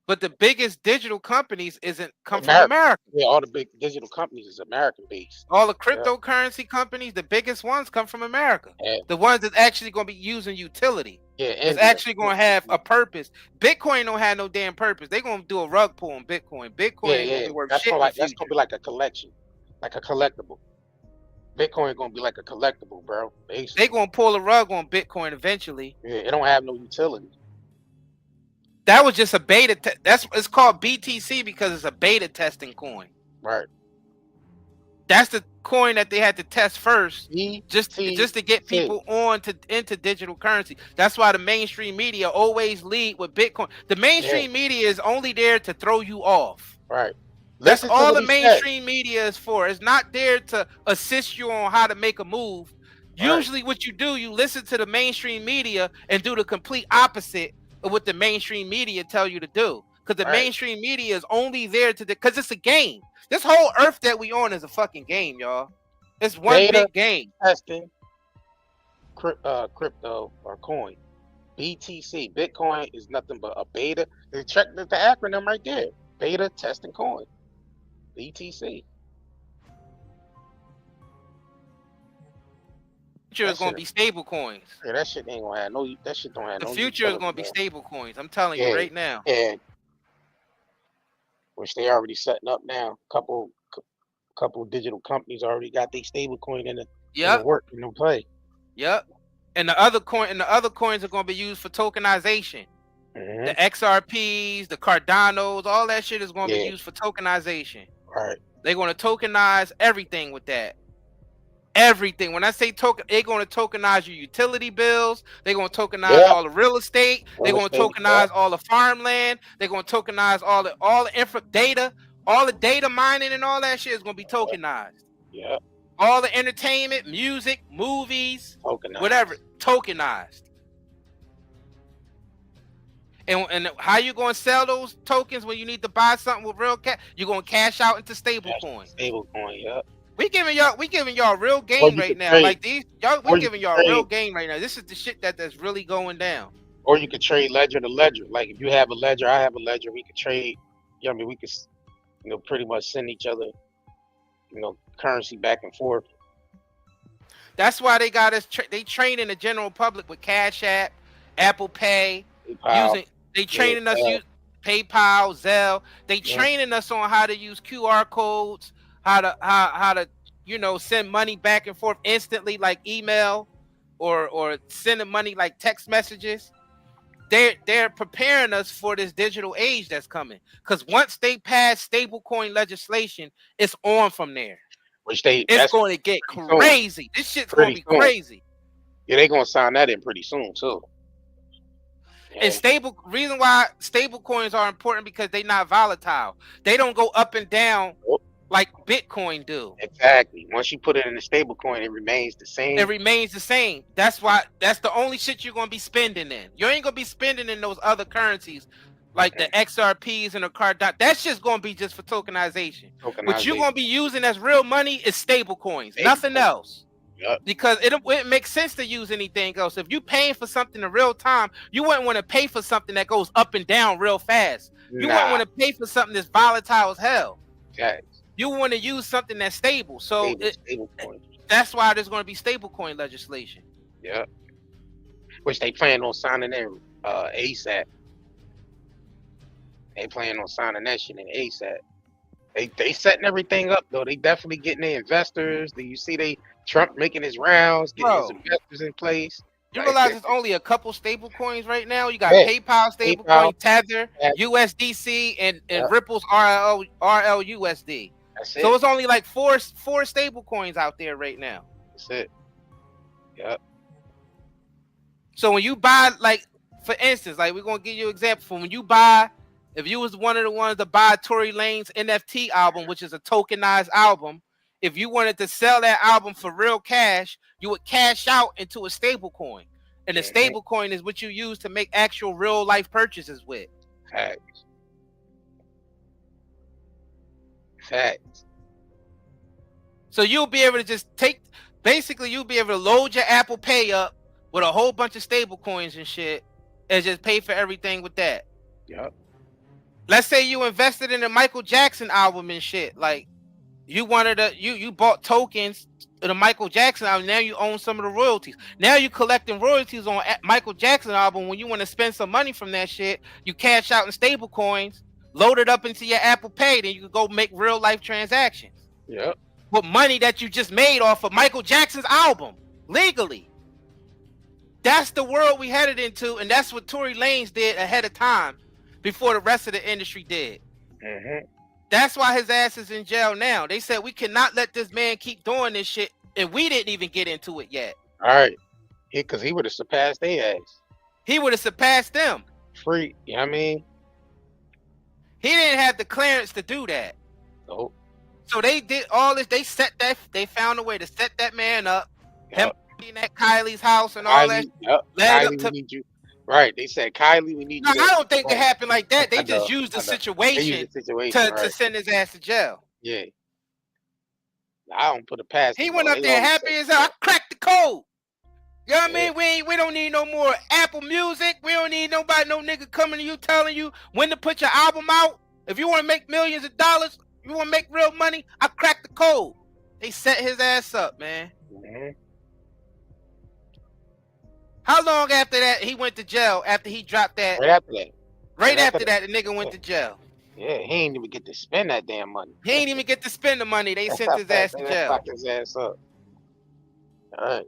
But the biggest digital companies come from America. Yeah, all the big digital companies is American based. All the cryptocurrency companies, the biggest ones come from America. Yeah. The ones that's actually going to be using utility. Yeah, it's actually going to have a purpose. Bitcoin don't have no damn purpose. They're going to do a rug pull on Bitcoin. Bitcoin ain't going to be worth shit. That's going to be like a collection, like a collectible. Bitcoin going to be like a collectible, bro. They're going to pull a rug on Bitcoin eventually. Yeah, it don't have no utility. That was just a beta. It's called BTC because it's a beta testing coin. Right. That's the coin that they had to test first, just to get BTC. people into digital currency. That's why the mainstream media always lead with Bitcoin. The mainstream media is only there to throw you off. Right. That's Listen to all what the he said. mainstream media is for. It's not there to assist you on how to make a move. Usually what you do, you listen to the mainstream media and do the complete opposite of what the mainstream media tell you to do. Because the mainstream media is only there because it's a game. This whole earth that we on is a fucking game, y'all. It's one big game. Testing crypto or coin. BTC. Bitcoin is nothing but a beta. Check the acronym right there. Beta testing coin. BTC. Future is going to be stable coins. Yeah, that shit ain't gonna have no. That shit don't have no. The future is going to be stable coins. I'm telling you right now. Yeah. Which they already setting up now. Couple digital companies already got their stable coin in the work in the play. Yep. And the other coins are going to be used for tokenization. The XRPs, the Cardanos, all that shit is going to be used for tokenization. Right. They're going to tokenize everything with that. Everything. When I say token, they're going to tokenize your utility bills. They're going to tokenize all the real estate. They're going to tokenize all the farmland. They're going to tokenize all the data. All the data mining and all that shit is going to be tokenized. Yeah. All the entertainment, music, movies, whatever, tokenized. And how you going to sell those tokens when you need to buy something with real cash? You're going to cash out into stable coin. Stable coin, yeah. We giving y'all real game right now. Like these, we giving y'all real game right now. This is the shit that's really going down. Or you could trade ledger to ledger. Like if you have a ledger, I have a ledger. We could trade. I mean, we could, pretty much send each other, currency back and forth. That's why they got us. They training the general public with Cash App, Apple Pay, They training us use PayPal, Zelle. They training us on how to use QR codes. How to send money back and forth instantly, like email or sending money like text messages. They're preparing us for this digital age that's coming. Because once they pass stablecoin legislation, it's on from there. It's going to get crazy. This shit's going to be crazy. Yeah, they're going to sign that in pretty soon too. And reason why stable coins are important because they're not volatile. They don't go up and down like Bitcoin do. Exactly. Once you put it in a stable coin, it remains the same. It remains the same. That's the only shit you're gonna be spending in. You ain't gonna be spending in those other currencies like the XRPs and the Cardano. That's just gonna be just for tokenization. What you're gonna be using as real money is stable coins, nothing else. Yep. Because it makes sense to use anything else. If you're paying for something in real time, you wouldn't want to pay for something that goes up and down real fast. You wouldn't want to pay for something that's volatile as hell. Okay. You want to use something that's stable. So that's why there's going to be stablecoin legislation. Yeah. Which they plan on signing in ASAP. They plan on signing that shit in ASAP. They setting everything up though. They definitely getting their investors. You see Trump making his rounds, getting his investors in place. You realize there's only a couple stable coins right now? You got PayPal stablecoin, Tether, USDC, and Ripple's RLUSD. That's it. So it's only like four stable coins out there right now. That's it. Yep. So when you buy, like, for instance, like we're gonna give you an example. For when you buy, if you was one of the ones to buy Tory Lanez NFT album, which is a tokenized album, if you wanted to sell that album for real cash, you would cash out into a stable coin. And the stable coin is what you use to make actual real life purchases with. Facts. So you'll be able to just you'll be able to load your Apple Pay up with a whole bunch of stable coins and shit and just pay for everything with that. Yep. Let's say you invested in a Michael Jackson album and shit. Like you bought tokens of the Michael Jackson album. Now you own some of the royalties. Now you're collecting royalties on Michael Jackson album. When you want to spend some money from that shit, you cash out in stable coins, load it up into your Apple Pay, then you can go make real life transactions. Yep. With money that you just made off of Michael Jackson's album legally. That's the world we headed into, and that's what Tory Lanez did ahead of time before the rest of the industry did. That's why his ass is in jail now. They said we cannot let this man keep doing this shit, and we didn't even get into it yet. All right, because he would have surpassed their ass. He would have surpassed them. Free, you know what I mean? He didn't have the clearance to do that. Nope. So they did all this. They set that. They found a way to set that man up. Him being at Kylie's house and all that. Yep. Kylie, we need you. Right. They said, Kylie, we need no, you. I don't think it happened like that. They just used the situation, to send his ass to jail. Yeah. I don't put a pass. He went up there happy as hell. I cracked the code. You know what I mean? We don't need no more Apple Music. We don't need nobody, no nigga coming to you telling you when to put your album out. If you want to make millions of dollars, you want to make real money, I cracked the code. They set his ass up, man. Mm-hmm. How long after that he went to jail after he dropped that? Right after that. Right after that, the nigga went to jail. Yeah, he ain't even get to spend that damn money. He ain't even get to spend the money. They sent his ass to jail. Fuck his ass up. All right.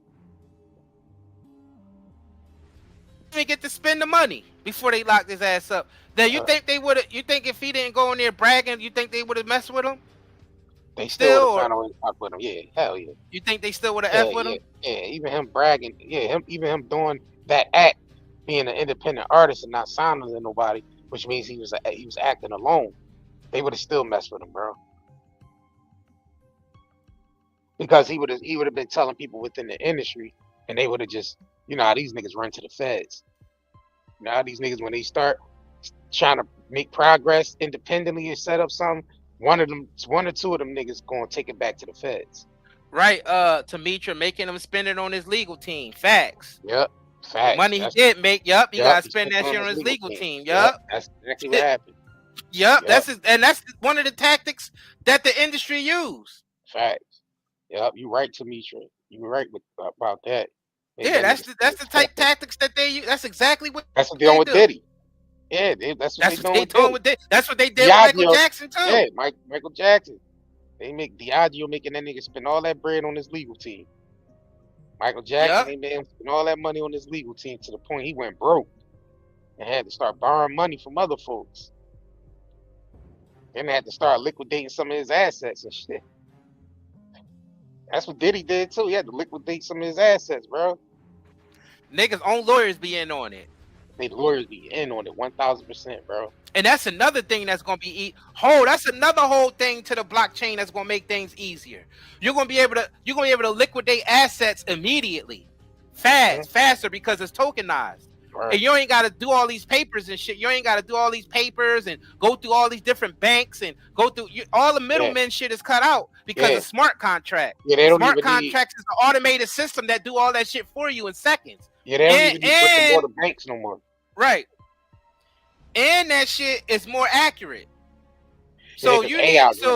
He didn't get to spend the money before they locked his ass up. Then you think they would have? You think if he didn't go in there bragging, you think they would have messed with him? They still would have found a way to fuck with him. Yeah, hell yeah. You think they still would have F with him? Yeah, even him bragging. Yeah, even him doing that act, being an independent artist and not signing to nobody, which means he was acting alone. They would have still messed with him, bro. Because he would have been telling people within the industry, and they would have just, you know how these niggas run to the feds. You know how these niggas, when they start trying to make progress independently and set up something, one or two of them niggas gonna take it back to the feds. Right, Demetra making him spend it on his legal team. Facts. Yep. Facts. The money he did make, he gotta spend that shit on his legal team. Yep. That's exactly what happened. Yep. That's one of the tactics that the industry use. Facts. Yep, you right, Demetra. You were right about that. Yeah, that's the type tactics that they use. That's exactly what. That's what they doing with Diddy. Yeah, that's what they doing with Diddy. That's what they did with Michael Jackson too. Yeah, Michael Jackson. They make Diageo making that nigga spend all that bread on his legal team. Michael Jackson, they made him spend all that money on his legal team to the point he went broke and had to start borrowing money from other folks. Then they had to start liquidating some of his assets and shit. That's what Diddy did too. He had to liquidate some of his assets, bro. Niggas' own lawyers be in on it. They lawyers be in on it 1,000%, bro. And that's another thing that's gonna be that's another whole thing to the blockchain that's gonna make things easier. You're gonna be able to liquidate assets immediately, faster because it's tokenized. Right. And you ain't gotta do all these papers and shit. You ain't gotta do all these papers and go through all these different banks and go through all the middlemen shit is cut out because of smart contract. Yeah, they don't smart even contracts is an automated system that do all that shit for you in seconds. Yeah, they don't even need to go to banks no more. Right. And that shit is more accurate. So if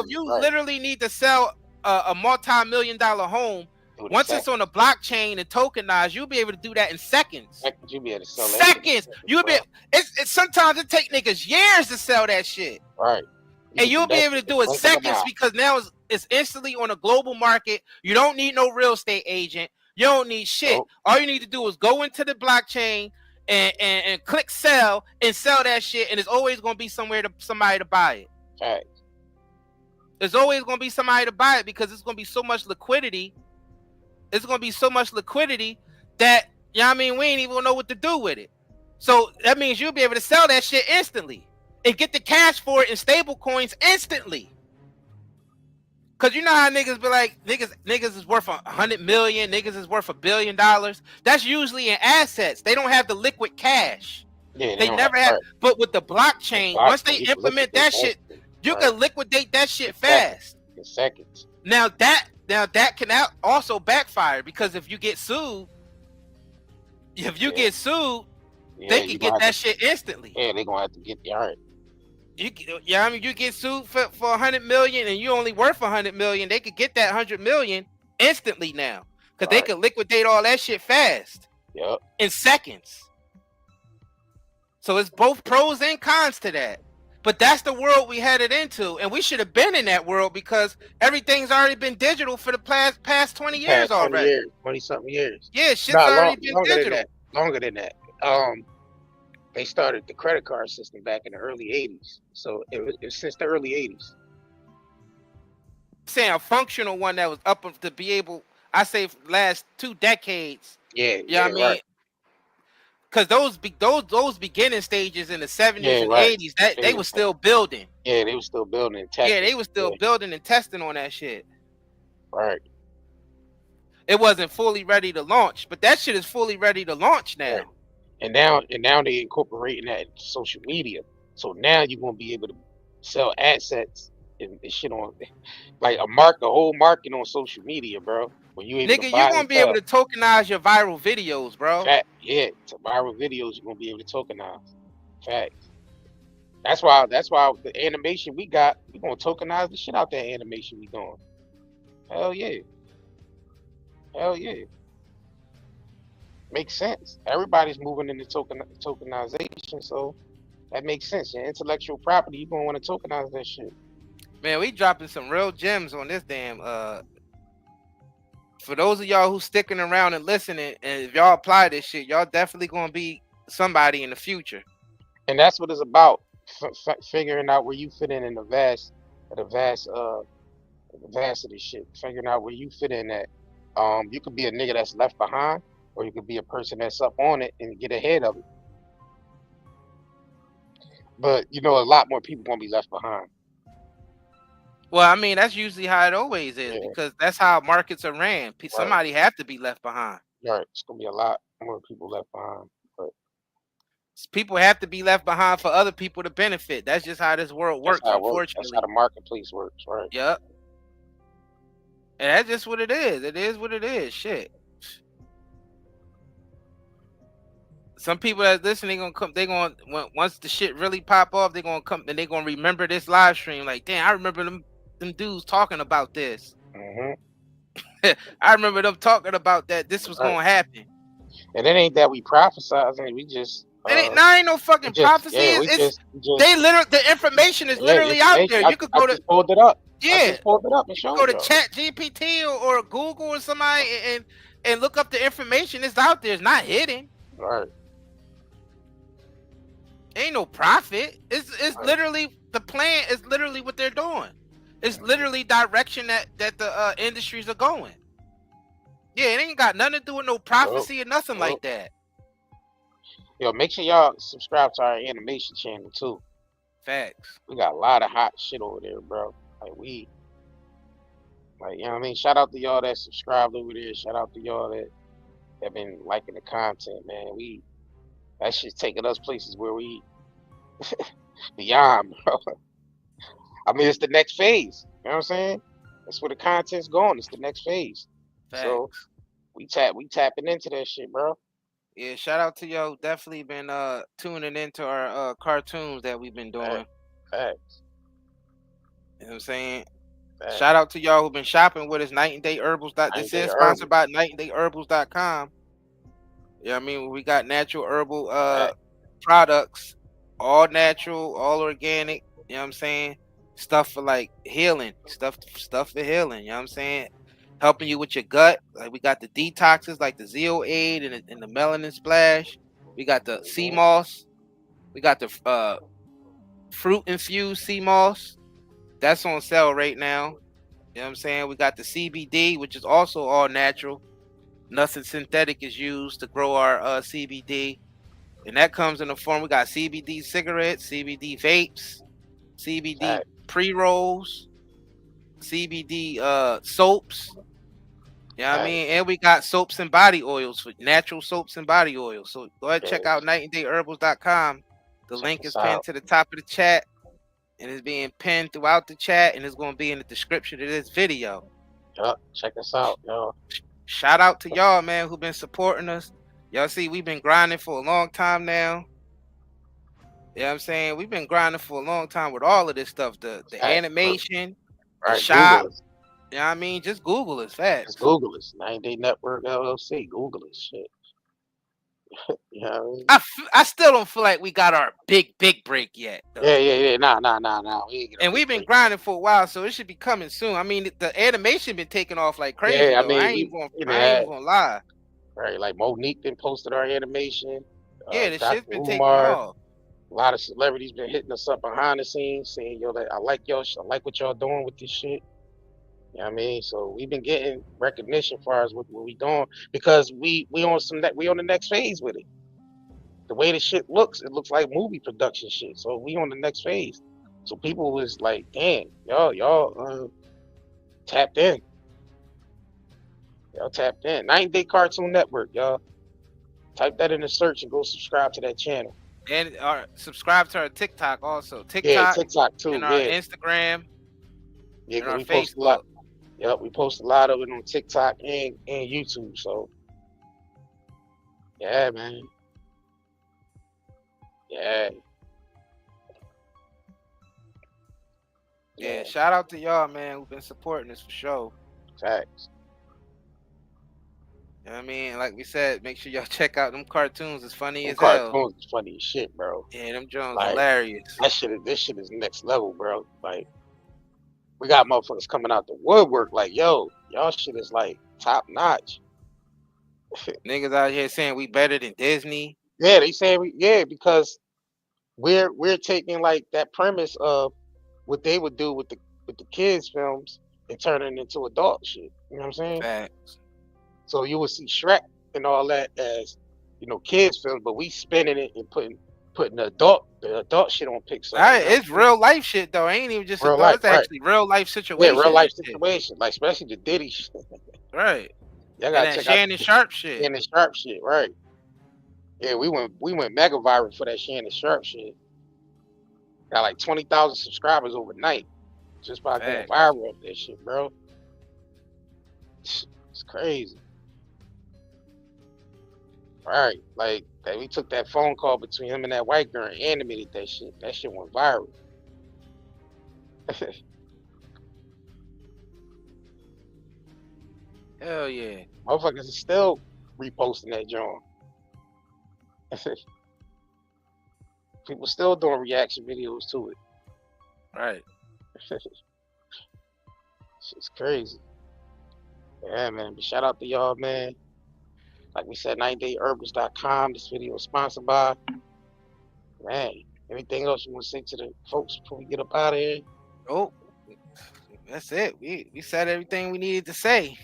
you literally need to sell a multi-million-dollar home, once it's on the blockchain and tokenized, you'll be able to do that in seconds. You'll be able to sell seconds. You'll be. It's sometimes it take niggas years to sell that shit. Right. And you'll be able to do it seconds because now it's instantly on a global market. You don't need no real estate agent. You don't need shit. Nope. All you need to do is go into the blockchain and click sell and sell that shit, and it's always gonna be somebody to buy it. Right. There's always gonna be somebody to buy it because it's gonna be so much liquidity. It's gonna be so much liquidity that we ain't even gonna know what to do with it. So that means you'll be able to sell that shit instantly and get the cash for it in stable coins instantly. Cause you know how niggas be like, niggas is worth 100 million, niggas is worth $1 billion. That's usually in assets. They don't have the liquid cash. Yeah, they never have. But with the blockchain, once they implement that shit, you can liquidate that shit fast. In seconds. Now that can also backfire because if you get sued, they can get that shit instantly. Yeah, they gonna have to get right. You get sued for 100 million and you only worth 100 million. They could get that 100 million instantly now because they could liquidate all that shit fast. Yep. In seconds. So it's both pros and cons to that. But that's the world we headed into, and we should have been in that world because everything's already been digital for the past 20 years already. 20-something years. Yeah, shit's already been digital. Longer than that. They started the credit card system back in the early 80s. So it was since the early 80s. saying a functional one that was up to be able. I say last 2 decades. Yeah, You know what I mean? right. Because those beginning stages in the 70s Yeah, and right. 80s, that they were still building. Yeah, they were still building and Yeah, testing. they were still building and testing on that shit. Right. It wasn't fully ready to launch, but that shit is fully ready to launch now. Right. And now they incorporating that into social media. So now you're gonna be able to sell assets and shit on like a whole market on social media, bro. When you able to Nigga, buy you're and gonna be able sell. to tokenize your viral videos, bro. Fact, yeah, to viral videos you're gonna be able to tokenize. Facts. That's why the animation we got, we gonna tokenize the shit out that animation we doing. Hell yeah. Hell yeah. Makes sense. Everybody's moving into tokenization, so that makes sense. Your intellectual property, you're gonna want to tokenize that shit. Man, we dropping some real gems on this damn for those of y'all who sticking around and listening, and if y'all apply this shit, y'all definitely gonna be somebody in the future. And that's what it's about. Figuring out where you fit in the vast of this shit. Figuring out where you fit in at. You could be a nigga that's left behind, or you could be a person that's up on it and get ahead of it. But you know, a lot more people gonna be left behind. Well, I mean, that's usually how it always is, because that's how markets are ran. Somebody have to be left behind. Right, it's gonna be a lot more people left behind. But people have to be left behind for other people to benefit. That's just how this world works, unfortunately. That's how the marketplace works, right? Yep. And that's just what it is. It is what it is. Shit. Some people that listen, once the shit really pop off, they're gonna come and they're gonna remember this live stream. Like, damn, I remember them dudes talking about this. I remember them talking about that. This was gonna happen. And it ain't that we prophesizing. We just ain't no fucking prophecy. They literally, the information is literally out there. You could go to pulled it up. Yeah, I just pulled it up and showed go to Chat GPT or Google or somebody and look up the information. It's out there. It's not hidden. Right. Ain't no profit. It's literally the plan. Is literally what they're doing. It's literally direction that the industries are going. Yeah, it ain't got nothing to do with no prophecy or nothing like that. Yo, make sure y'all subscribe to our animation channel too. Facts. We got a lot of hot shit over there, bro. Like you know what I mean? Shout out to y'all that subscribed over there. Shout out to y'all that have been liking the content, man. That shit's taking us places where we beyond, bro. I mean, it's the next phase. You know what I'm saying? That's where the content's going. It's the next phase. Facts. So we tapping into that shit, bro. Yeah, shout out to y'all. Definitely been tuning into our cartoons that we've been doing. Facts. You know what I'm saying? Facts. Shout out to y'all who've been shopping with us. Night and Day Herbals. This is sponsored by nightandayherbals.com. Yeah, I mean, we got natural herbal products, all natural, all organic. You know what I'm saying? Stuff for like healing, stuff for healing. You know what I'm saying? Helping you with your gut. Like we got the detoxes, like the Zeo Aid and the Melanin Splash. We got the sea moss. We got the fruit infused sea moss. That's on sale right now. You know what I'm saying? We got the CBD, which is also all natural. Nothing synthetic is used to grow our CBD. And that comes in the form, we got CBD cigarettes, CBD vapes, CBD pre-rolls, CBD soaps. You know what I mean? And we got soaps and body oils, for natural soaps and body oils. So go ahead and check out nightandayherbals.com. The link is pinned to the top of the chat. And it's being pinned throughout the chat. And it's going to be in the description of this video. Yup, check us out, yo. Shout out to y'all, man, who've been supporting us. Y'all see, we've been grinding for a long time now. You know what I'm saying? We've been grinding for a long time with all of this stuff. The animation, the shop. You know what I mean? Just Google us, fast. Just Google us. 9 Day Network LLC. Google us, shit. You know what I mean? I still don't feel like we got our big break yet. Though. Yeah. Nah. And we've been grinding for a while, so it should be coming soon. I mean, the animation been taking off like crazy. Yeah, I mean, I ain't gonna lie. Right, like Monique been posted our animation. Yeah, the shit's been taking off. A lot of celebrities been hitting us up behind the scenes, saying, "Yo, I like y'all. I like what y'all doing with this shit." You know what I mean? So we've been getting recognition as far as what we doing because we on we on the next phase with it. The way the shit looks, it looks like movie production shit. So we on the next phase. So people was like, damn, y'all tapped in. Y'all tapped in. 9 Day Cartoon Network, y'all. Type that in the search and go subscribe to that channel. And subscribe to our TikTok also. Yeah, TikTok TikTok too. and our Yeah, Instagram yeah, and because our we post a lot. Facebook. Yep, we post a lot of it on TikTok and YouTube. So yeah, man. Yeah. Yeah, shout out to y'all, man, who've been supporting us for sure. Facts. You know what I mean? Like we said, make sure y'all check out them cartoons. It's funny Them as hell. cartoons is funny as shit, bro. Yeah, them Jones Like, hilarious. this shit is next level, bro. Like, we got motherfuckers coming out the woodwork. Like, yo, y'all shit is like top notch. Niggas out here saying we better than Disney. Yeah, they say because we're taking like that premise of what they would do with the kids films and turning it into adult shit. You know what I'm saying? Facts. So you would see Shrek and all that as, you know, kids films, but we spinning it and putting the adult shit on Pixar. It's real life shit though. Ain't even just real adult. life, It's actually real life situation. Yeah, real life situation, like especially the Diddy shit. Right. Y'all gotta and check Shannon out Sharp shit. Shannon Sharp shit, right? Yeah, we went mega viral for that Shannon Sharp shit. Got like 20,000 subscribers overnight just by going viral of that shit, bro. It's crazy. Right, like we took that phone call between him and that white girl and animated that shit. That shit went viral. Hell yeah. Motherfuckers are still reposting that joint. People still doing reaction videos to it. Right. Shit's crazy. Yeah, man. But shout out to y'all, man. Like we said, 9dayherbals.com. This video is sponsored by. Man, anything else you want to say to the folks before we get up out of here? Oh, that's it. We said everything we needed to say.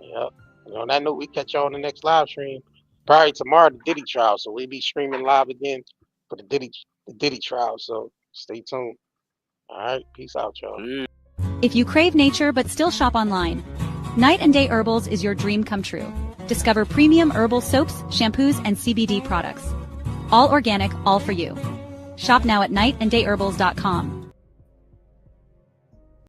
Yep. And on that note, we catch y'all on the next live stream. Probably tomorrow, the Diddy trial. So we'll be streaming live again for the Diddy trial. So stay tuned. All right. Peace out, y'all. If you crave nature but still shop online, Night and Day Herbals is your dream come true. Discover premium herbal soaps, shampoos, and CBD products. All organic, all for you. Shop now at nightandayherbals.com.